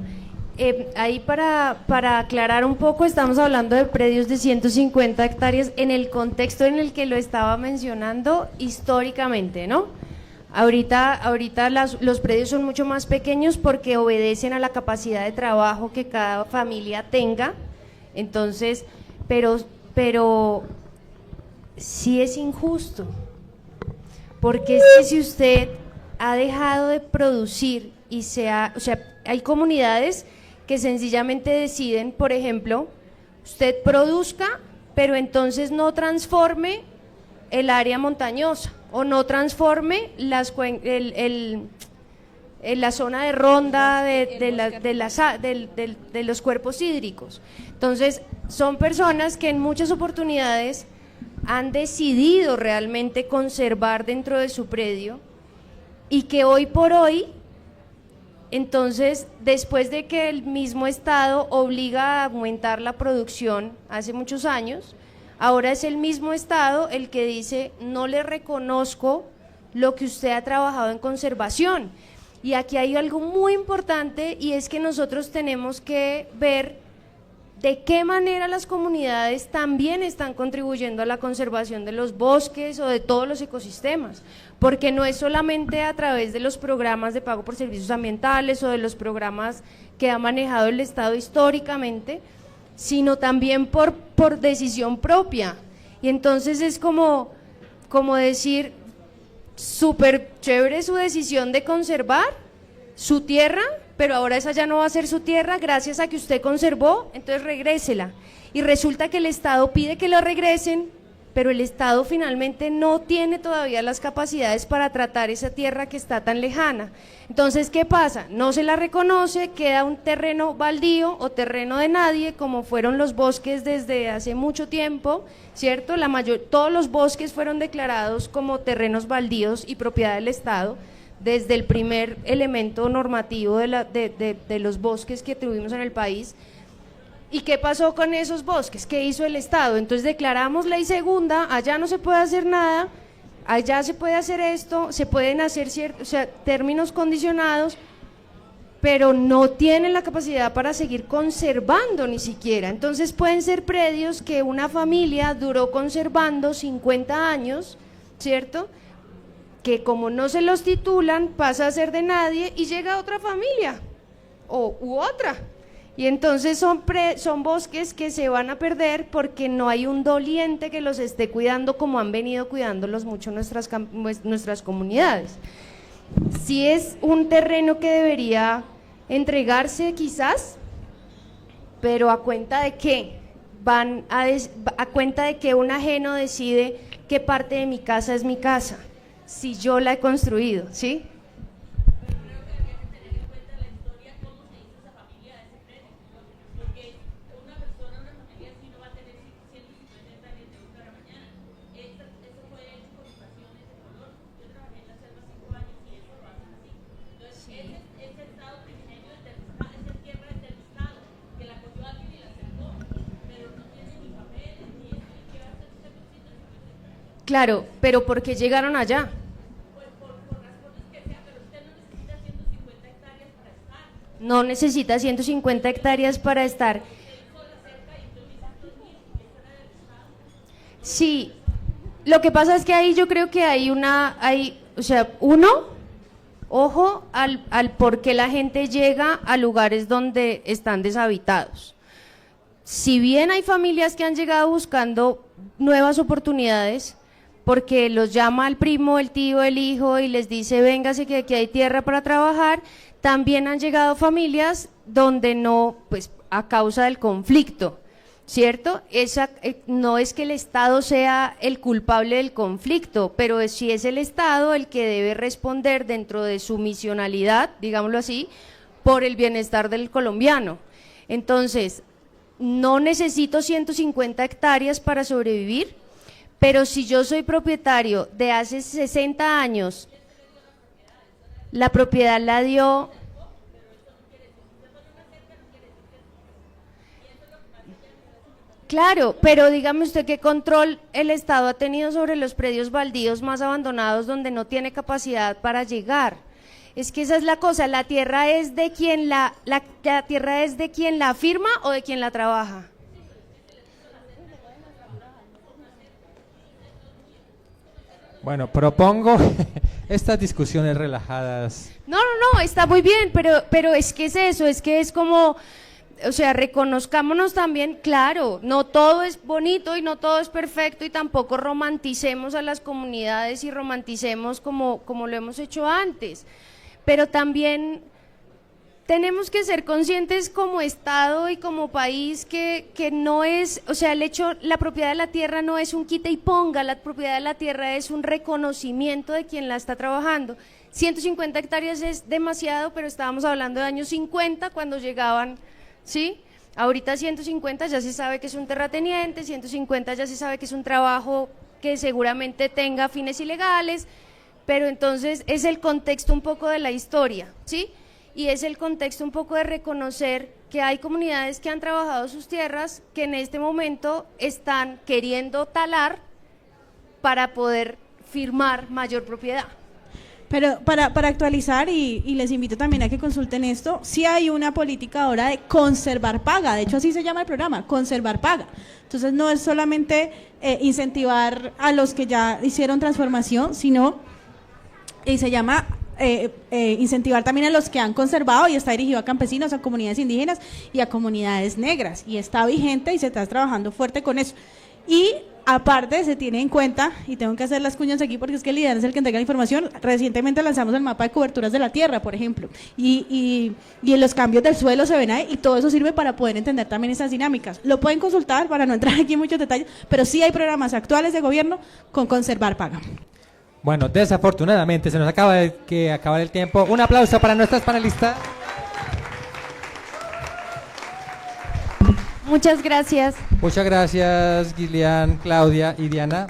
ahí para aclarar un poco, estamos hablando de predios de 150 hectáreas en el contexto en el que lo estaba mencionando históricamente, ¿no? Ahorita los predios son mucho más pequeños porque obedecen a la capacidad de trabajo que cada familia tenga, entonces, pero sí es injusto, porque es que si usted ha dejado de producir o sea, hay comunidades que sencillamente deciden, por ejemplo, usted produzca, pero entonces no transforme el área montañosa o no transforme la zona de ronda de los cuerpos hídricos. Entonces, son personas que en muchas oportunidades han decidido realmente conservar dentro de su predio y que hoy por hoy, entonces, después de que el mismo Estado obliga a aumentar la producción hace muchos años, ahora es el mismo Estado el que dice, no le reconozco lo que usted ha trabajado en conservación. Y aquí hay algo muy importante y es que nosotros tenemos que ver de qué manera las comunidades también están contribuyendo a la conservación de los bosques o de todos los ecosistemas, porque no es solamente a través de los programas de pago por servicios ambientales o de los programas que ha manejado el Estado históricamente, sino también por decisión propia. Y entonces es como decir, súper chévere su decisión de conservar su tierra, pero ahora esa ya no va a ser su tierra gracias a que usted conservó, entonces regrésela. Y resulta que el Estado pide que lo regresen, pero el Estado finalmente no tiene todavía las capacidades para tratar esa tierra que está tan lejana. Entonces, ¿qué pasa? No se la reconoce, queda un terreno baldío o terreno de nadie, como fueron los bosques desde hace mucho tiempo, ¿cierto? Todos los bosques fueron declarados como terrenos baldíos y propiedad del Estado, desde el primer elemento normativo de los bosques que tuvimos en el país. ¿Y qué pasó con esos bosques? ¿Qué hizo el Estado? Entonces declaramos ley segunda, allá no se puede hacer nada, allá se puede hacer esto, se pueden hacer términos condicionados, pero no tienen la capacidad para seguir conservando ni siquiera. Entonces pueden ser predios que una familia duró conservando 50 años, ¿cierto?, que como no se los titulan, pasa a ser de nadie y llega otra familia u otra. Y entonces son bosques que se van a perder porque no hay un doliente que los esté cuidando como han venido cuidándolos mucho nuestras comunidades. Sí es un terreno que debería entregarse quizás, pero ¿a cuenta de qué? A cuenta de que un ajeno decide qué parte de mi casa es mi casa, si yo la he construido, ¿sí? Claro, pero ¿por qué llegaron allá? No necesita 150 hectáreas para estar. Sí, lo que pasa es que ahí yo creo que ojo al por qué la gente llega a lugares donde están deshabitados. Si bien hay familias que han llegado buscando nuevas oportunidades, porque los llama el primo, el tío, el hijo y les dice véngase que aquí hay tierra para trabajar, también han llegado familias donde no, pues a causa del conflicto, ¿cierto? No es que el Estado sea el culpable del conflicto, pero sí es el Estado el que debe responder dentro de su misionalidad, digámoslo así, por el bienestar del colombiano. Entonces, no necesito 150 hectáreas para sobrevivir, pero si yo soy propietario de hace 60 años, la propiedad la dio. Claro, pero dígame usted qué control el Estado ha tenido sobre los predios baldíos más abandonados donde no tiene capacidad para llegar. Es que esa es la cosa, la tierra es de quien la tierra es de quien la firma o de quien la trabaja. Bueno, propongo estas discusiones relajadas. No, está muy bien, pero es que es eso, es que es como, o sea, reconozcámonos también, claro, no todo es bonito y no todo es perfecto y tampoco romanticemos a las comunidades y romanticemos como lo hemos hecho antes, pero también tenemos que ser conscientes como Estado y como país que no es, o sea, la propiedad de la tierra no es un quita y ponga, la propiedad de la tierra es un reconocimiento de quien la está trabajando. 150 hectáreas es demasiado, pero estábamos hablando de años 50 cuando llegaban, ¿sí? Ahorita 150 ya se sabe que es un terrateniente, 150 ya se sabe que es un trabajo que seguramente tenga fines ilegales, pero entonces es el contexto un poco de la historia, ¿sí? Y es el contexto un poco de reconocer que hay comunidades que han trabajado sus tierras que en este momento están queriendo talar para poder firmar mayor propiedad. Pero para actualizar, y les invito también a que consulten esto, sí hay una política ahora de conservar paga, de hecho así se llama el programa, conservar paga. Entonces no es solamente incentivar a los que ya hicieron transformación, sino se llama incentivar también a los que han conservado, y está dirigido a campesinos, a comunidades indígenas y a comunidades negras, y está vigente y se está trabajando fuerte con eso. Y aparte se tiene en cuenta, y tengo que hacer las cuñas aquí porque es que el IDEAN es el que entrega la información, recientemente lanzamos el mapa de coberturas de la tierra, por ejemplo, y en los cambios del suelo se ven ahí, y todo eso sirve para poder entender también esas dinámicas. Lo pueden consultar para no entrar aquí en muchos detalles, pero sí hay programas actuales de gobierno con conservar paga. Bueno, desafortunadamente se nos acaba de acabar el tiempo. Un aplauso para nuestras panelistas. Muchas gracias. Muchas gracias, Gilian, Claudia y Diana.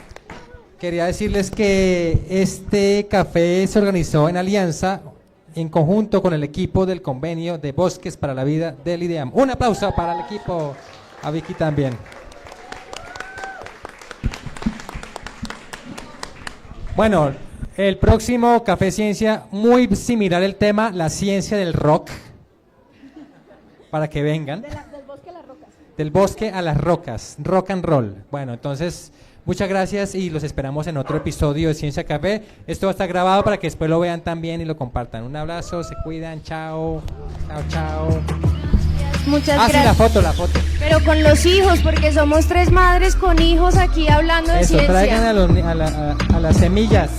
Quería decirles que este café se organizó en alianza, en conjunto con el equipo del convenio de Bosques para la Vida del IDEAM. Un aplauso para el equipo, a Vicky también. Bueno, el próximo Café Ciencia, muy similar el tema, la ciencia del rock, para que vengan. Del bosque a las rocas. Del bosque a las rocas, rock and roll. Bueno, entonces, muchas gracias y los esperamos en otro episodio de Ciencia Café. Esto va a estar grabado para que después lo vean también y lo compartan. Un abrazo, se cuidan, chao, chao, chao. Muchas gracias. Sí, la foto. Pero con los hijos, porque somos 3 madres con hijos aquí hablando de ciencia. Traigan a las semillas.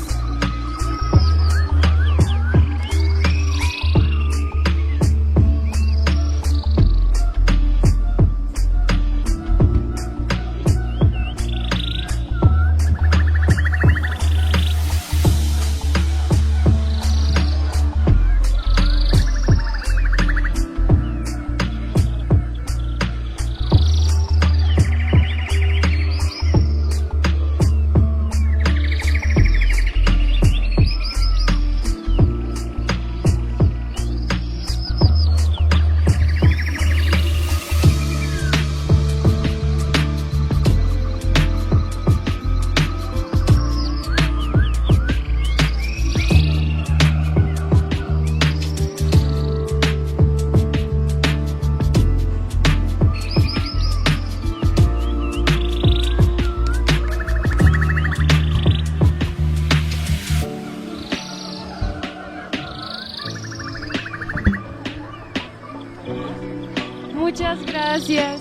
Muchas gracias.